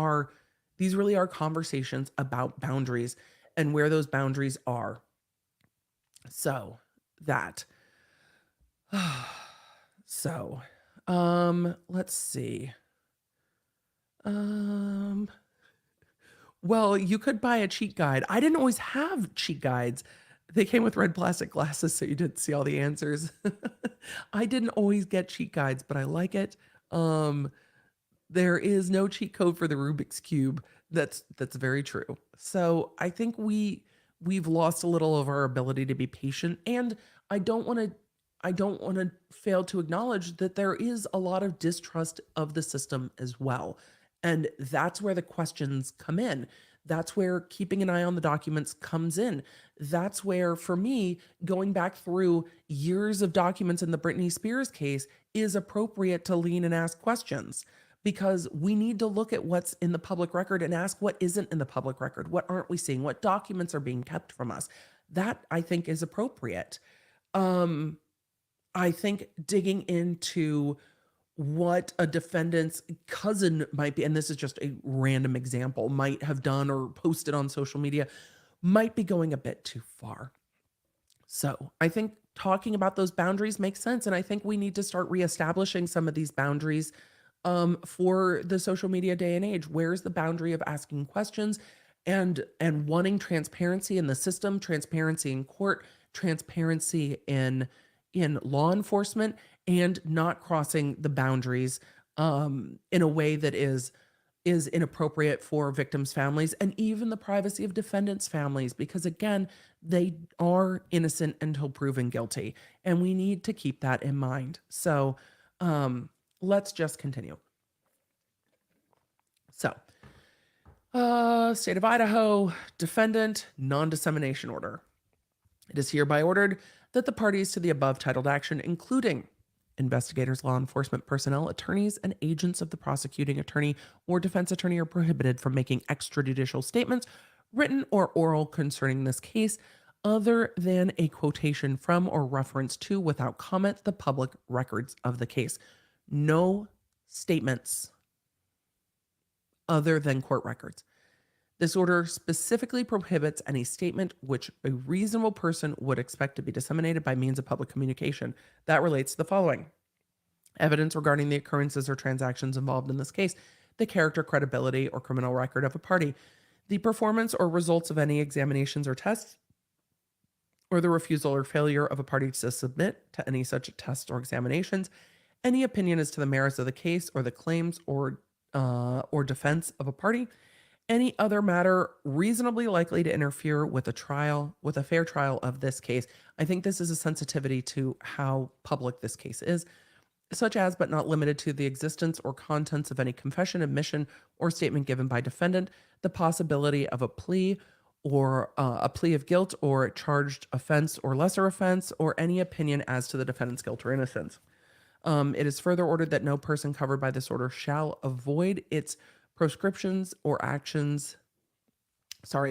are conversations about boundaries and where those boundaries are. So that. So, let's see. Well, you could buy a cheat guide. I didn't always have cheat guides. They came with red plastic glasses, so you didn't see all the answers. I didn't always get cheat guides, but I like it. There is no cheat code for the Rubik's Cube. That's very true. So I think we've lost a little of our ability to be patient, and I don't want to fail to acknowledge that there is a lot of distrust of the system as well. And that's where the questions come in. That's where keeping an eye on the documents comes in. That's where, for me, going back through years of documents in the Britney Spears case is appropriate to lean and ask questions, because we need to look at what's in the public record and ask what isn't in the public record. What aren't we seeing? What documents are being kept from us? That, I think, is appropriate. I think digging into what a defendant's cousin might be, and this is just a random example, might have done or posted on social media, might be going a bit too far. So I think talking about those boundaries makes sense. And I think we need to start reestablishing some of these boundaries for the social media day and age. Where's the boundary of asking questions and wanting transparency in the system, transparency in court, transparency in law enforcement, and not crossing the boundaries in a way that is inappropriate for victims' families and even the privacy of defendants' families, because again, they are innocent until proven guilty, and we need to keep that in mind. So let's just continue. So, State of Idaho, defendant, non-dissemination order. It is hereby ordered that the parties to the above titled action, including investigators, law enforcement personnel, attorneys, and agents of the prosecuting attorney or defense attorney, are prohibited from making extrajudicial statements, written or oral, concerning this case, other than a quotation from or reference to, without comment, the public records of the case. No statements other than court records. This order specifically prohibits any statement which a reasonable person would expect to be disseminated by means of public communication. That relates to the following: evidence regarding the occurrences or transactions involved in this case, the character, credibility, or criminal record of a party, the performance or results of any examinations or tests, or the refusal or failure of a party to submit to any such tests or examinations, any opinion as to the merits of the case or the claims or defense of a party, any other matter reasonably likely to interfere with a fair trial of this case. I think this is a sensitivity to how public this case is, such as but not limited to the existence or contents of any confession, admission, or statement given by defendant, the possibility of a plea or a plea of guilt or charged offense or lesser offense, or any opinion as to the defendant's guilt or innocence. It is further ordered that no person covered by this order shall avoid its proscriptions or actions,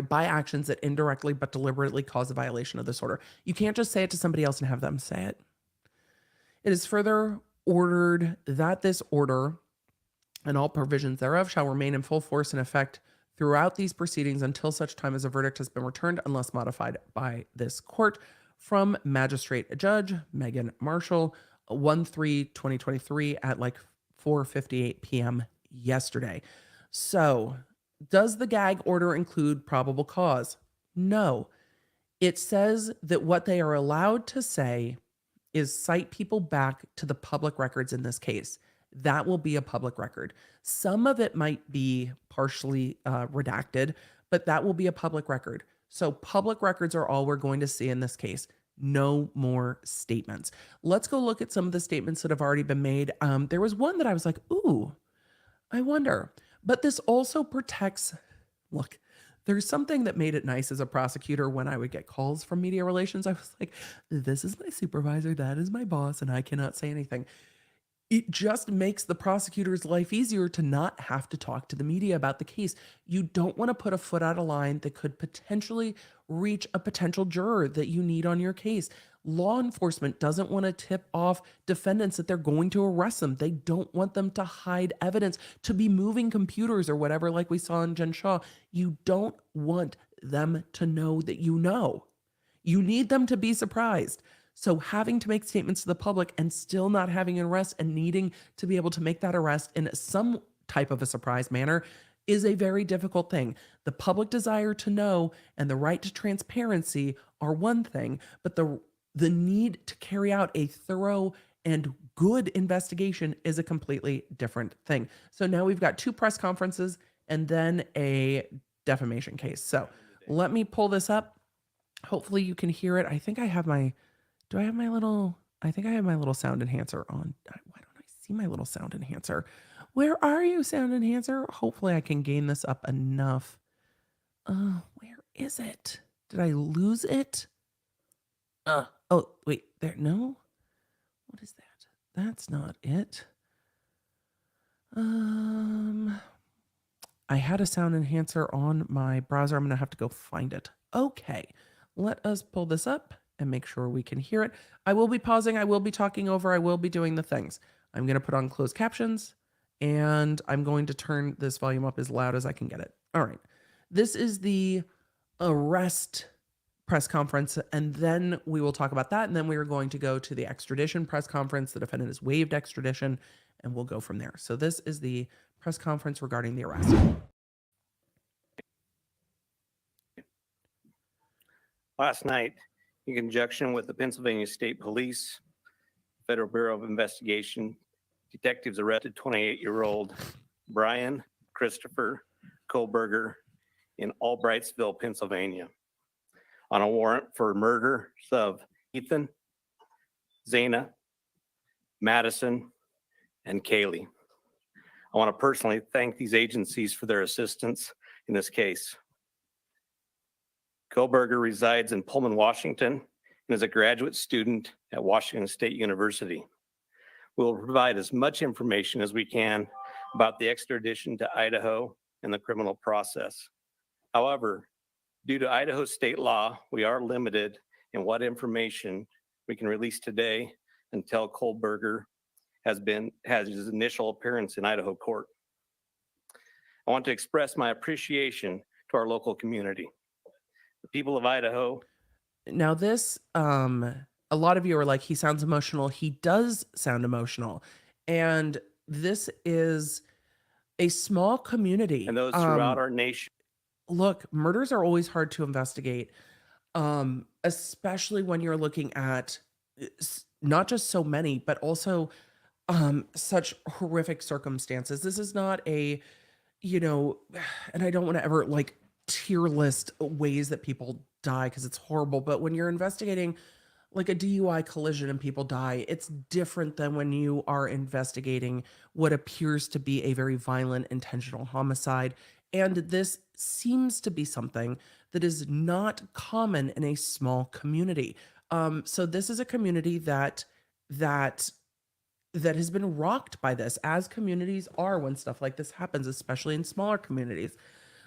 by actions that indirectly but deliberately cause a violation of this order. You can't just say it to somebody else and have them say it. It is further ordered that this order and all provisions thereof shall remain in full force and effect throughout these proceedings until such time as a verdict has been returned, unless modified by this court. From Magistrate Judge Megan Marshall, 1/3/2023 at like 4:58 p.m. yesterday. So, does the gag order include probable cause? No. It says that what they are allowed to say is cite people back to the public records in this case. That will be a public record. Some of it might be partially redacted, but that will be a public record. So public records are all we're going to see in this case. No more statements. Let's go look at some of the statements that have already been made. There was one that I was like, ooh, I wonder. But this also protects, look, there's something that made it nice as a prosecutor when I would get calls from media relations. I was like, this is my supervisor, that is my boss, and I cannot say anything. It just makes the prosecutor's life easier to not have to talk to the media about the case. You don't want to put a foot out of line that could potentially reach a potential juror that you need on your case. Law enforcement doesn't want to tip off defendants that they're going to arrest them. They don't want them to hide evidence, to be moving computers or whatever, like we saw in Jen Shaw. You don't want them to know that you know. You need them to be surprised. So having to make statements to the public and still not having an arrest and needing to be able to make that arrest in some type of a surprise manner is a very difficult thing. The public desire to know and the right to transparency are one thing, but the need to carry out a thorough and good investigation is a completely different thing. So now we've got 2 press conferences and then a defamation case. So let me pull this up. Hopefully you can hear it. I think I have my I think I have my little sound enhancer on. Why don't I see my little sound enhancer? Where are you, sound enhancer? Hopefully I can gain this up enough. Where is it? Did I lose it? Oh, wait, there, no? What is that? That's not it. I had a sound enhancer on my browser. I'm gonna have to go find it. Okay, let us pull this up and make sure we can hear it. I will be pausing, I will be talking over, I will be doing the things. I'm going to put on closed captions, and I'm going to turn this volume up as loud as I can get it. All right. This is the arrest press conference, and then we will talk about that, and then we are going to go to the extradition press conference. The defendant has waived extradition, and we'll go from there. So this is the press conference regarding the arrest. Last night, in conjunction with the Pennsylvania State Police, Federal Bureau of Investigation, detectives arrested 28-year-old Brian Christopher Kohlberger in Albrightsville, Pennsylvania, on a warrant for murder of Ethan, Zana, Madison, and Kaylee. I want to personally thank these agencies for their assistance in this case. Kohlberger resides in Pullman, Washington, and is a graduate student at Washington State University. We'll provide as much information as we can about the extradition to Idaho and the criminal process. However, due to Idaho state law, we are limited in what information we can release today until Kohlberger has his initial appearance in Idaho court. I want to express my appreciation to our local community. The people of Idaho. Now this, a lot of you are like, he sounds emotional. He does sound emotional. And this is a small community. And those throughout our nation. Look, murders are always hard to investigate, especially when you're looking at not just so many, but also such horrific circumstances. This is not a you know, and I don't want to ever like tier list ways that people die because it's horrible, but when you're investigating like a DUI collision and people die, it's different than when you are investigating what appears to be a very violent intentional homicide. And this seems to be something that is not common in a small community. So this is a community that that has been rocked by this, as communities are when stuff like this happens, especially in smaller communities.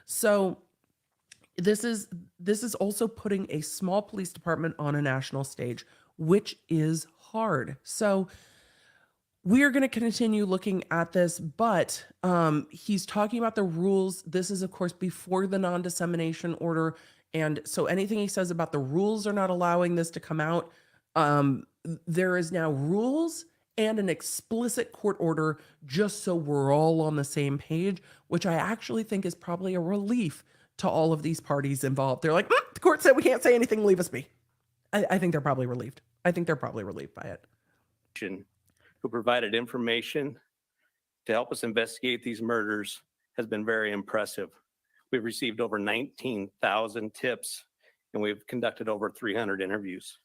So this is also putting a small police department on a national stage, which is hard. So we are going to continue looking at this, but he's talking about the rules. This is, of course, before the non-dissemination order. And so anything he says about the rules are not allowing this to come out. There is now rules and an explicit court order, just so we're all on the same page, which I actually think is probably a relief to all of these parties involved. They're like, the court said we can't say anything, leave us be. I think they're probably relieved. I think they're probably relieved by it. Who provided information to help us investigate these murders has been very impressive. We've received over 19,000 tips and we've conducted over 300 interviews.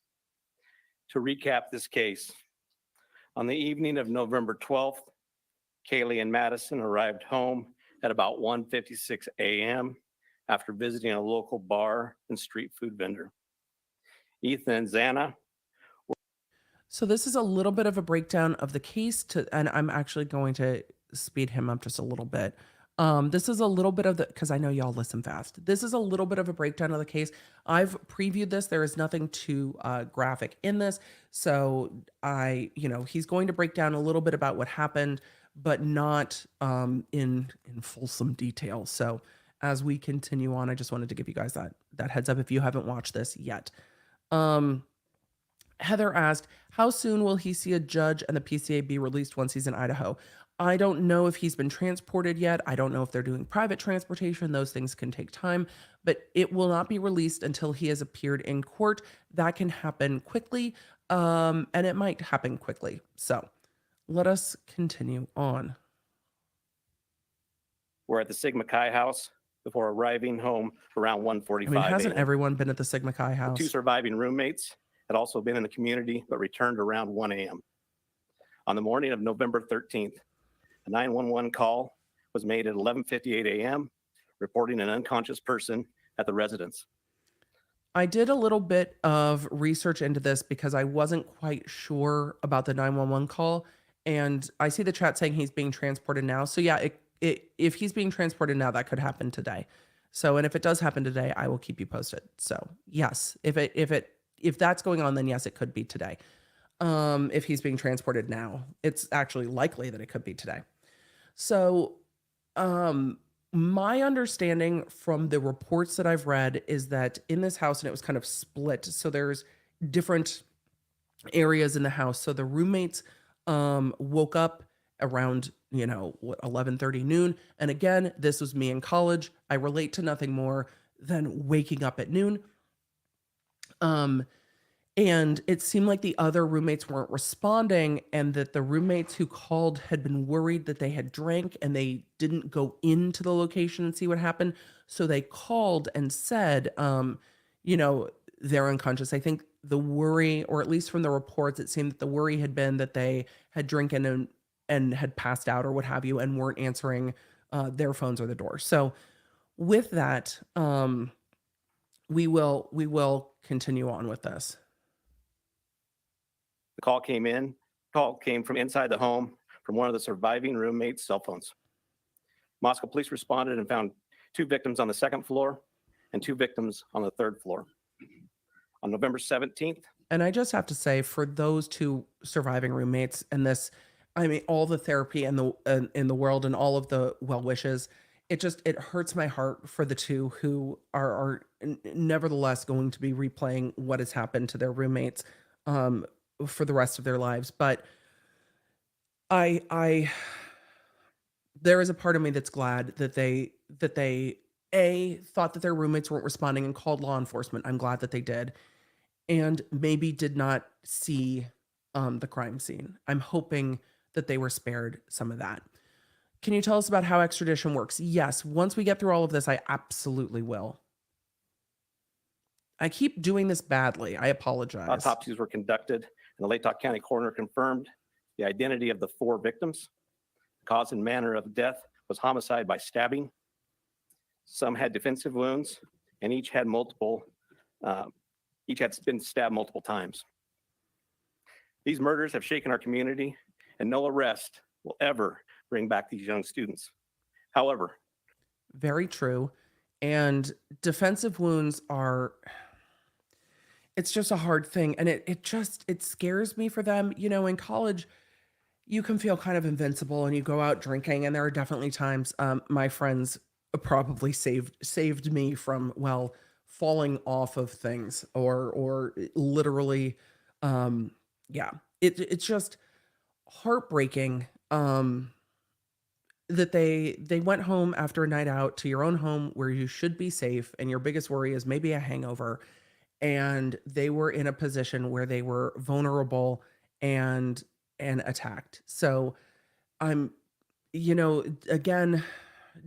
To recap this case, on the evening of November 12th, Kaylee and Madison arrived home at about 1:56 a.m. after visiting a local bar and street food vendor. Ethan and Xana. So this is a little bit of a breakdown of the case, and I'm actually going to speed him up just a little bit. This is a little bit of because I know y'all listen fast. This is a little bit of a breakdown of the case. I've previewed this. There is nothing too graphic in this. So he's going to break down a little bit about what happened, but not in fulsome detail. So as we continue on, I just wanted to give you guys that heads up if you haven't watched this yet. Heather asked, how soon will he see a judge and the PCA be released once he's in Idaho? I don't know if he's been transported yet. I don't know if they're doing private transportation. Those things can take time, but it will not be released until he has appeared in court. That can happen quickly, and it might happen quickly. So let us continue on. We're at the Sigma Chi house before arriving home around 1:45 I mean, hasn't a.m. everyone been at the Sigma Chi house? The two surviving roommates had also been in the community, but returned around 1 a.m. On the morning of November 13th, a 911 call was made at 11:58 a.m., reporting an unconscious person at the residence. I did a little bit of research into this because I wasn't quite sure about the 911 call. And I see the chat saying he's being transported now. So yeah, if he's being transported now, that could happen today. So, and if it does happen today, I will keep you posted. So yes, if that's going on, then yes, it could be today. If he's being transported now, it's actually likely that it could be today. So, my understanding from the reports that I've read is that in this house, and it was kind of split. So there's different areas in the house. So the roommates, woke up around, 11:30 noon. And again, this was me in college. I relate to nothing more than waking up at noon. And it seemed like the other roommates weren't responding, and that the roommates who called had been worried that they had drank and they didn't go into the location and see what happened. So they called and said, they're unconscious. I think the worry, or at least from the reports, it seemed that the worry had been that they had drinking and had passed out or what have you, and weren't answering their phones or the door. So with that, we will continue on with this. The call came from inside the home from one of the surviving roommates' cell phones. Moscow police responded and found 2 victims on the 2nd floor and 2 victims on the 3rd floor. On November 17th. And I just have to say, for those 2 surviving roommates and this, I mean, all the therapy in the world and all of the well wishes, it hurts my heart for the 2 who are nevertheless going to be replaying what has happened to their roommates for the rest of their lives. But there is a part of me that's glad that they thought that their roommates weren't responding and called law enforcement. I'm glad that they did, and maybe did not see the crime scene. I'm hoping that they were spared some of that. Can you tell us about how extradition works? Yes, once we get through all of this, I absolutely will. I keep doing this badly. I apologize. Autopsies were conducted, and the Latah County coroner confirmed the identity of the 4 victims. The cause and manner of death was homicide by stabbing. Some had defensive wounds, and each had been stabbed multiple times. These murders have shaken our community, and no arrest will ever bring back these young students. However, very true. And defensive wounds are, it's just a hard thing. And it scares me for them. You know, in college, you can feel kind of invincible and you go out drinking. And there are definitely times my friends probably saved me from, well, falling off of things or literally, it's just heartbreaking that they went home after a night out to your own home where you should be safe and your biggest worry is maybe a hangover, and they were in a position where they were vulnerable and attacked. So I'm, again,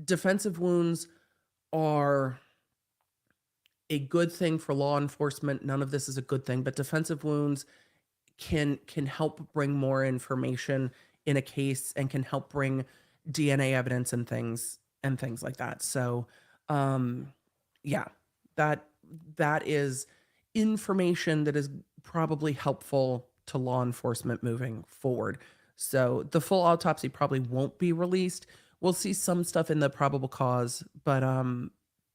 defensive wounds are a good thing for law enforcement. None of this is a good thing, but defensive wounds can help bring more information in a case and can help bring DNA evidence and things like that. So, that is information that is probably helpful to law enforcement moving forward. So the full autopsy probably won't be released. We'll see some stuff in the probable cause, but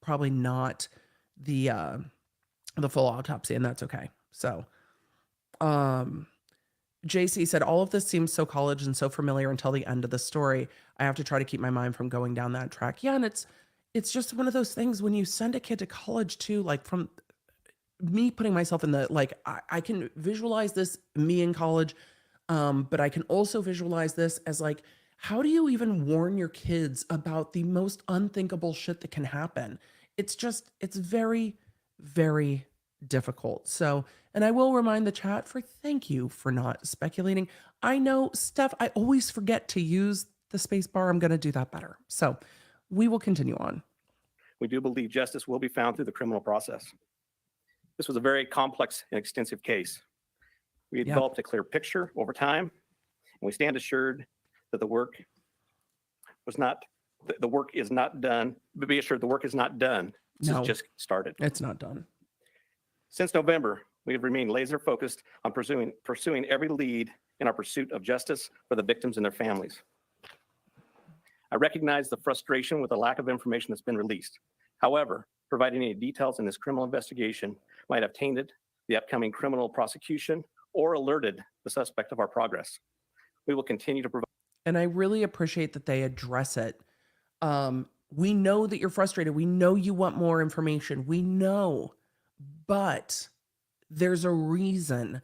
probably not the full autopsy, and that's okay. So, JC said, all of this seems so college and so familiar until the end of the story. I have to try to keep my mind from going down that track. Yeah, and it's just one of those things when you send a kid to college too, like from me putting myself in the, like, I can visualize this, me in college, but I can also visualize this as like, how do you even warn your kids about the most unthinkable shit that can happen? It's very, very difficult. So, and I will remind the chat for thank you for not speculating. I know, Steph, I always forget to use the space bar. I'm going to do that better. So we will continue on. we do believe justice will be found through the criminal process. This was a very complex and extensive case. We had developed a clear picture over time, and we stand assured that the work is not done, but be assured the work is not done. This is just started. It's not done. Since November, we have remained laser focused on pursuing every lead in our pursuit of justice for the victims and their families. I recognize the frustration with the lack of information that's been released. However, providing any details in this criminal investigation might have tainted the upcoming criminal prosecution or alerted the suspect of our progress. We will continue to provide. And I really appreciate that they address it. We know that you're frustrated. We know you want more information. We know, but there's a reason.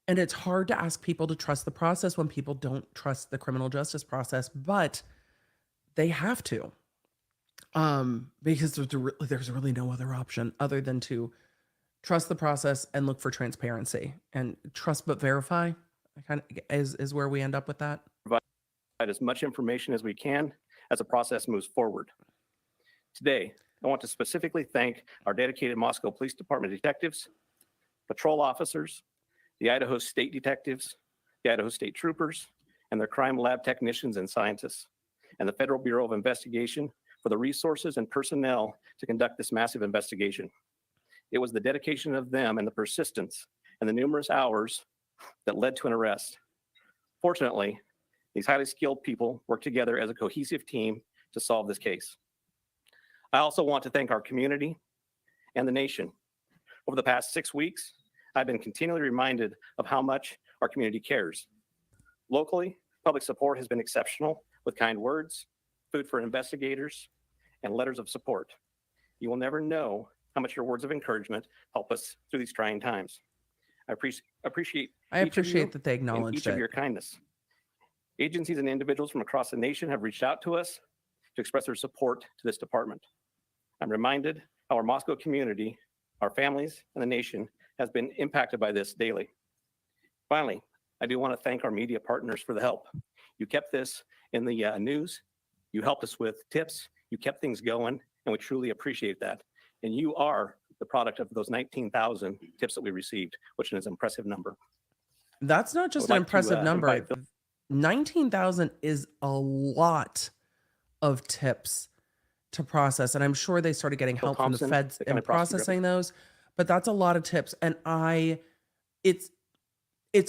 And it's hard to ask people to trust the process when people don't trust the criminal justice process, but they have to. Because there's really no other option other than to trust the process and look for transparency. And trust but verify kind of is where we end up with that. Provide as much information as we can as the process moves forward. Today, I want to specifically thank our dedicated Moscow Police Department detectives, patrol officers, the Idaho State detectives, the Idaho State troopers, and their crime lab technicians and scientists, and the Federal Bureau of Investigation for the resources and personnel to conduct this massive investigation. It was the dedication of them and the persistence and the numerous hours that led to an arrest. Fortunately, these highly skilled people worked together as a cohesive team to solve this case. I also want to thank our community and the nation. Over the past 6 weeks, I've been continually reminded of how much our community cares. Locally, public support has been exceptional with kind words, food for investigators, and letters of support. You will never know how much your words of encouragement help us through these trying times. I appreciate that they acknowledge each of your kindness. Agencies and individuals from across the nation have reached out to us to express their support to this department. I'm reminded how our Moscow community, our families, and the nation has been impacted by this daily. Finally, I do want to thank our media partners for the help. You kept this in the news. You helped us with tips. You kept things going, and we truly appreciate that. And you are the product of those 19,000 tips that we received, which is an impressive number. That's not just I an would like to, impressive number. invite Bill- 19,000 is a lot of tips to process. And I'm sure they started getting help from the Thompson, feds the in county prosecutor. processing those, but that's a lot of tips. And it's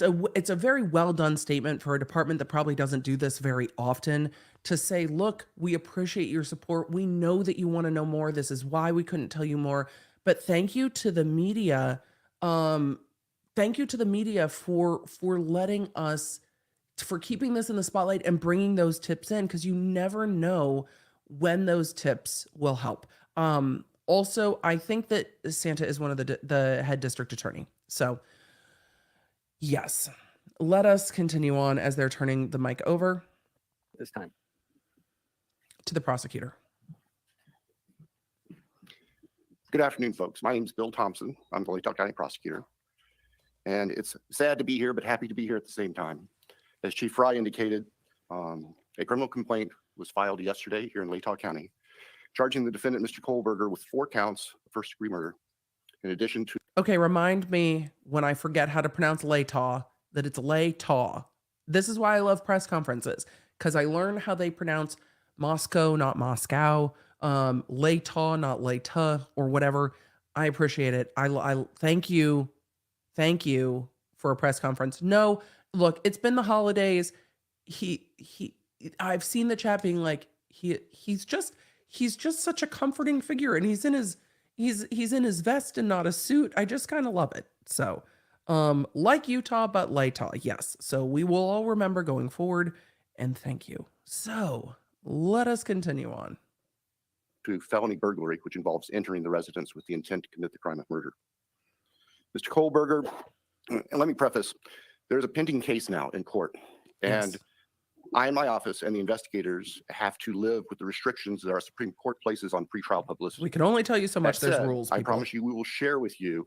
a very well done statement for a department that probably doesn't do this very often, to say, look, we appreciate your support. We know that you want to know more. This is why we couldn't tell you more. But thank you to the media. Thank you to the media for letting us, for keeping this in the spotlight and bringing those tips in, because you never know when those tips will help. Also, I think that Santa is one of the head district attorney. So yes, let us continue on as they're turning the mic over This time. to the prosecutor. Good afternoon, folks. My name is Bill Thompson. I'm the Latah County prosecutor. And it's sad to be here, but happy to be here at the same time. As Chief Fry indicated, a criminal complaint was filed yesterday here in Latah County, charging the defendant, Mr. Kohlberger, with 4 counts of first-degree murder, in addition to... Okay, remind me when I forget how to pronounce Latah that it's Latah. This is why I love press conferences, because I learn how they pronounce Moscow, not Moscow, Latah, not Latah, or whatever. I appreciate it. I thank you. Thank you for a press conference. No, look, it's been the holidays. I've seen the chat being like, he's just such a comforting figure, and he's in his vest and not a suit. I just kind of love it. So, like Utah, but Latah, yes. So we will all remember going forward, and thank you. So let us continue on to felony burglary, which involves entering the residence with the intent to commit the crime of murder. Mr. Kohlberger, and let me preface, there's a pending case now in court, and Yes. I and my office and the investigators have to live with the restrictions that our Supreme Court places on pretrial publicity. We can only tell you so much. That There's said, rules. I People. promise you we will share with you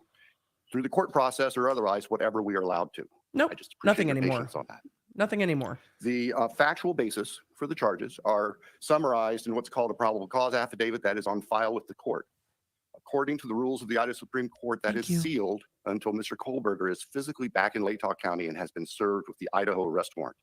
through the court process or otherwise whatever we are allowed to. Nope, I just appreciate nothing your anymore. patience on that. Nothing anymore. The factual basis for the charges are summarized in what's called a probable cause affidavit that is on file with the court. According to the rules of the Idaho Supreme Court, that Thank is you. sealed until Mr. Kohlberger is physically back in Latah County and has been served with the Idaho arrest warrant.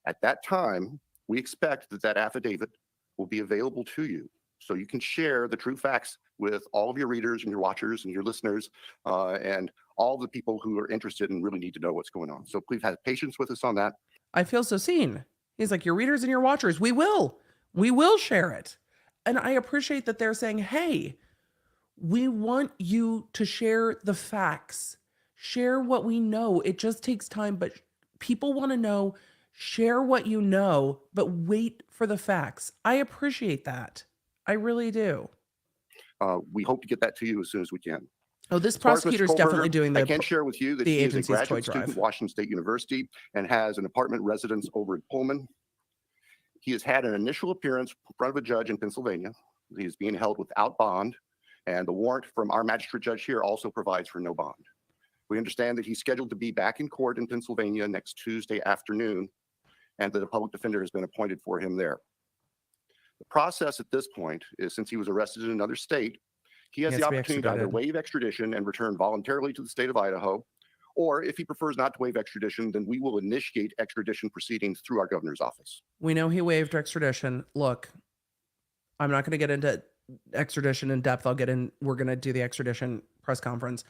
At that time, we expect that that affidavit will be available to you, so you can share the true facts with all of your readers and your watchers and your listeners and all the people who are interested and really need to know what's going on. So please have patience with us on that. I feel so seen. He's like, your readers and your watchers, we will share it. And I appreciate that they're saying, hey, we want you to share the facts, share what we know. It just takes time, but people want to know, share what you know, but wait for the facts. I appreciate that. I really do. We hope to get that to you as soon as we can. Oh, this As far as Mr. prosecutor's definitely Kohlberger, doing I the can share with you that the he is a agency's toy graduate student drive. at Washington State University and has an apartment residence over in Pullman. He has had an initial appearance in front of a judge in Pennsylvania. He is being held without bond, and the warrant from our magistrate judge here also provides for no bond. We understand that he's scheduled to be back in court in Pennsylvania next Tuesday afternoon, and that a public defender has been appointed for him there. The process at this point is, since he was arrested in another state, he has He the has to be opportunity to either extradited. waive extradition and return voluntarily to the state of Idaho, or if he prefers not to waive extradition, then we will initiate extradition proceedings through our governor's office. We know he waived extradition. Look, I'm not going to get into extradition in depth. We're going to do the extradition press conference.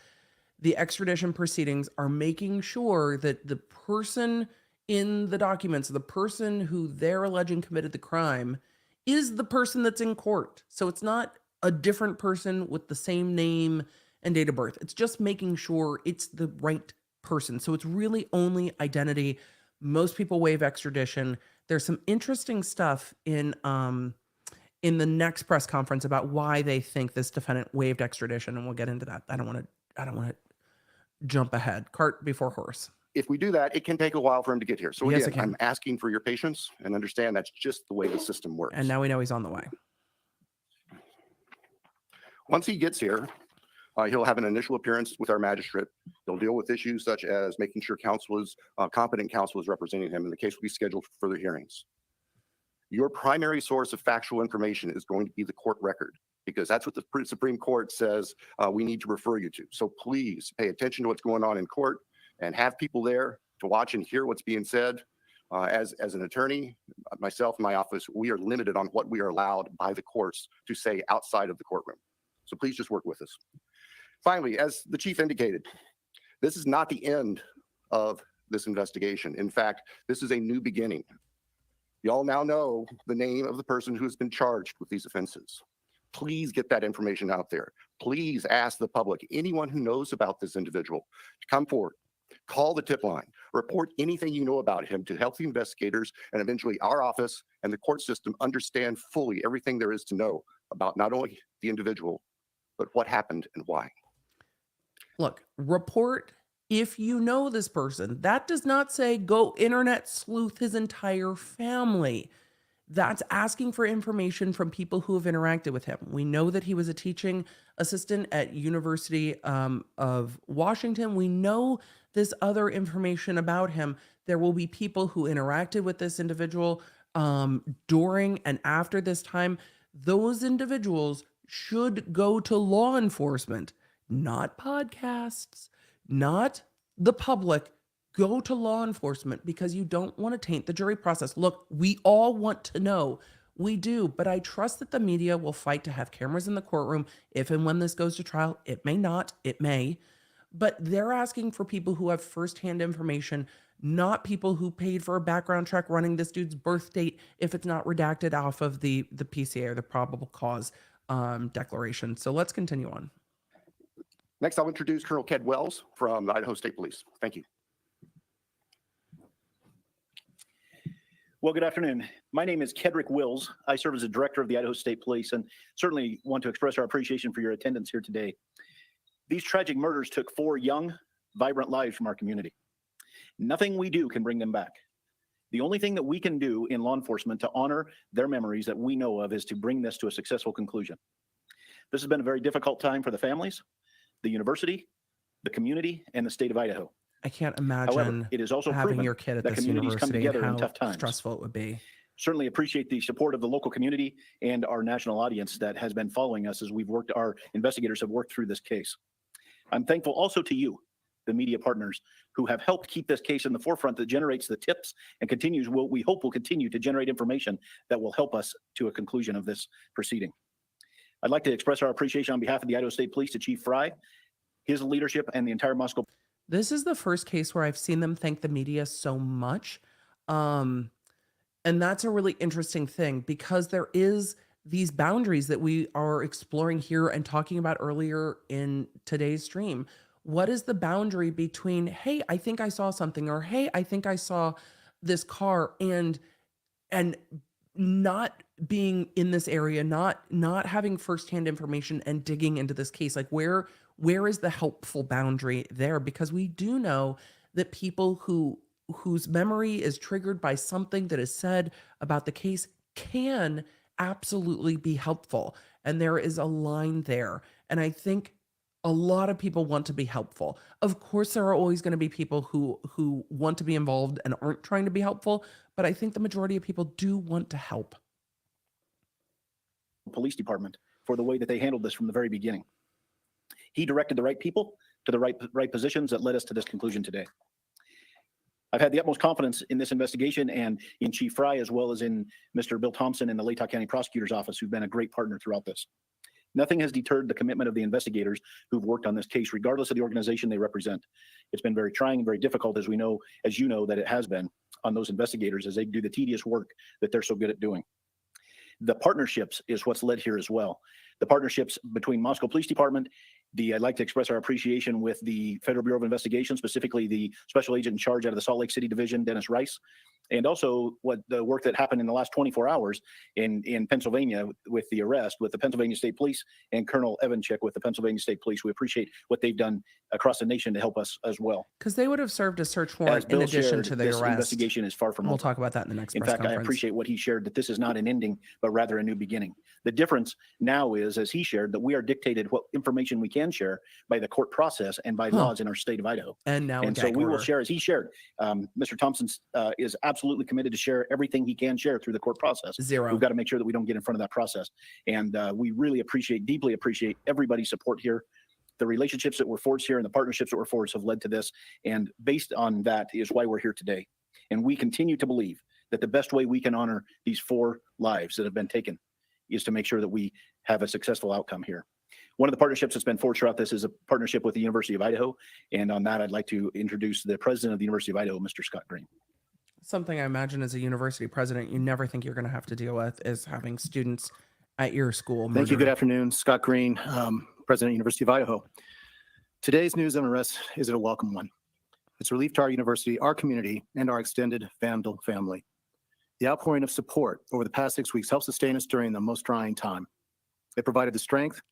The extradition proceedings are making sure that the person in the documents, the person who they're alleging committed the crime, is the person that's in court. So it's not a different person with the same name and date of birth. It's just making sure it's the right person. So it's really only identity. Most people waive extradition. There's some interesting stuff in the next press conference about why they think this defendant waived extradition, and we'll get into that. I don't want to jump ahead. Cart before horse. If we do that, it can take a while for him to get here. So Yes, again, it can. I'm asking for your patience and understand that's just the way the system works. And now we know he's on the way. Once he gets here, he'll have an initial appearance with our magistrate. They'll deal with issues such as making sure competent counsel is representing him, and the case will be scheduled for further hearings. Your primary source of factual information is going to be the court record, because that's what the Supreme Court says we need to refer you to. So please pay attention to what's going on in court and have people there to watch and hear what's being said. As an attorney, myself and my office, we are limited on what we are allowed by the courts to say outside of the courtroom. So please just work with us. Finally, as the chief indicated, this is not the end of this investigation. In fact, this is a new beginning. Y'all now know the name of the person who has been charged with these offenses. Please get that information out there. Please ask the public, anyone who knows about this individual, to come forward, call the tip line, report anything you know about him to help the investigators and eventually our office and the court system understand fully everything there is to know about not only the individual, but what happened and why. Look, report if you know this person. That does not say go internet sleuth his entire family. That's asking for information from people who have interacted with him. We know that he was a teaching assistant at University of Washington. We know this other information about him. There will be people who interacted with this individual during and after this time. Those individuals should go to law enforcement, not podcasts, not the public. Go to law enforcement, because you don't want to taint the jury process. Look, we all want to know. We do, but I trust that the media will fight to have cameras in the courtroom if and when this goes to trial. It may not, it may, but they're asking for people who have firsthand information, not people who paid for a background check running this dude's birth date if it's not redacted off of the PCA or the probable cause declaration. So let's continue on. Next, I'll introduce Colonel Ked Wells from the Idaho State Police. Thank you. Well, good afternoon. My name is Kedrick Wills. I serve as the director of the Idaho State Police and certainly want to express our appreciation for your attendance here today. These tragic murders took 4 young, vibrant lives from our community. Nothing we do can bring them back. The only thing that we can do in law enforcement to honor their memories that we know of is to bring this to a successful conclusion. This has been a very difficult time for the families, the university, the community, and the state of Idaho. I can't imagine However, it is also having your kid at that this communities come university together and in how tough times. stressful it would be. Certainly appreciate the support of the local community and our national audience that has been following us as our investigators have worked through this case. I'm thankful also to you, the media partners, who have helped keep this case in the forefront that generates the tips and continues what we hope will continue to generate information that will help us to a conclusion of this proceeding. I'd like to express our appreciation on behalf of the Idaho State Police to Chief Fry, his leadership, and the entire Moscow. This is the first case where I've seen them thank the media so much. And that's a really interesting thing, because there is these boundaries that we are exploring here and talking about earlier in today's stream. What is the boundary between, hey, I think I saw something, or hey, I think I saw this car, and not being in this area, not having firsthand information and digging into this case? Like, where is the helpful boundary there? Because we do know that people whose memory is triggered by something that is said about the case can absolutely be helpful. And there is a line there. And I think a lot of people want to be helpful. Of course, there are always going to be people who want to be involved and aren't trying to be helpful, but I think the majority of people do want to help. Police Department for the way that they handled this from the very beginning. He directed the right people to the right positions that led us to this conclusion today. I've had the utmost confidence in this investigation and in Chief Fry, as well as in Mr. Bill Thompson and the Latah County Prosecutor's Office, who've been a great partner throughout this. Nothing has deterred the commitment of the investigators who've worked on this case, regardless of the organization they represent. It's been very trying and very difficult, as you know, that it has been on those investigators as they do the tedious work that they're so good at doing. The partnerships is what's led here as well. The partnerships between Moscow Police Department, I'd like to express our appreciation with the Federal Bureau of Investigation, specifically the special agent in charge out of the Salt Lake City Division, Dennis Rice, and also the work that happened in the last 24 hours in Pennsylvania with the arrest with the Pennsylvania State Police and Colonel Evanchik with the Pennsylvania State Police. We appreciate what they've done across the nation to help us as well. Because they would have served a search warrant in addition to the this arrest. Investigation is far from over. We'll talk about that in the next press fact, conference. I appreciate what he shared, that this is not an ending, but rather a new beginning. The difference now is, as he shared, that we are dictated what information we can share by the court process and by laws in our state of Idaho. And now, and so we will share, as he shared. Mr. Thompson is absolutely absolutely committed to share everything he can share through the court process. Zero. We've got to make sure that we don't get in front of that process. And we really deeply appreciate everybody's support here. The relationships that were forged here and the partnerships that were forged have led to this. And based on that is why we're here today. And we continue to believe that the best way we can honor these 4 lives that have been taken is to make sure that we have a successful outcome here. One of the partnerships that's been forged throughout this is a partnership with the University of Idaho. And on that, I'd like to introduce the president of the University of Idaho, Mr. Scott Green. Something I imagine as a university president, you never think you're going to have to deal with is having students at your school. Thank you. murdered. Good afternoon. Scott Green, President, University of Idaho. Today's news and arrest is a welcome one. It's relief to our university, our community, and our extended Vandal family. The outpouring of support over the past 6 weeks helped sustain us during the most trying time. It provided the strength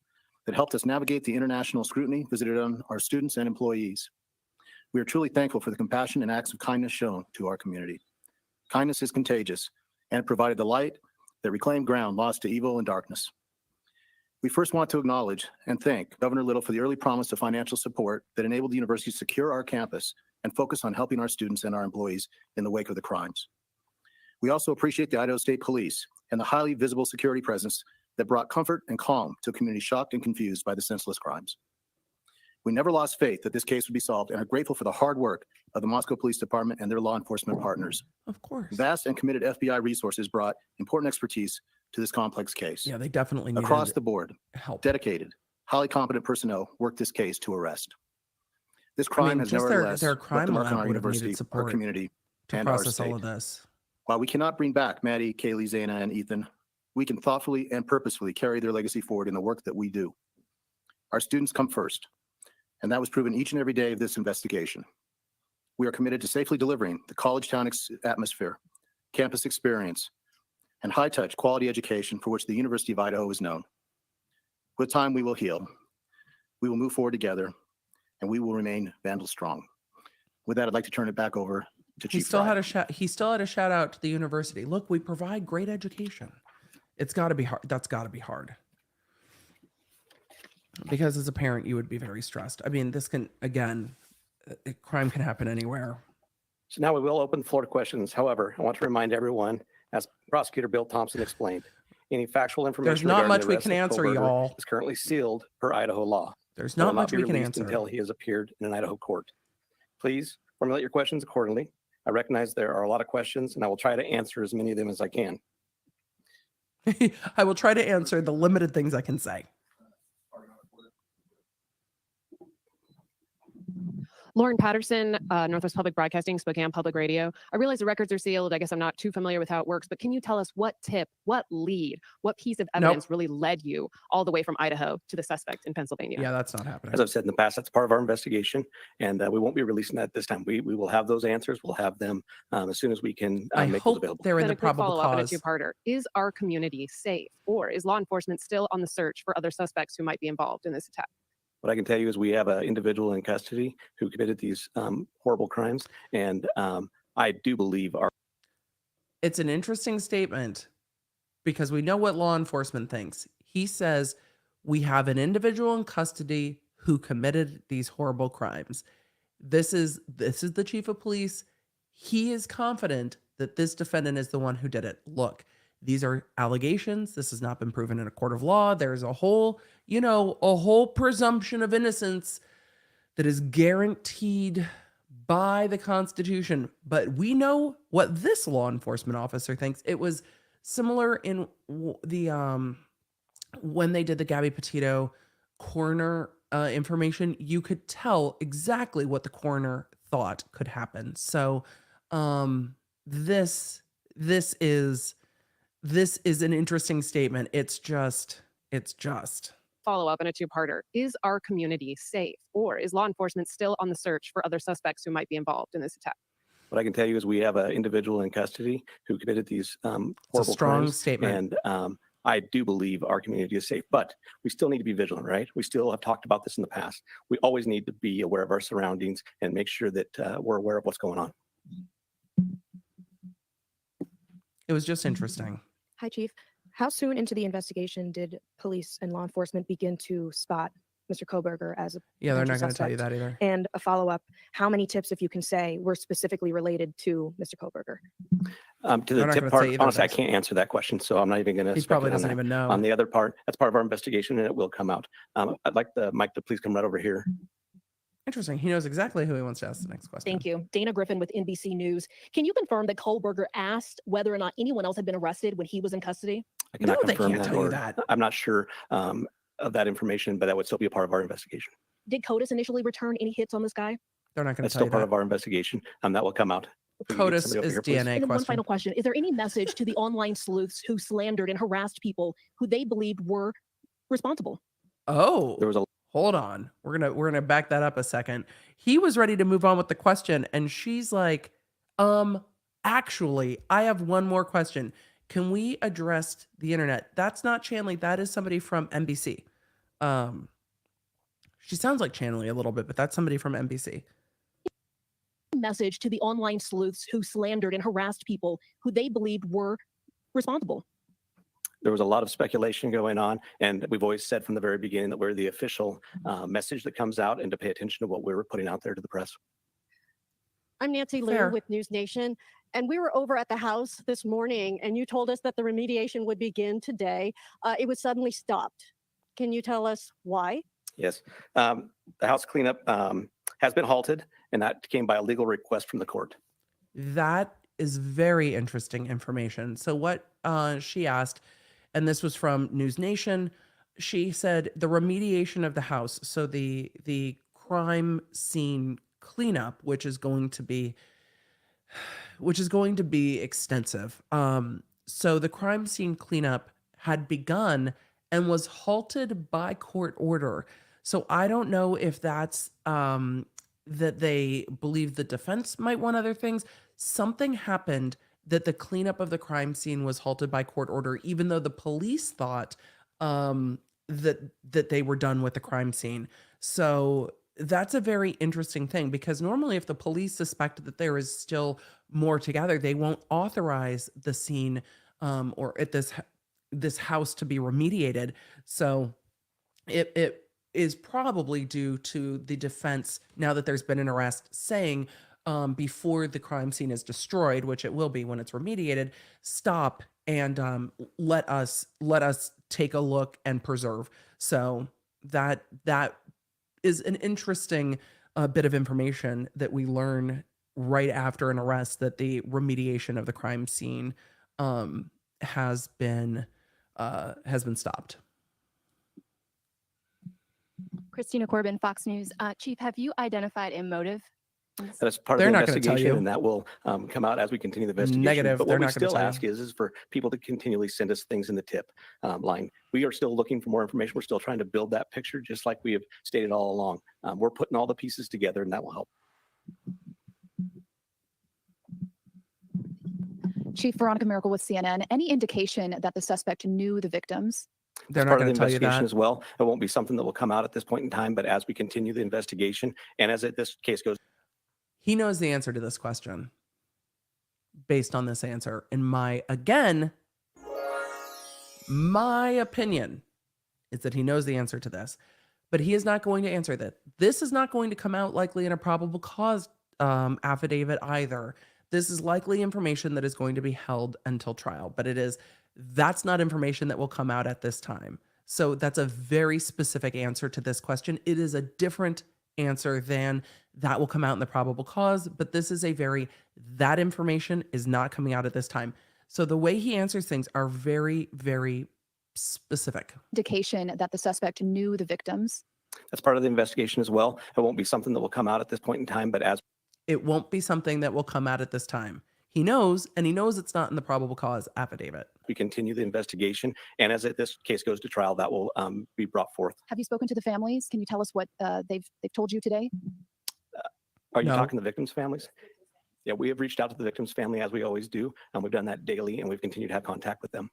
that helped us navigate the international scrutiny visited on our students and employees. We are truly thankful for the compassion and acts of kindness shown to our community. Kindness is contagious, and it provided the light that reclaimed ground lost to evil and darkness. We first want to acknowledge and thank Governor Little for the early promise of financial support that enabled the university to secure our campus and focus on helping our students and our employees in the wake of the crimes. We also appreciate the Idaho State Police and the highly visible security presence that brought comfort and calm to a community shocked and confused by the senseless crimes. We never lost faith that this case would be solved and are grateful for the hard work of the Moscow Police Department and their law enforcement partners. Of course. Vast and committed FBI resources brought important expertise to this complex case. Yeah, they definitely needed Across the board, help. dedicated, highly competent personnel worked this case to arrest. This crime has just nevertheless their left crime the mark on lab our would have needed university, our support community, to and our process state. all of this. While we cannot bring back Maddie, Kaylee, Zana, and Ethan, we can thoughtfully and purposefully carry their legacy forward in the work that we do. Our students come first, and that was proven each and every day of this investigation. We are committed to safely delivering the college town atmosphere, campus experience, and high-touch quality education for which the University of Idaho is known. With time, we will heal. We will move forward together, and we will remain Vandal strong. With that, I'd like to turn it back over to He Chief still Fry. had a shout. He still had a shout out to the university. Look, we provide great education. It's got to be hard. That's got to be hard. Because as a parent, you would be very stressed. I mean, this can, again, crime can happen anywhere. So now we will open the floor to questions. However, I want to remind everyone, as Prosecutor Bill Thompson explained, any factual information There's not regarding much the we arrest can of answer, Kohberger y'all. is currently sealed per Idaho law. There's It will not much be we can released answer. until he has appeared in an Idaho court. Please formulate your questions accordingly. I recognize there are a lot of questions, and I will try to answer as many of them as I can. I will try to answer the limited things I can say. Lauren Patterson, Northwest Public Broadcasting, Spokane Public Radio. I realize the records are sealed. I guess I'm not too familiar with how it works, but can you tell us what tip, what lead, what piece of evidence really led you all the way from Idaho to the suspect in Pennsylvania? Yeah, that's not happening. As I've said in the past, that's part of our investigation, and we won't be releasing that this time. We will have those answers. We'll have them as soon as we can I make those hope available. they're in Then the a quick probable follow-up and a cause. two-parter. Is our community safe, or is law enforcement still on the search for other suspects who might be involved in this attack? What I can tell you is we have an individual in custody who committed these horrible crimes, and I do believe our. It's an interesting statement because we know what law enforcement thinks. He says we have an individual in custody who committed these horrible crimes. This is the chief of police. He is confident that this defendant is the one who did it. Look, these are allegations. This has not been proven in a court of law. There's a whole presumption of innocence that is guaranteed by the Constitution. But we know what this law enforcement officer thinks. It was similar in the when they did the Gabby Petito coroner information. You could tell exactly what the coroner thought could happen. So this is an interesting statement. It's just. Follow-up and a two-parter. Is our community safe, or is law enforcement still on the search for other suspects who might be involved in this attack? What I can tell you is we have an individual in custody who committed these horrible It's a strong crimes, statement. and I do believe our community is safe, but we still need to be vigilant, right? We still have talked about this in the past. We always need to be aware of our surroundings and make sure that we're aware of what's going on. It was just interesting. Hi, Chief. How soon into the investigation did police and law enforcement begin to spot Mr. Koberger as a Yeah, they're not potential going to tell you suspect? that either. And a follow-up, how many tips, if you can say, were specifically related to Mr. Koberger? To They're the not tip gonna part, say either of honestly, I those. can't answer that question, so I'm not even going to He probably doesn't even know. On the other part, that's part of our investigation, and it will come out. I'd like the mic to please come right over here. Interesting. He knows exactly who he wants to ask the next question. Thank you. Dana Griffin with NBC News. Can you confirm that Kohlberger asked whether or not anyone else had been arrested when he was in custody? I cannot No, they confirm can't that, tell you or that. I'm not sure of that information, but that would still be a part of our investigation. Did CODIS initially return any hits on this guy? They're not going to That's tell still you part that. of our investigation. That will come out. If we can get CODIS somebody over is here, please. DNA And then one question. final question. Is there any message to the online sleuths who slandered and harassed people who they believed were responsible? Oh, There was a hold on. We're gonna back that up a second. He was ready to move on with the question, and she's like, actually, I have one more question. Can we address the internet? That's not Chanley. That is somebody from NBC. She sounds like Chanley a little bit, but that's somebody from NBC. Message to the online sleuths who slandered and harassed people who they believed were responsible. There was a lot of speculation going on, and we've always said from the very beginning that we're the official message that comes out, and to pay attention to what we're putting out there to the press. I'm Nancy Fair. Liu with News Nation, and we were over at the house this morning, and you told us that the remediation would begin today. It was suddenly stopped. Can you tell us why? Yes. The house cleanup has been halted, and that came by a legal request from the court. That is very interesting information. So what she asked, and this was from News Nation, she said the remediation of the house, so the crime scene cleanup, which is going to be extensive. So the crime scene cleanup had begun and was halted by court order. So I don't know if that's that they believe the defense might want other things. Something happened that the cleanup of the crime scene was halted by court order, even though the police thought that they were done with the crime scene. So that's a very interesting thing, because normally if the police suspect that there is still more to gather, they won't authorize the scene or at this house to be remediated. So it is probably due to the defense, now that there's been an arrest, saying before the crime scene is destroyed, which it will be when it's remediated, stop and let us take a look and preserve. So that is an interesting bit of information that we learn right after an arrest, that the remediation of the crime scene has been stopped. Christina Corbin, Fox News. Chief, have you identified a motive? That's part They're of the not gonna tell investigation, you. and that will come out as we continue the investigation. Negative, But they're what we not gonna still tell you. ask is for people to continually send us things in the tip line. We are still looking for more information. We're still trying to build that picture, just like we have stated all along. We're putting all the pieces together, and that will help. Chief Veronica Miracle with CNN. Any indication that the suspect knew the victims? They're As not part of going the to tell you investigation that. as well. It won't be something that will come out at this point in time, but as we continue the investigation and as this case goes. He knows the answer to this question based on this answer. In my opinion is that he knows the answer to this, but he is not going to answer that. This is not going to come out likely in a probable cause affidavit either. This is likely information that is going to be held until trial, but that's not information that will come out at this time. So that's a very specific answer to this question. It is a different answer than that will come out in the probable cause, but this is that information is not coming out at this time. So the way he answers things are very, very specific. Indication that the suspect knew the victims? That's part of the investigation as well. It won't be something that will come out at this point in time, but as It won't be something that will come out at this time. He knows, and he knows it's not in the probable cause affidavit. we continue the investigation and as this case goes to trial, that will be brought forth. Have you spoken to the families? Can you tell us what they've told you today? Are you No. talking to the victims' families? Yeah, we have reached out to the victim's family as we always do, and we've done that daily, and we've continued to have contact with them.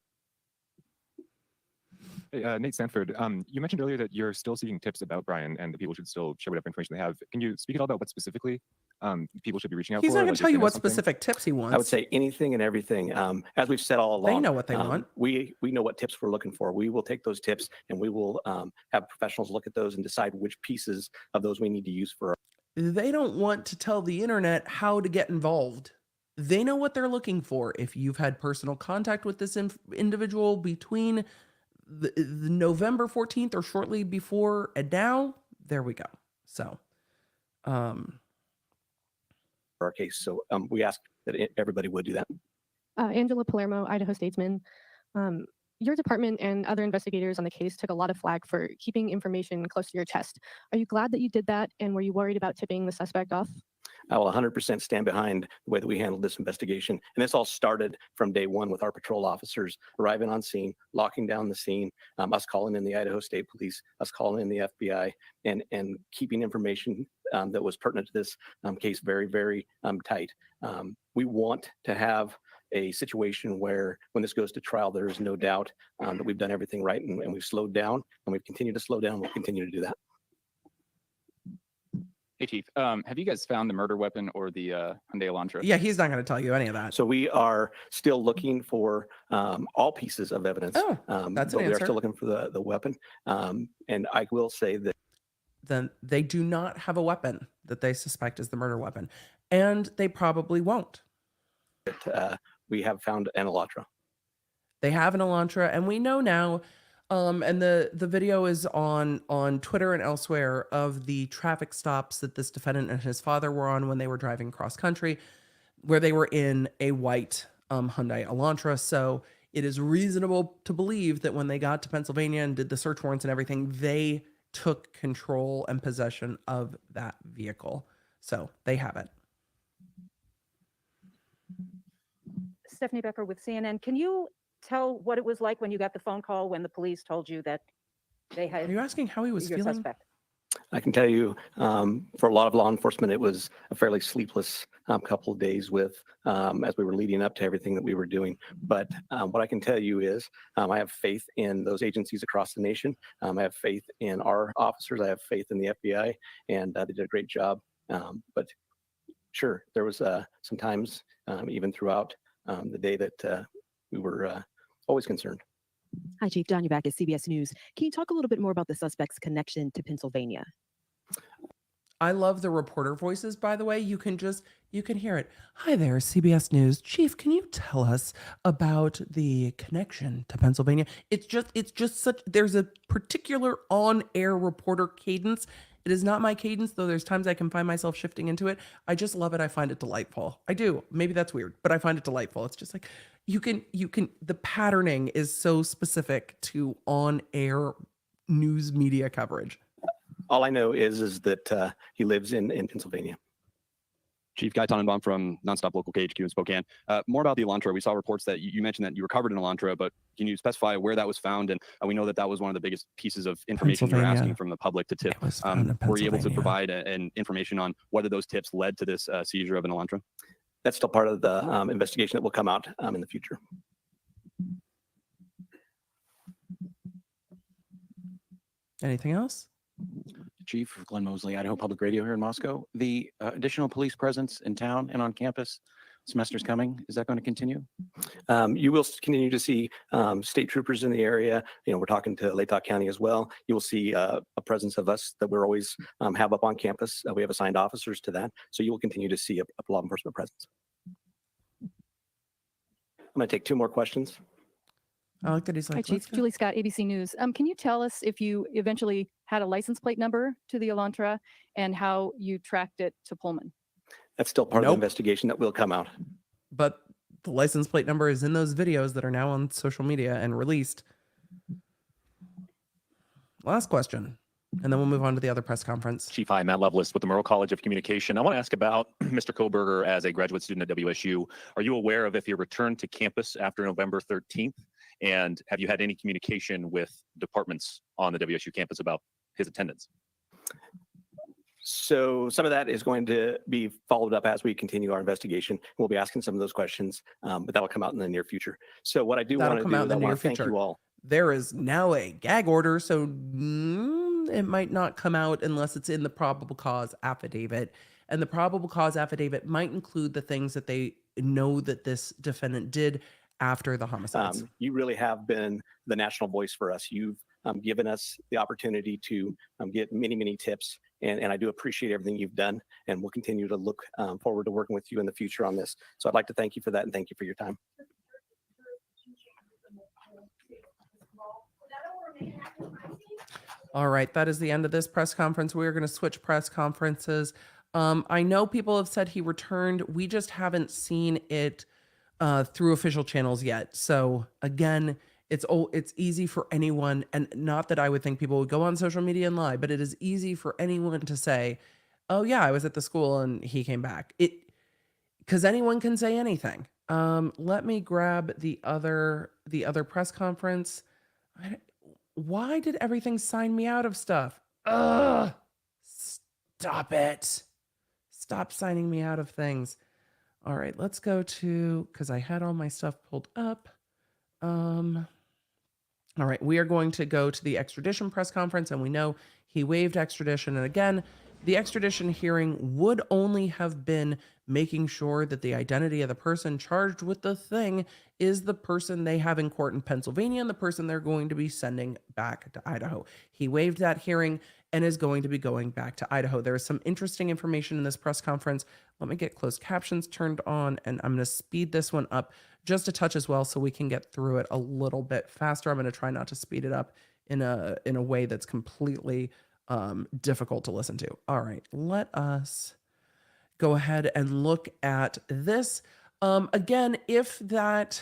Hey, Nate Sanford, you mentioned earlier that you're still seeking tips about Brian and the people should still share whatever information they have. Can you speak at all about what specifically people should be reaching out He's for? not going like, to tell if they you know what something? specific tips he wants. I would say anything and everything. As we've said all along, They know what they want. We know what tips we're looking for. We will take those tips and we will have professionals look at those and decide which pieces of those we need to use for. They don't want to tell the internet how to get involved. They know what they're looking for. If you've had personal contact with this individual between the November 14th or shortly before and now, there we go. So, our case. So we ask that everybody would do that. Angela Palermo, Idaho Statesman. Your department and other investigators on the case took a lot of flack for keeping information close to your chest. Are you glad that you did that? And were you worried about tipping the suspect off? I will 100% stand behind the way that we handled this investigation. And this all started from day one with our patrol officers arriving on scene, locking down the scene, us calling in the Idaho State Police, us calling in the FBI, and keeping information that was pertinent to this case very, very tight. We want to have a situation where when this goes to trial, there is no doubt that we've done everything right and we've slowed down and we've continued to slow down. We'll continue to do that. Hey, Chief, have you guys found the murder weapon or the Hyundai Elantra? yeah, he's not going to tell you any of that. So we are still looking for all pieces of evidence. Oh, that's an but we are answer. still looking for the weapon. And I will say that Then they do not have a weapon that they suspect is the murder weapon. And they probably won't. we have found an Elantra. They have an Elantra, and we know now, and the video is on Twitter and elsewhere of the traffic stops that this defendant and his father were on when they were driving cross country, where they were in a white Hyundai Elantra. So it is reasonable to believe that when they got to Pennsylvania and did the search warrants and everything, they took control and possession of that vehicle. So they have it. Stephanie Becker with CNN. Can you tell what it was like when you got the phone call when the police told you that they had Are you asking how he was your feeling? suspect? I can tell you, for a lot of law enforcement, it was a fairly sleepless couple of days with as we were leading up to everything that we were doing. But what I can tell you is I have faith in those agencies across the nation. I have faith in our officers. I have faith in the FBI, and they did a great job. But sure, there was some times, even throughout the day, that we were always concerned. Hi, Chief. Don, you're back at CBS News. Can you talk a little bit more about the suspect's connection to Pennsylvania? I love the reporter voices, by the way. You can hear it. Hi there, CBS News. Chief, can you tell us about the connection to Pennsylvania? It's just such, there's a particular on-air reporter cadence. It is not my cadence, though there's times I can find myself shifting into it. I just love it. I find it delightful. I do. Maybe that's weird, but I find it delightful. It's just like, the patterning is so specific to on-air news media coverage. All I know is that he lives in Pennsylvania. Chief Guy Tannenbaum from Nonstop Local KHQ in Spokane. More about the Elantra. We saw reports that you mentioned that you recovered an Elantra, but can you specify where that was found? And we know that was one of the biggest pieces of information you were asking from the public to tip. Were you able to provide an information on whether those tips led to this seizure of an Elantra? That's still part of the investigation that will come out in the future. Anything else? Chief Glenn Mosley, Idaho Public Radio here in Moscow. The additional police presence in town and on campus, semester's coming. Is that going to continue? You will continue to see state troopers in the area. We're talking to Latah County as well. You will see a presence of us that we're always have up on campus. We have assigned officers to that. So you will continue to see a law enforcement presence. I'm going to take two more questions. I like that he's like, Hi, Chief. Julie Scott, ABC News. Can you tell us if you eventually had a license plate number to the Elantra and how you tracked it to Pullman? That's still part of the investigation that will come out. But the license plate number is in those videos that are now on social media and released. Last question, and then we'll move on to the other press conference. Chief, hi, Matt Lovelace with the Merle College of Communication. I want to ask about Mr. Koberger as a graduate student at WSU. Are you aware of if he returned to campus after November 13th? And have you had any communication with departments on the WSU campus about his attendance? So some of that is going to be followed up as we continue our investigation. We'll be asking some of those questions, but that'll come out in the near future. So what I do want to do is I want to thank you all. there is now a gag order, so it might not come out unless it's in the probable cause affidavit. And the probable cause affidavit might include the things that they know that this defendant did after the homicides. You really have been the national voice for us. You've given us the opportunity to get many, many tips, and I do appreciate everything you've done, and we'll continue to look forward to working with you in the future on this. So I'd like to thank you for that, and thank you for your time. All right, that is the end of this press conference. We're going to switch press conferences. I know people have said he returned. We just haven't seen it through official channels yet. So again, it's easy for anyone, and not that I would think people would go on social media and lie, but it is easy for anyone to say, "Oh yeah, I was at the school and he came back." Because anyone can say anything. Let me grab the other press conference. Why did everything sign me out of stuff? Ugh! Stop it. Stop signing me out of things. All right, let's go to, because I had all my stuff pulled up. All right, we are going to go to the extradition press conference, and we know he waived extradition. And again, the extradition hearing would only have been making sure that the identity of the person charged with the thing is the person they have in court in Pennsylvania and the person they're going to be sending back to Idaho. He waived that hearing and is going to be going back to Idaho. There is some interesting information in this press conference. Let me get closed captions turned on, and I'm going to speed this one up just a touch as well so we can get through it a little bit faster. I'm going to try not to speed it up in a way that's completely difficult to listen to. All right, let us go ahead and look at this. Again, if that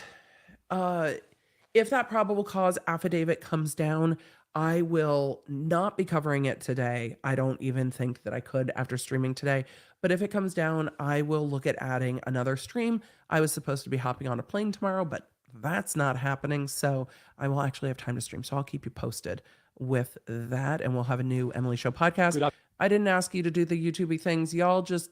probable cause affidavit comes down, I will not be covering it today. I don't even think that I could after streaming today. But if it comes down, I will look at adding another stream. I was supposed to be hopping on a plane tomorrow, but that's not happening. So I will actually have time to stream. So I'll keep you posted with that. And we'll have a new Emily Show podcast. I didn't ask you to do the YouTube-y things. Y'all just,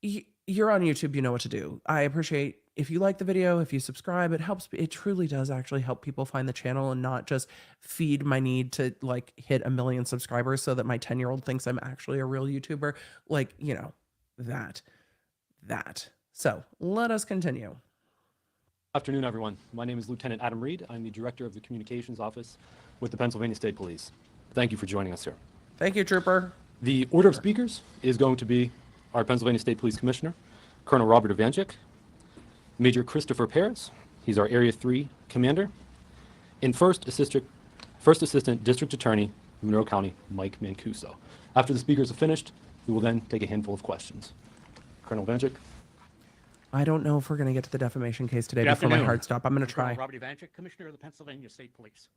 you're on YouTube. You know what to do. I appreciate if you like the video, if you subscribe, it helps. It truly does actually help people find the channel and not just feed my need to like hit 1 million subscribers so that my 10-year-old thinks I'm actually a real YouTuber. Like, you know, that. So let us continue. Afternoon, everyone. My name is Lieutenant Adam Reed. I'm the Director of the Communications Office with the Pennsylvania State Police. Thank you for joining us here. Thank you, Trooper. The order of speakers is going to be our Pennsylvania State Police Commissioner, Colonel Robert Ivanchik, Major Christopher Paris, he's our Area 3 Commander, and First Assistant District Attorney, Monroe County, Mike Mancuso. After the speakers are finished, we will then take a handful of questions. Colonel Ivanchik. I don't know if we're going to get to the defamation case today Good before my afternoon. heart stop. I'm going to try. Robert Ivanchik, Commissioner of the Pennsylvania State Police.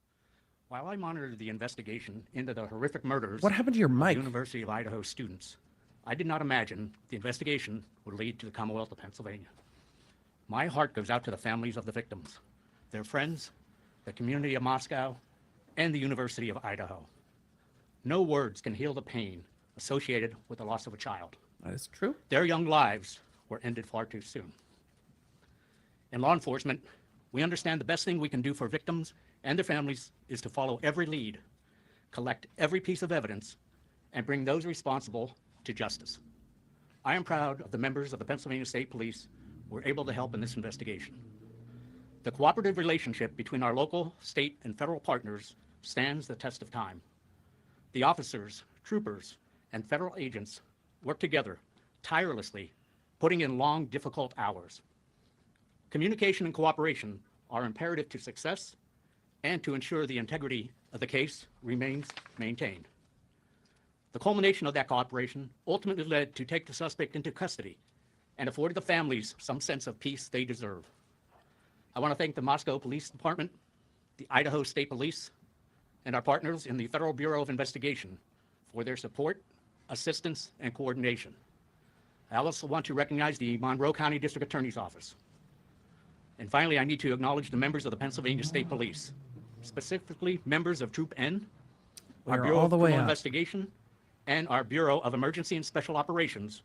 While I monitored the investigation into the horrific murders What happened to your of mic? University of Idaho students, I did not imagine the investigation would lead to the Commonwealth of Pennsylvania. My heart goes out to the families of the victims, their friends, the community of Moscow, and the University of Idaho. No words can heal the pain associated with the loss of a child. That is true. Their young lives were ended far too soon. In law enforcement, we understand the best thing we can do for victims and their families is to follow every lead, collect every piece of evidence, and bring those responsible to justice. I am proud of the members of the Pennsylvania State Police who were able to help in this investigation. The cooperative relationship between our local, state, and federal partners stands the test of time. The officers, troopers, and federal agents work together tirelessly, putting in long, difficult hours. Communication and cooperation are imperative to success and to ensure the integrity of the case remains maintained. The culmination of that cooperation ultimately led to take the suspect into custody and afforded the families some sense of peace they deserve. I want to thank the Moscow Police Department, the Idaho State Police, and our partners in the Federal Bureau of Investigation for their support, assistance, and coordination. I also want to recognize the Monroe County District Attorney's Office. And finally, I need to acknowledge the members of the Pennsylvania State Police, specifically members of Troop N, our We're Bureau all of the way Criminal up. Investigation, and our Bureau of Emergency and Special Operations,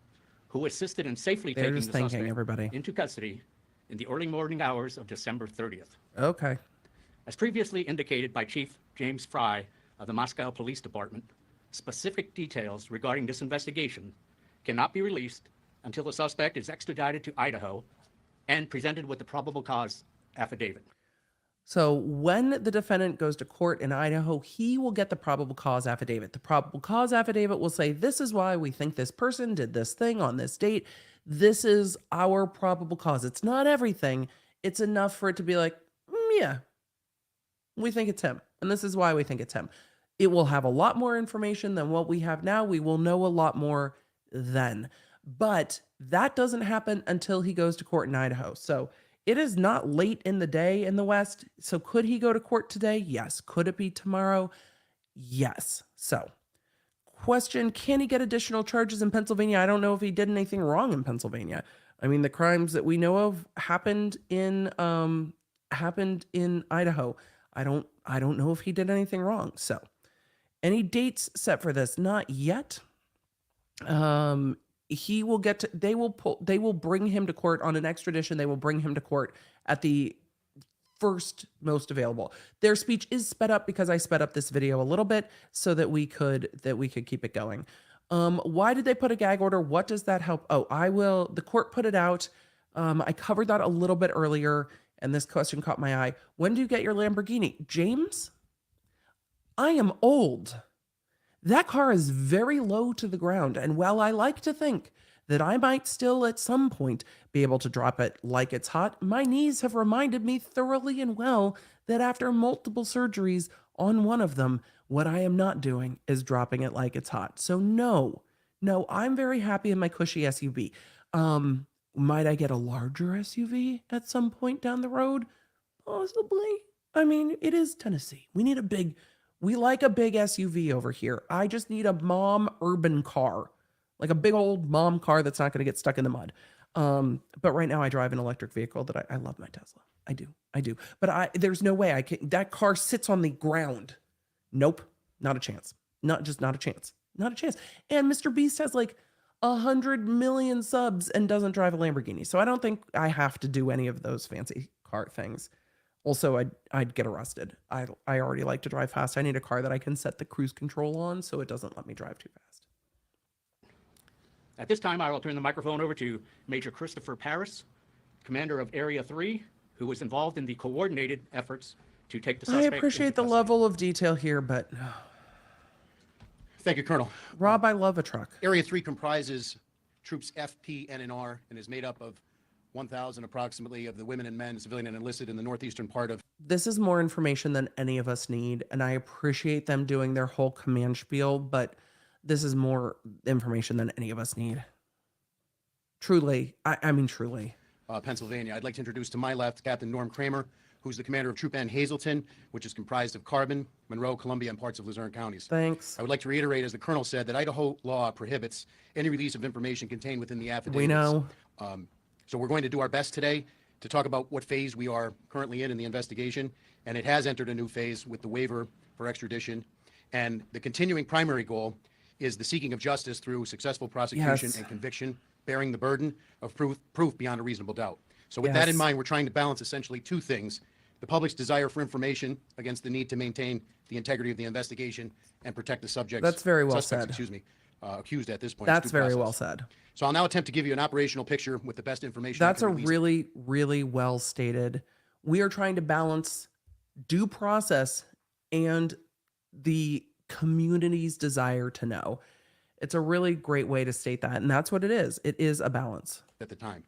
who assisted in safely They're taking just the thanking suspect everybody. into custody in the early morning hours of December 30th. Okay. As previously indicated by Chief James Fry of the Moscow Police Department, specific details regarding this investigation cannot be released until the suspect is extradited to Idaho and presented with the probable cause affidavit. So when the defendant goes to court in Idaho, he will get the probable cause affidavit. The probable cause affidavit will say, this is why we think this person did this thing on this date. This is our probable cause. It's not everything. It's enough for it to be like, yeah, we think it's him. And this is why we think it's him. It will have a lot more information than what we have now. We will know a lot more then. But that doesn't happen until he goes to court in Idaho. So it is not late in the day in the West. So could he go to court today? Yes. Could it be tomorrow? Yes. So question, can he get additional charges in Pennsylvania? I don't know if he did anything wrong in Pennsylvania. I mean, the crimes that we know of happened in Idaho. I don't know if he did anything wrong. So any dates set for this? Not yet. He will get to, they will bring him to court on an extradition. They will bring him to court at the first most available. Their speech is sped up because I sped up this video a little bit so that we could keep it going. Why did they put a gag order? What does that help? Oh, the court put it out. I covered that a little bit earlier, and this question caught my eye. When do you get your Lamborghini? James, I am old. That car is very low to the ground, and while I like to think that I might still at some point be able to drop it like it's hot, my knees have reminded me thoroughly and well that after multiple surgeries on one of them, what I am not doing is dropping it like it's hot. So no, I'm very happy in my cushy SUV. Might I get a larger SUV at some point down the road? Possibly. I mean, it is Tennessee. We like a big SUV over here. I just need a mom urban car, like a big old mom car that's not going to get stuck in the mud. But right now I drive an electric vehicle that I love my Tesla. I do. But there's no way that car sits on the ground. Nope. Not a chance. Not a chance. And Mr. Beast has like 100 million subs and doesn't drive a Lamborghini. So I don't think I have to do any of those fancy car things. Also, I'd get arrested. I already like to drive fast. I need a car that I can set the cruise control on so it doesn't let me drive too fast. At this time, I will turn the microphone over to Major Christopher Paris, commander of Area 3, who was involved in the coordinated efforts to take the suspect. I appreciate the level of detail here, but Thank you, Colonel. Rob, I love a truck. Area 3 comprises troops FP, NNR, and is made up of 1,000 approximately of the women and men, civilian and enlisted, in the northeastern part of. This is more information than any of us need, and I appreciate them doing their whole command spiel, but this is more information than any of us need. Truly, I mean truly. Pennsylvania. I'd like to introduce to my left Captain Norm Kramer, who's the commander of Troop N Hazleton, which is comprised of Carbon, Monroe, Columbia, and parts of Luzerne counties. Thanks. I would like to reiterate, as the colonel said, that Idaho law prohibits any release of information contained within the affidavits. We know. So we're going to do our best today to talk about what phase we are currently in the investigation, and it has entered a new phase with the waiver for extradition. And the continuing primary goal is the seeking of justice through successful prosecution and conviction, bearing the burden of proof beyond a reasonable doubt. So with that in mind, we're trying to balance essentially two things: the public's desire for information against the need to maintain the integrity of the investigation and protect the subjects. That's very well suspects, said. Accused at this point. That's very well said. So I'll now attempt to give you an operational picture with the best information. That's a really, really well stated. We are trying to balance due process and the community's desire to know. It's a really great way to state that, and that's what it is. It is a balance. At the time.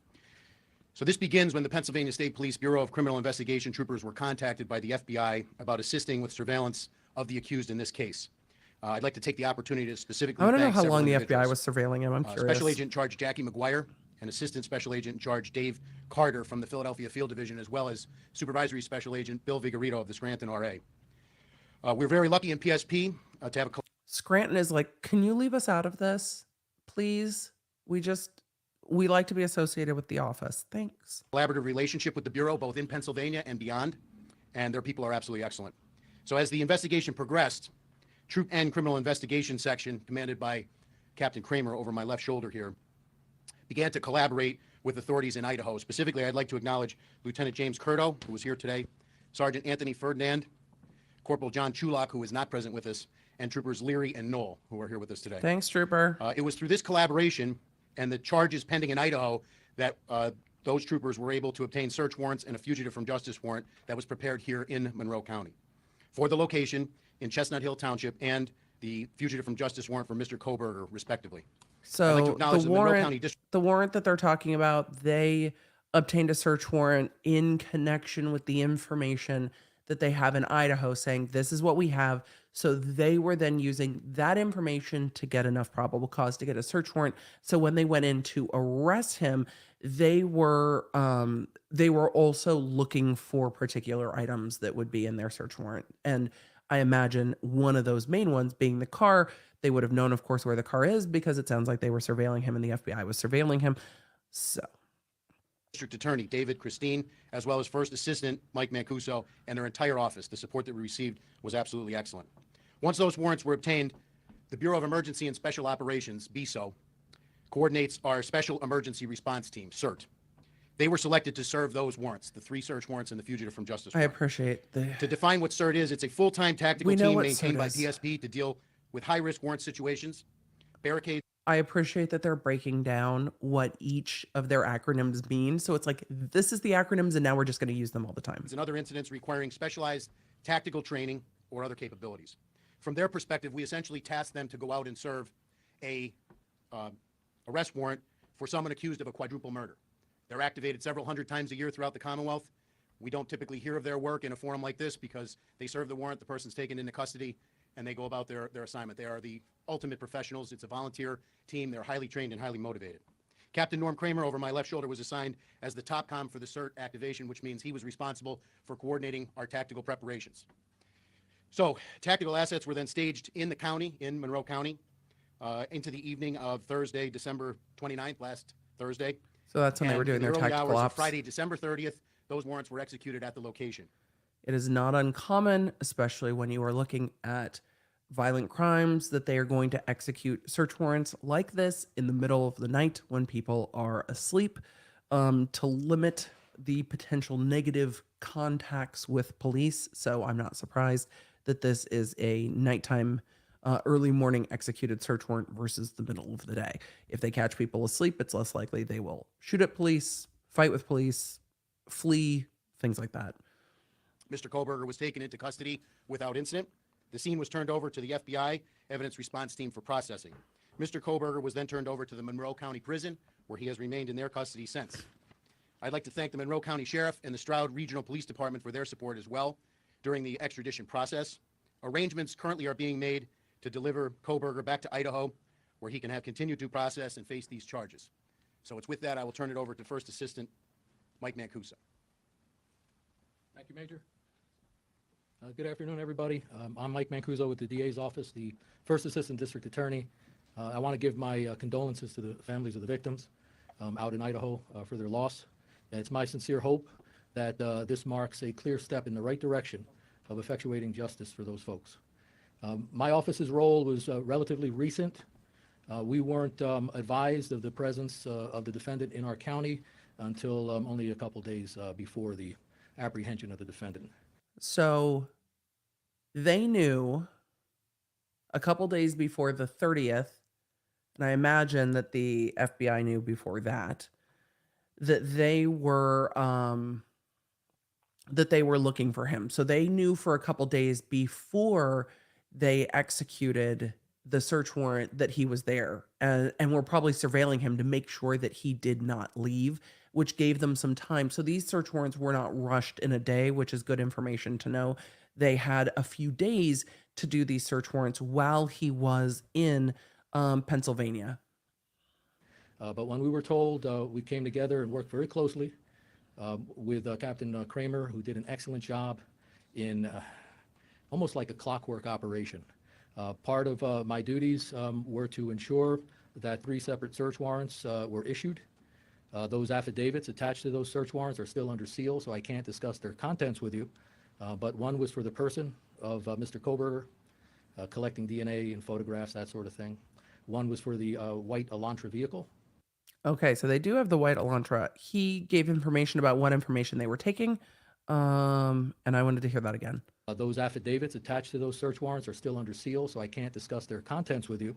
So this begins when the Pennsylvania State Police Bureau of Criminal Investigation troopers were contacted by the FBI about assisting with surveillance of the accused in this case. I'd like to take the opportunity to specifically I want to know thank how several long the FBI individuals. was surveilling him. I'm curious. Special Agent in Charge Jackie McGuire and Assistant Special Agent in Charge Dave Carter from the Philadelphia Field Division, as well as Supervisory Special Agent Bill Vigorito of the Scranton RA. We're very lucky in PSP to have a... Scranton is like, can you leave us out of this, please? We like to be associated with the office. Thanks. Collaborative relationship with the Bureau, both in Pennsylvania and beyond, and their people are absolutely excellent. So as the investigation progressed, Troop N Criminal Investigation Section, commanded by Captain Kramer over my left shoulder here, began to collaborate with authorities in Idaho. Specifically, I'd like to acknowledge Lieutenant James Curto, who was here today, Sergeant Anthony Ferdinand, Corporal John Chulak, who is not present with us, and Troopers Leary and Knoll, who are here with us today. Thanks, Trooper. It was through this collaboration and the charges pending in Idaho that those troopers were able to obtain search warrants and a fugitive from justice warrant that was prepared here in Monroe County for the location in Chestnut Hill Township and the fugitive from justice warrant for Mr. Koberger, respectively. I'd like to So acknowledge the Monroe County warrant, District. the warrant that they're talking about, they obtained a search warrant in connection with the information that they have in Idaho saying this is what we have. So they were then using that information to get enough probable cause to get a search warrant. So when they went in to arrest him, they were also looking for particular items that would be in their search warrant. And I imagine one of those main ones being the car. They would have known, of course, where the car is because it sounds like they were surveilling him and the FBI was surveilling him. So District Attorney David Christine, as well as First Assistant Mike Mancuso and their entire office. The support that we received was absolutely excellent. Once those warrants were obtained, the Bureau of Emergency and Special Operations, BESO, coordinates our Special Emergency Response Team, CERT. They were selected to serve those warrants, the 3 search warrants and the fugitive from justice I warrant. appreciate the. To define what CERT is, it's a full-time tactical We know team what maintained CERT by is. PSP to deal with high-risk warrant situations, barricades. I appreciate that they're breaking down what each of their acronyms mean. So it's like, this is the acronyms, and now we're just going to use them all the time. And other incidents requiring specialized tactical training or other capabilities. From their perspective, we essentially tasked them to go out and serve a arrest warrant for someone accused of a quadruple murder. They're activated several hundred times a year throughout the Commonwealth. We don't typically hear of their work in a forum like this because they serve the warrant, the person's taken into custody, and they go about their assignment. They are the ultimate professionals. It's a volunteer team. They're highly trained and highly motivated. Captain Norm Kramer over my left shoulder was assigned as the top comm for the CERT activation, which means he was responsible for coordinating our tactical preparations. So tactical assets were then staged in the county, in Monroe County, into the evening of Thursday, December 29th, last Thursday. So that's when they And were doing in the their early tactical hours of ops. Friday, December 30th, those warrants were executed at the location. It is not uncommon, especially when you are looking at violent crimes, that they are going to execute search warrants like this in the middle of the night when people are asleep, to limit the potential negative contacts with police. So I'm not surprised that this is a nighttime, early morning executed search warrant versus the middle of the day. If they catch people asleep, it's less likely they will shoot at police, fight with police, flee, things like that. Mr. Koberger was taken into custody without incident. The scene was turned over to the FBI Evidence Response Team for processing. Mr. Koberger was then turned over to the Monroe County Prison, where he has remained in their custody since. I'd like to thank the Monroe County Sheriff and the Stroud Regional Police Department for their support as well during the extradition process. Arrangements currently are being made to deliver Koberger back to Idaho, where he can have continued due process and face these charges. So it's with that, I will turn it over to First Assistant Mike Mancuso. Thank you, Major. Good afternoon, everybody. I'm Mike Mancuso with the DA's office, the First Assistant District Attorney. I want to give my condolences to the families of the victims out in Idaho for their loss. And it's my sincere hope that this marks a clear step in the right direction of effectuating justice for those folks. My office's role was relatively recent. We weren't advised of the presence of the defendant in our county until only a couple days before the apprehension of the defendant. So they knew a couple days before the 30th, and I imagine that the FBI knew before that, that they were looking for him. So they knew for a couple days before they executed the search warrant that he was there, and were probably surveilling him to make sure that he did not leave, which gave them some time. So these search warrants were not rushed in a day, which is good information to know. They had a few days to do these search warrants while he was in Pennsylvania. But when we were told, we came together and worked very closely with Captain Kramer, who did an excellent job in almost like a clockwork operation. Part of my duties were to ensure that 3 separate search warrants were issued. Those affidavits attached to those search warrants are still under seal, so I can't discuss their contents with you. But one was for the person of Mr. Koberger, collecting DNA and photographs, that sort of thing. One was for the white Elantra vehicle. Okay, so they do have the white Elantra. He gave information about what information they were taking. And I wanted to hear that again. Those affidavits attached to those search warrants are still under seal, so I can't discuss their contents with you.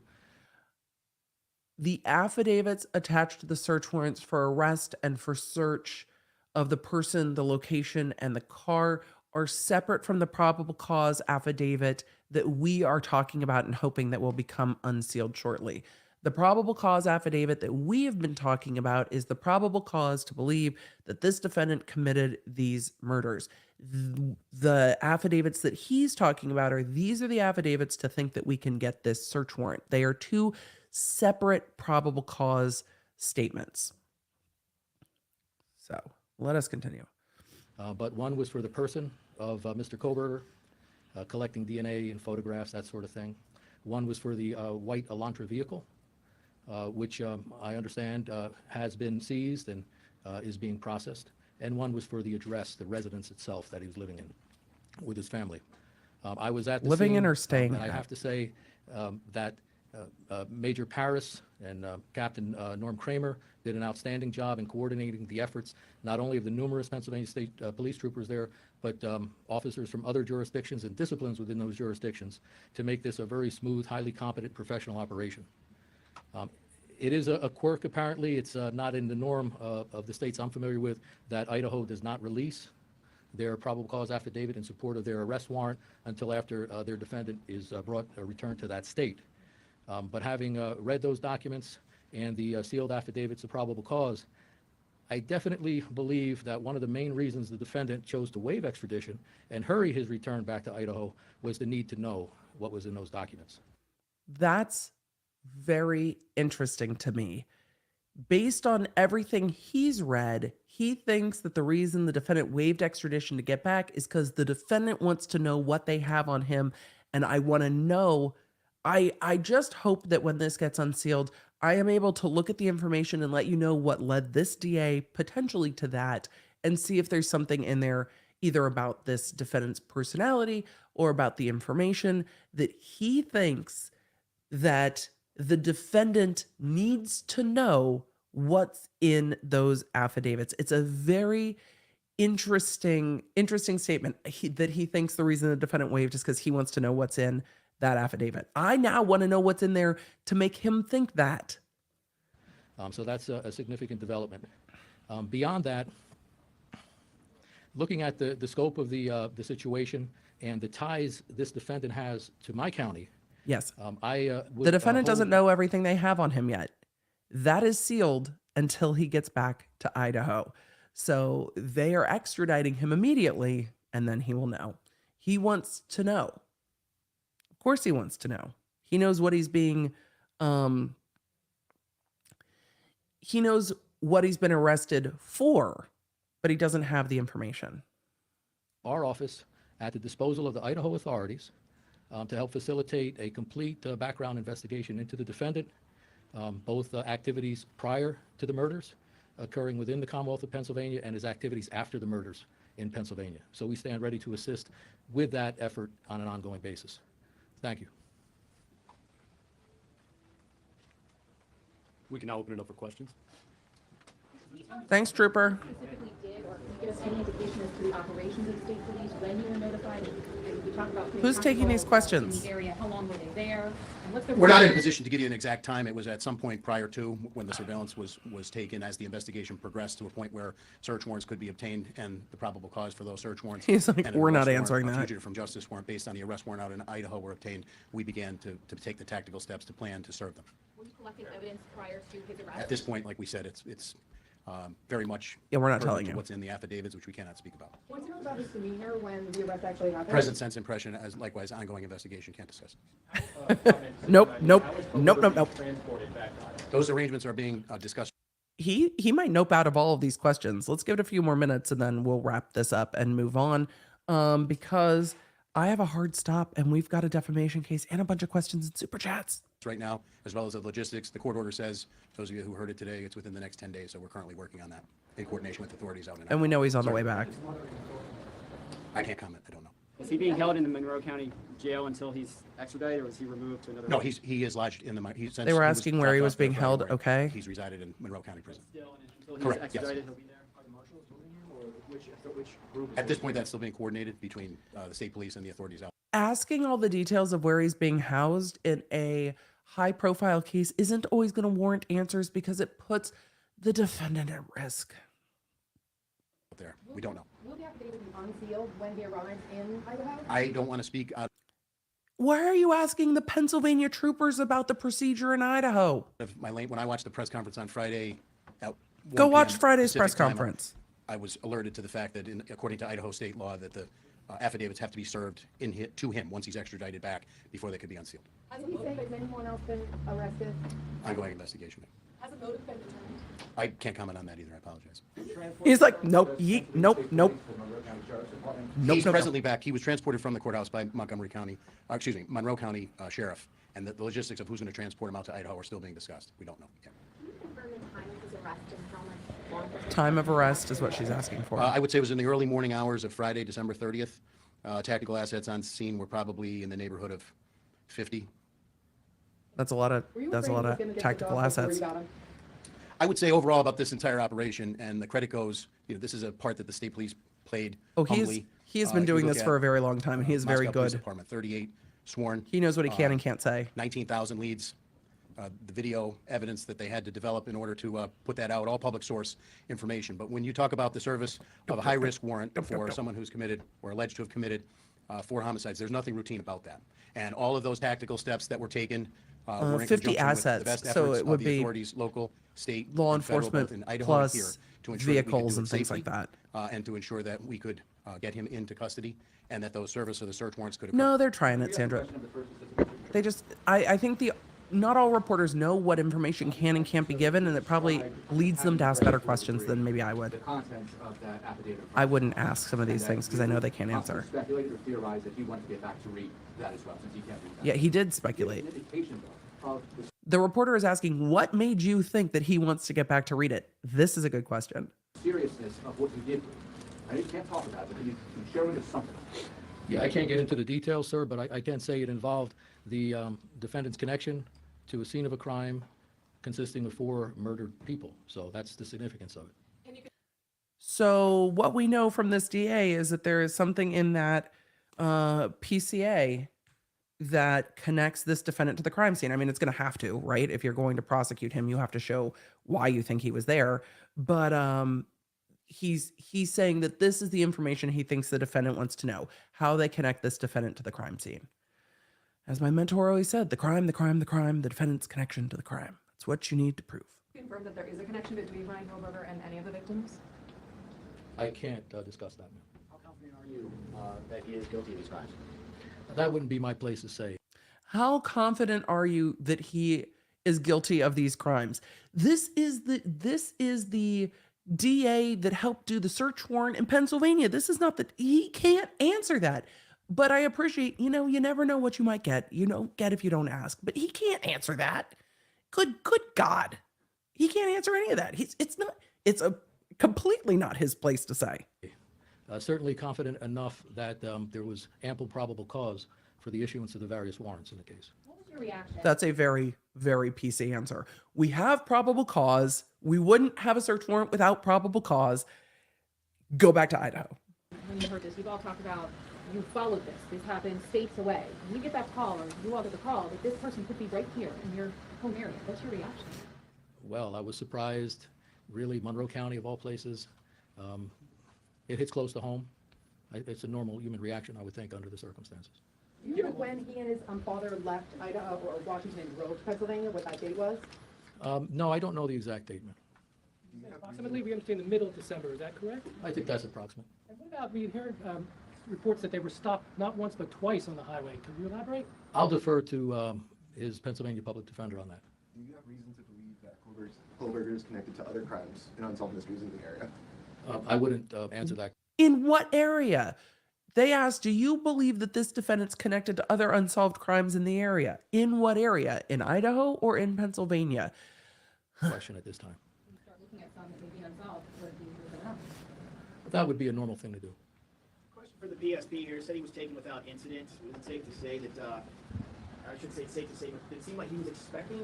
The affidavits attached to the search warrants for arrest and for search of the person, the location, and the car are separate from the probable cause affidavit that we are talking about and hoping that will become unsealed shortly. The probable cause affidavit that we have been talking about is the probable cause to believe that this defendant committed these murders. The affidavits that he's talking about these are the affidavits to think that we can get this search warrant. They are two separate probable cause statements. So let us continue. But one was for the person of Mr. Koberger, collecting DNA and photographs, that sort of thing. One was for the white Elantra vehicle, which I understand has been seized and is being processed. And one was for the address, the residence itself that he was living in with his family. I was at the Living scene, in or staying and I at? have to say that Major Paris and Captain Norm Kramer did an outstanding job in coordinating the efforts, not only of the numerous Pennsylvania State police troopers there, but officers from other jurisdictions and disciplines within those jurisdictions to make this a very smooth, highly competent professional operation. It is a quirk, apparently. It's not in the norm of the states I'm familiar with that Idaho does not release their probable cause affidavit in support of their arrest warrant until after their defendant is returned to that state. But having read those documents and the sealed affidavits of probable cause, I definitely believe that one of the main reasons the defendant chose to waive extradition and hurry his return back to Idaho was the need to know what was in those documents. That's very interesting to me. Based on everything he's read, he thinks that the reason the defendant waived extradition to get back is because the defendant wants to know what they have on him. And I want to know, I just hope that when this gets unsealed, I am able to look at the information and let you know what led this DA potentially to that and see if there's something in there either about this defendant's personality or about the information that he thinks that the defendant needs to know what's in those affidavits. It's a very interesting statement that he thinks the reason the defendant waived is because he wants to know what's in that affidavit. I now want to know what's in there to make him think that. So that's a significant development. Beyond that, looking at the scope of the situation and the ties this defendant has to my county. Yes. The defendant doesn't know everything they have on him yet. That is sealed until he gets back to Idaho. So they are extraditing him immediately, and then he will know. He wants to know. Of course he wants to know. He knows what he's being, he knows what he's been arrested for, but he doesn't have the information. Our office at the disposal of the Idaho authorities to help facilitate a complete background investigation into the defendant, both activities prior to the murders occurring within the Commonwealth of Pennsylvania and his activities after the murders in Pennsylvania. So we stand ready to assist with that effort on an ongoing basis. Thank you. We can now open it up for questions. Thanks, Trooper. Specifically did, or can you give us any indication as to the operations of the state police, when you were notified? And we talk about Who's taking these questions? in the area, how long were they there? And what's the We're not in a position to give you an exact time. It was at some point prior to when the surveillance was taken as the investigation progressed to a point where search warrants could be obtained and the probable cause for those search warrants. He's like, and an we're not arrest warrant, answering a that. fugitive from justice warrant based on the arrest warrant out in Idaho were obtained. We began to take the tactical steps to plan to serve them. Were you collecting evidence prior to his arrest? At this point, like we said, it's very much Yeah, we're not pertinent telling to you. what's in the affidavits, which we cannot speak about. What's it about his demeanor when the arrest actually happened? Present sense impression, as likewise ongoing investigation, can't discuss. Nope. Those arrangements are being discussed. He might nope out of all of these questions. Let's give it a few more minutes and then we'll wrap this up and move on. Because I have a hard stop and we've got a defamation case and a bunch of questions and super chats. Right now, as well as the logistics. The court order says, those of you who heard it today, it's within the next 10 days. So we're currently working on that in coordination with authorities out in And we know he's on the Sorry. way back. I can't comment. I don't know. Is he being held in the Monroe County jail until he's extradited, or was he removed to another? No, he is lodged in the. They were asking where he was being held. Okay. He's resided in Monroe County Prison. Until he's Correct, yes. extradited, he'll be there. Which group? At this point, that's still being coordinated between the state police and the authorities out. Asking all the details of where he's being housed in a high profile case isn't always going to warrant answers because it puts the defendant at risk. There, we don't know. Will the affidavit be unsealed when he arrives in Idaho? I don't want to speak. Why are you asking the Pennsylvania troopers about the procedure in Idaho? When I watched the press conference on Friday, at Go 1 watch p.m. Friday's Pacific press time, conference. I was alerted to the fact that, according to Idaho state law, that the affidavits have to be served to him once he's extradited back before they could be unsealed. Has he said has anyone else been arrested? Ongoing investigation. Has a motive been determined? I can't comment on that either. I apologize. He's like, nope, nope, nope. He's presently back. He was transported from the courthouse by Monroe County Sheriff, and the logistics of who's going to transport him out to Idaho are still being discussed. We don't know yet. Can you confirm the time of his arrest and how much? Time of arrest is what she's asking for. I would say it was in the early morning hours of Friday, December 30th. Tactical assets on scene were probably in the neighborhood of 50. That's a lot of tactical assets. I would say overall about this entire operation, and the credit goes, this is a part that the state police played humbly. He has been doing this for a very long time, and he is very Moscow Police good. Department, 38 sworn. He knows what he can and can't say. 19,000 leads. The video evidence that they had to develop in order to put that out, all public source information. But when you talk about the service of a high-risk warrant for someone who's committed or alleged to have committed 4 homicides, there's nothing routine about that. And all of those tactical steps that were taken were in 50 conjunction with the assets, best so efforts it would of the be authorities, local, state, law and federal, enforcement both in Idaho plus and here, to ensure that we could vehicles do it and things safely, like that. and to ensure that we could get him into custody and that those service of the search warrants could occur. No, they're trying it, Sandra. They just, I think not all reporters know what information can and can't be given, and it probably leads them to ask better questions than maybe I would. The contents of that affidavit. I wouldn't ask some of these things because I know they can't answer. Speculated or theorized that he wanted to get back to read that as well, since he can't read that. Yeah, he did speculate. The reporter is asking, what made you think that he wants to get back to read it? This is a good question. Seriousness of what you did. I just can't talk about it, but can you share with us something? Yeah, I can't get into the details, sir, but I can say it involved the defendant's connection to a scene of a crime consisting of 4 murdered people. So that's the significance of it. So what we know from this DA is that there is something in that PCA that connects this defendant to the crime scene. I mean, it's going to have to, right? If you're going to prosecute him, you have to show why you think he was there. But he's saying that this is the information he thinks the defendant wants to know, how they connect this defendant to the crime scene. As my mentor always said, the crime, the defendant's connection to the crime. That's what you need to prove. Confirm that there is a connection between Brian Kohlberger and any of the victims? I can't discuss that, ma'am. How confident are you that he is guilty of these crimes? That wouldn't be my place to say. How confident are you that he is guilty of these crimes? This is the DA that helped do the search warrant in Pennsylvania. This is not he can't answer that. But I appreciate, you never know what you might get. You don't get if you don't ask. But he can't answer that. Good God. He can't answer any of that. It's completely not his place to say. Certainly confident enough that there was ample probable cause for the issuance of the various warrants in the case. What was your reaction? That's a very, very PC answer. We have probable cause. We wouldn't have a search warrant without probable cause. Go back to Idaho. When you heard this, you've all talked about, you followed this. This happened states away. When you get that call, or you all get the call, that this person could be right here in your home area. What's your reaction? Well, I was surprised. Really, Monroe County of all places. It hits close to home. It's a normal human reaction, I would think, under the circumstances. Do you know when he and his father left Idaho or Washington and drove to Pennsylvania, what that date was? No, I don't know the exact date, ma'am. Approximately, we understand the middle of December, is that correct? I think that's approximate. And what about, we heard reports that they were stopped not once but twice on the highway. Can you elaborate? I'll defer to his Pennsylvania public defender on that. Do you have reason to believe that Kohlberger is connected to other crimes and unsolved mysteries in the area? I wouldn't answer that. In what area? They asked, do you believe that this defendant's connected to other unsolved crimes in the area? In what area? In Idaho or in Pennsylvania? Question at this time. You start looking at some that may be unsolved, would you move them up? That would be a normal thing to do. Question for the PSP here. Said he was taken without incident. Was it safe to say that I should say, safe to say, did it seem like he was expecting?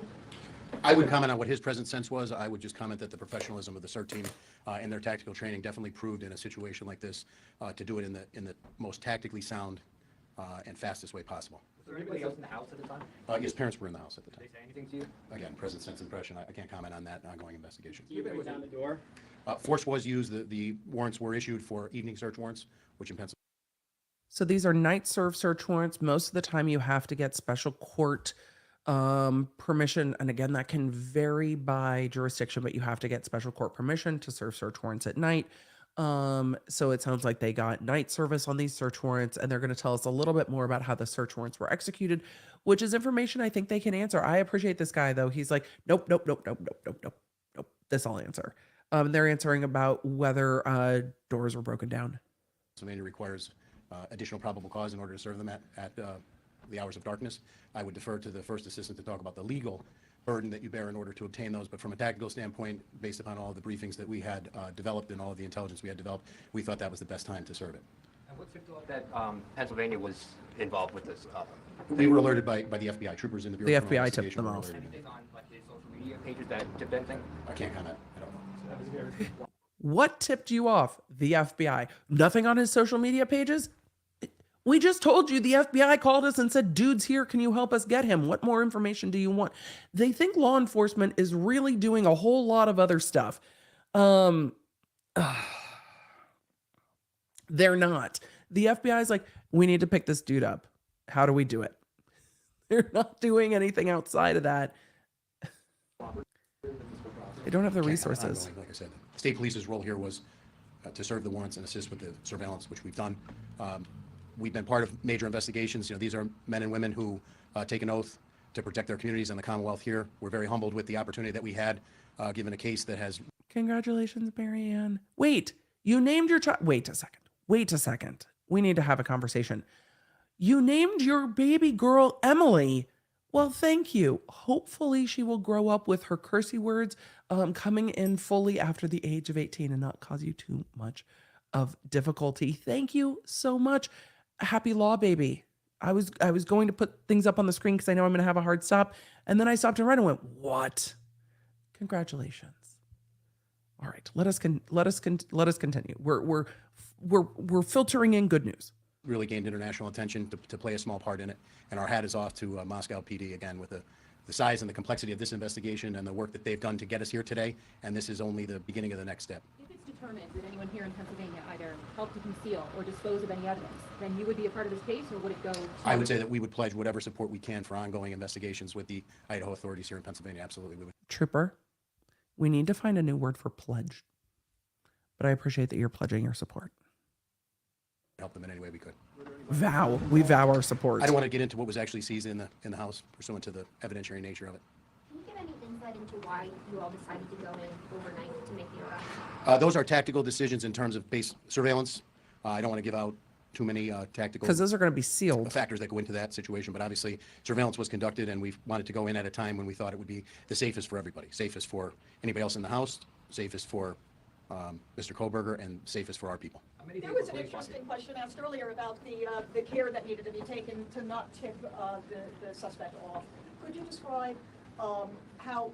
I would comment on what his present sense was. I would just comment that the professionalism of the CERT team and their tactical training definitely proved in a situation like this to do it in the most tactically sound and fastest way possible. Was there anybody else in the house at the time? His parents were in the house at the time. Did they say anything to you? Again, present sense impression. I can't comment on that ongoing investigation. You break down the door? Force was used. The warrants were issued for evening search warrants, which in Pennsylvania. So these are night serve search warrants. Most of the time you have to get special court permission. And again, that can vary by jurisdiction, but you have to get special court permission to serve search warrants at night. So it sounds like they got night service on these search warrants, and they're going to tell us a little bit more about how the search warrants were executed, which is information I think they can answer. I appreciate this guy though. He's like, nope. This I'll answer. They're answering about whether doors were broken down. Pennsylvania requires additional probable cause in order to serve them at the hours of darkness. I would defer to the first assistant to talk about the legal burden that you bear in order to obtain those. But from a tactical standpoint, based upon all of the briefings that we had developed and all of the intelligence we had developed, we thought that was the best time to serve it. And what tipped off that Pennsylvania was involved with this? They were alerted by the FBI troopers in the Bureau of Criminal FBI tipped Investigation them were off. alerted. Anything on like his social media pages that tipped anything? I can't comment. I don't know. That was very What tipped you off? The FBI. Nothing on his social media pages? We just told you the FBI called us and said, dude's here. Can you help us get him? What more information do you want? They think law enforcement is really doing a whole lot of other stuff. They're not. The FBI is like, we need to pick this dude up. How do we do it? They're not doing anything outside of that. They don't have the resources. Like I said, state police's role here was to serve the warrants and assist with the surveillance, which we've done. We've been part of major investigations. These are men and women who take an oath to protect their communities and the Commonwealth here. We're very humbled with the opportunity that we had, given a case that has. Congratulations, Marianne. Wait, you named your child. Wait a second. We need to have a conversation. You named your baby girl Emily. Well, thank you. Hopefully she will grow up with her cursey words coming in fully after the age of 18 and not cause you too much of difficulty. Thank you so much. Happy law, baby. I was going to put things up on the screen because I know I'm going to have a hard stop. And then I stopped and read and went, what? Congratulations. All right, let us continue. We're filtering in good news. Really gained international attention to play a small part in it. And our hat is off to Moscow PD again with the size and the complexity of this investigation and the work that they've done to get us here today. And this is only the beginning of the next step. If it's determined that anyone here in Pennsylvania either helped to conceal or dispose of any evidence, then you would be a part of this case, or would it go to... I would say that we would pledge whatever support we can for ongoing investigations with the Idaho authorities here in Pennsylvania. Absolutely, we would. Trooper, we need to find a new word for pledge. But I appreciate that you're pledging your support. Help them in any way we could. Vow. We vow our support. I don't want to get into what was actually seized in the house pursuant to the evidentiary nature of it. Can you give any insight into why you all decided to go in overnight to make the arrest? Those are tactical decisions in terms of base surveillance. I don't want to give out too many tactical... Because those are going to be sealed. ...factors that go into that situation. But obviously, surveillance was conducted, and we wanted to go in at a time when we thought it would be the safest for everybody. Safest for anybody else in the house, safest for Mr. Kohlberger, and safest for our people. There was an interesting question asked earlier about the care that needed to be taken to not tip the suspect off. Could you describe how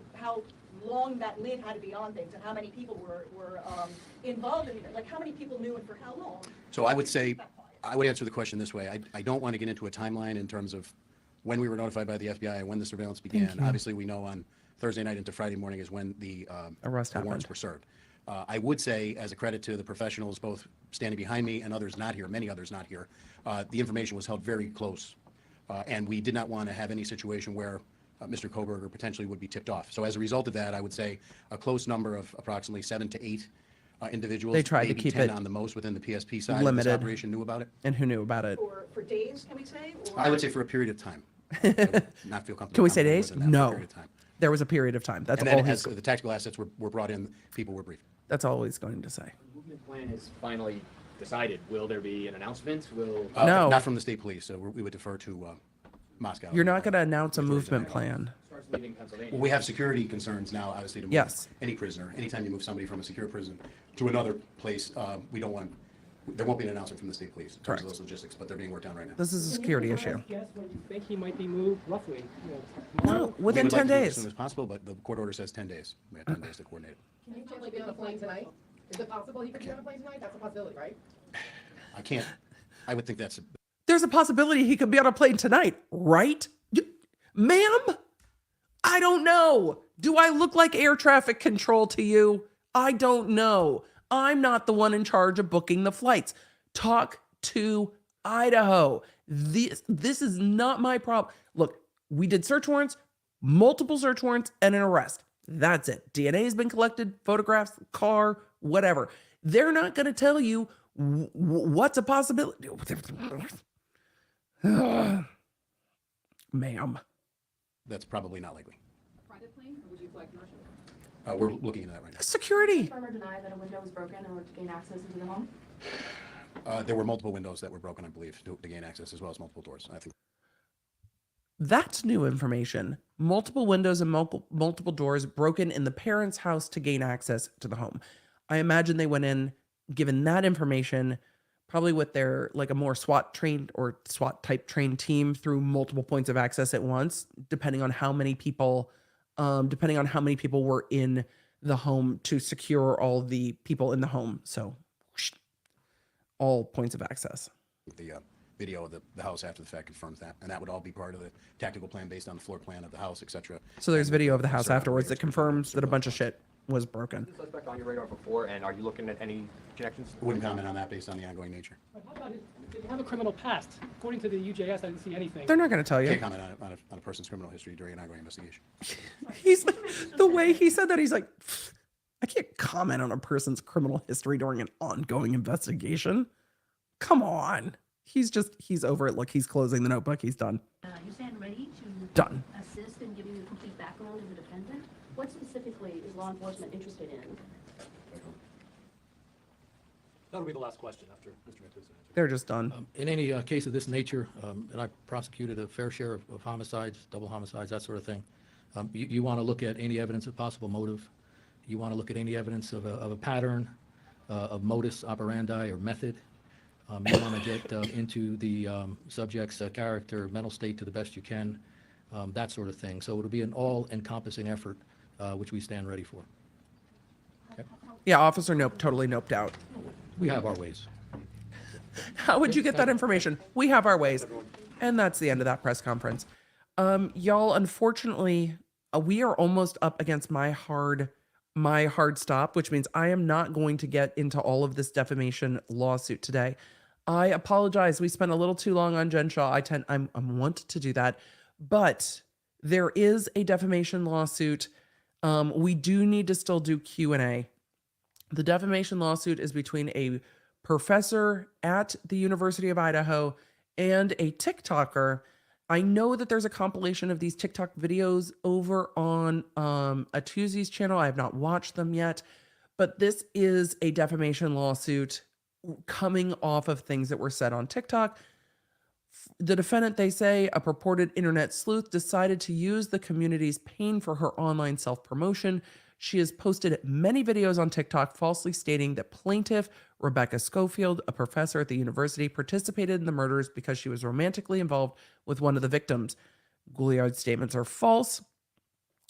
long that lid had to be on things and how many people were involved in it? Like how many people knew and for how long? So I would say, I would answer the question this way. I don't want to get into a timeline in terms of when we were notified by the FBI and when the surveillance began. Obviously, we know on Thursday night into Friday morning is when the warrants were served. I would say, as a credit to the professionals, both standing behind me and others not here, many others not here, the information was held very close. And we did not want to have any situation where Mr. Kohlberger potentially would be tipped off. So as a result of that, I would say a close number of approximately 7 to 8 individuals, They tried to maybe keep 10 it on the most within the PSP side limited. of this operation knew about it. And who knew about it? For days, can we say? Or? I would say for a period of time. Not feel comfortable. Can we say commenting days? more than that, for a No. period of time. There was a period of time. That's And all then he's... as the tactical assets were brought in, people were briefed. That's all he's going to say. The movement plan is finally decided. Will there be an announcement? Will No. Not from the state police, so we would defer to Moscow. You're not going to announce a movement plan. starts leaving Pennsylvania? Well, we have security concerns now, obviously, to move Yes. any prisoner. Anytime you move somebody from a secure prison to another place, we don't want There won't be an announcement from the state police in terms Correct. of those logistics, but they're being worked on right now. This is a Can you security provide issue. a guess when you think he might be moved, roughly? No, We within would like 10 to do it days. As soon as possible, but the court order says 10 days. We have 10 days to coordinate it. Can you potentially be on a plane tonight? Is it possible he could be on a plane tonight? That's a possibility, right? I can't, I would think that's, There's a possibility he could be on a plane tonight, right? Ma'am? I don't know. Do I look like air traffic control to you? I don't know. I'm not the one in charge of booking the flights. Talk to Idaho. This is not my problem. Look, we did search warrants, multiple search warrants, and an arrest. That's it. DNA has been collected, photographs, car, whatever. They're not going to tell you what's a possibility. Ma'am. that's probably not likely. Private plane, or would you fly commercial? We're looking into that right now. Security. Confirm or deny that a window was broken in order to gain access into the home? There were multiple windows that were broken, I believe, to gain access, as well as multiple doors. I think That's new information. Multiple windows and multiple doors broken in the parents' house to gain access to the home. I imagine they went in, given that information, probably with their like a more SWAT trained or SWAT type trained team through multiple points of access at once, depending on how many people were in the home to secure all the people in the home. So all points of access. the video of the house after the fact confirms that, and that would all be part of the tactical plan based on the floor plan of the house, et cetera. So there's And video of the house certain afterwards that operators confirms that a bunch of shit was broken. The suspect on your radar before, and are you looking at any connections? Wouldn't comment on that based on the ongoing nature. But how about it? Did he have a criminal past? According to the UJS, I didn't see anything. They're not going to tell you. Can't comment on a person's criminal history during an ongoing investigation. He's like, the way he said that, he's like, I can't comment on a person's criminal history during an ongoing investigation. Come on. He's over it. Look, he's closing the notebook. He's done. You stand ready to Done. assist in giving the complete background of the defendant? What specifically is law enforcement interested in? That'll be the last question after Mr. Matusa. They're just done. In any case of this nature, and I prosecuted a fair share of homicides, double homicides, that sort of thing, you want to look at any evidence of possible motive. You want to look at any evidence of a pattern, of modus operandi or method. You want to get into the subject's character, mental state to the best you can, that sort of thing. So it'll be an all-encompassing effort, which we stand ready for. Okay. Yeah, officer nope, totally noped out. We have our ways. How would you get that information? We have our ways. And that's the end of that press conference. Y'all, unfortunately, we are almost up against my hard stop, which means I am not going to get into all of this defamation lawsuit today. I apologize. We spent a little too long on Jen Shaw. I'm want to do that, but there is a defamation lawsuit. We do need to still do Q&A. The defamation lawsuit is between a professor at the University of Idaho and a TikToker. I know that there's a compilation of these TikTok videos over on a Tuesday's channel. I have not watched them yet, but this is a defamation lawsuit coming off of things that were said on TikTok. The defendant, they say, a purported internet sleuth, decided to use the community's pain for her online self-promotion. She has posted many videos on TikTok falsely stating that plaintiff Rebecca Schofield, a professor at the university, participated in the murders because she was romantically involved with one of the victims. Gouliard's statements are false.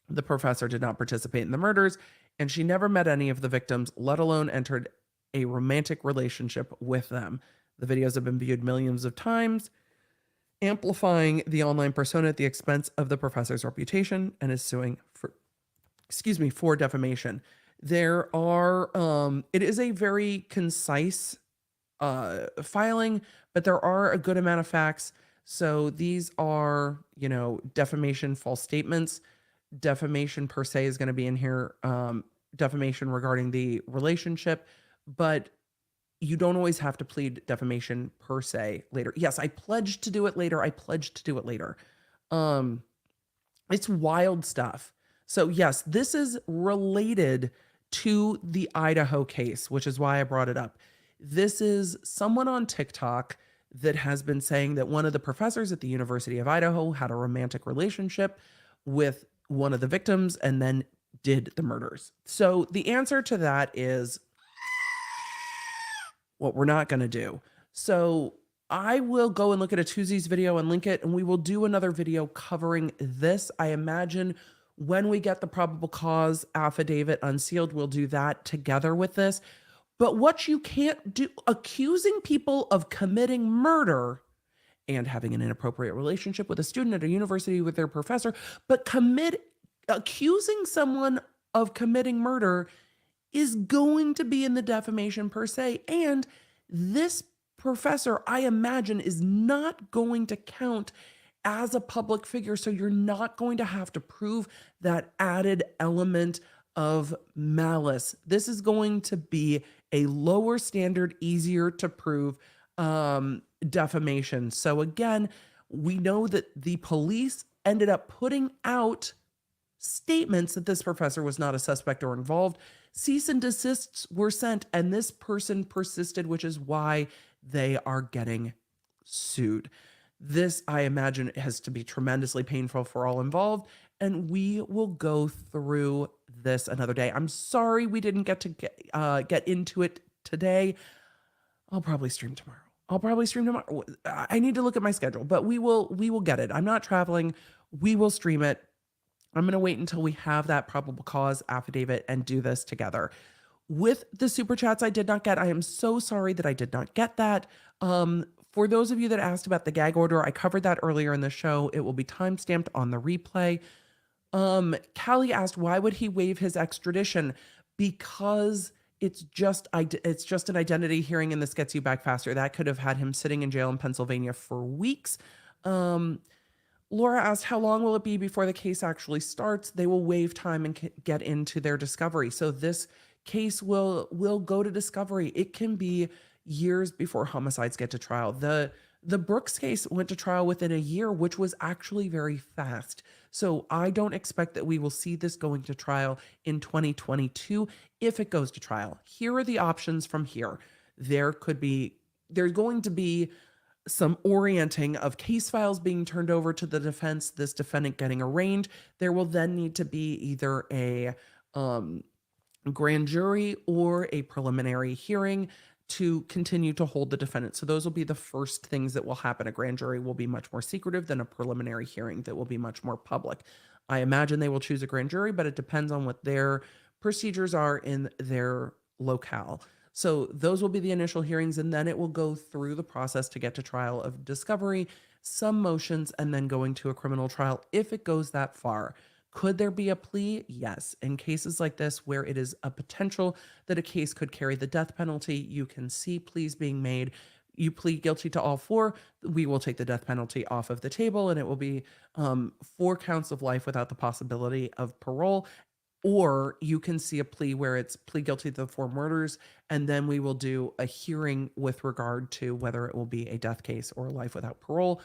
The professor did not participate in the murders, and she never met any of the victims, let alone entered a romantic relationship with them. The videos have been viewed millions of times, amplifying the online persona at the expense of the professor's reputation, and is suing for defamation. There are, it is a very concise filing, but there are a good amount of facts. So these are, defamation, false statements. Defamation per se is going to be in here, defamation regarding the relationship, but you don't always have to plead defamation per se later. Yes, I pledged to do it later. It's wild stuff. So yes, this is related to the Idaho case, which is why I brought it up. This is someone on TikTok that has been saying that one of the professors at the University of Idaho had a romantic relationship with one of the victims and then did the murders. So the answer to that is, what we're not going to do. So I will go and look at a Tuesday's video and link it, and we will do another video covering this. I imagine when we get the probable cause affidavit unsealed, we'll do that together with this. But what you can't do, accusing people of committing murder and having an inappropriate relationship with a student at a university with their professor, but accusing someone of committing murder is going to be in the defamation per se. And this professor, I imagine, is not going to count as a public figure. So you're not going to have to prove that added element of malice. This is going to be a lower standard, easier to prove defamation. So again, we know that the police ended up putting out statements that this professor was not a suspect or involved. Cease and desists were sent, and this person persisted, which is why they are getting sued. This, I imagine, has to be tremendously painful for all involved, and we will go through this another day. I'm sorry we didn't get to get into it today. I'll probably stream tomorrow. I need to look at my schedule, but we will get it. I'm not traveling. We will stream it. I'm going to wait until we have that probable cause affidavit and do this together. With the super chats I did not get, I am so sorry that I did not get that. For those of you that asked about the gag order, I covered that earlier in the show. It will be timestamped on the replay. Callie asked, why would he waive his extradition? Because it's just an identity hearing, and this gets you back faster. That could have had him sitting in jail in Pennsylvania for weeks. Laura asked, how long will it be before the case actually starts? They will waive time and get into their discovery. So this case will go to discovery. It can be years before homicides get to trial. The Brooks case went to trial within a year, which was actually very fast. So I don't expect that we will see this going to trial in 2022 if it goes to trial. Here are the options from here. There's going to be some orienting of case files being turned over to the defense, this defendant getting arraigned. There will then need to be either a grand jury or a preliminary hearing to continue to hold the defendant. So those will be the first things that will happen. A grand jury will be much more secretive than a preliminary hearing that will be much more public. I imagine they will choose a grand jury, but it depends on what their procedures are in their locale. So those will be the initial hearings, and then it will go through the process to get to trial of discovery, some motions, and then going to a criminal trial if it goes that far. Could there be a plea? Yes. In cases like this, where it is a potential that a case could carry the death penalty, you can see pleas being made. You plead guilty to all four, we will take the death penalty off of the table, and it will be 4 counts of life without the possibility of parole. Or you can see a plea where it's plead guilty to the 4 murders, and then we will do a hearing with regard to whether it will be a death case or a life without parole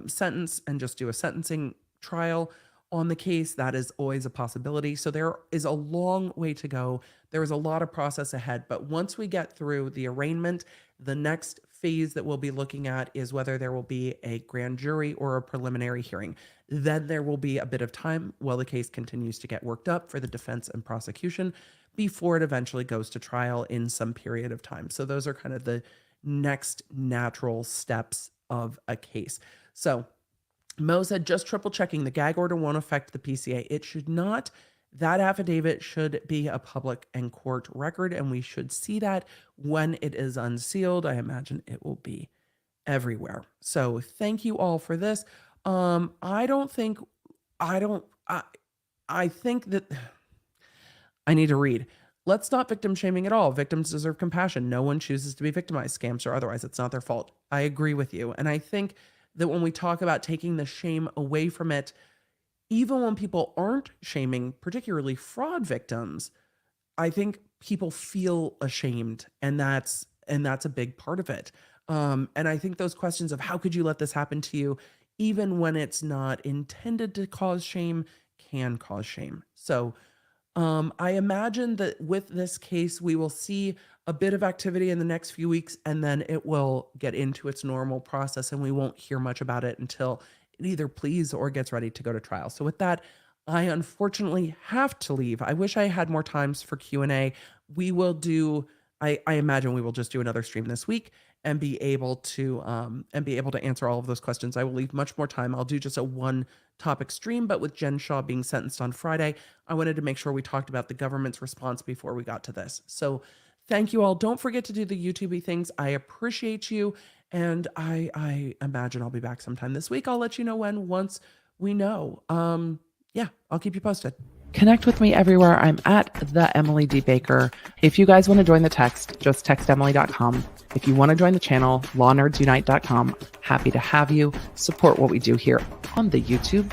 sentence, and just do a sentencing trial on the case. That is always a possibility. So there is a long way to go. There is a lot of process ahead. But once we get through the arraignment, the next phase that we'll be looking at is whether there will be a grand jury or a preliminary hearing. Then there will be a bit of time while the case continues to get worked up for the defense and prosecution before it eventually goes to trial in some period of time. So those are kind of the next natural steps of a case. So Mo said, just triple checking, the gag order won't affect the PCA. It should not. That affidavit should be a public and court record, and we should see that when it is unsealed. I imagine it will be everywhere. So thank you all for this. I think that I need to read. Let's stop victim shaming at all. Victims deserve compassion. No one chooses to be victimized, scams or otherwise. It's not their fault. I agree with you. And I think that when we talk about taking the shame away from it, even when people aren't shaming, particularly fraud victims, I think people feel ashamed, and that's a big part of it. And I think those questions of how could you let this happen to you, even when it's not intended to cause shame, can cause shame. So I imagine that with this case, we will see a bit of activity in the next few weeks, and then it will get into its normal process, and we won't hear much about it until it either pleads or gets ready to go to trial. So with that, I unfortunately have to leave. I wish I had more times for Q&A. We will do I imagine we will just do another stream this week and be able to answer all of those questions. I will leave much more time. I'll do just a one topic stream, but with Jen Shaw being sentenced on Friday, I wanted to make sure we talked about the government's response before we got to this. So thank you all. Don't forget to do the YouTube things. I appreciate you. And I imagine I'll be back sometime this week. I'll let you know when, once we know. Yeah, I'll keep you posted. Connect with me everywhere. I'm at the Emily D. Baker. If you guys want to join the text, just text Emily.com. If you want to join the channel, lawnerdsunite.com. Happy to have you. Support what we do here on the YouTube.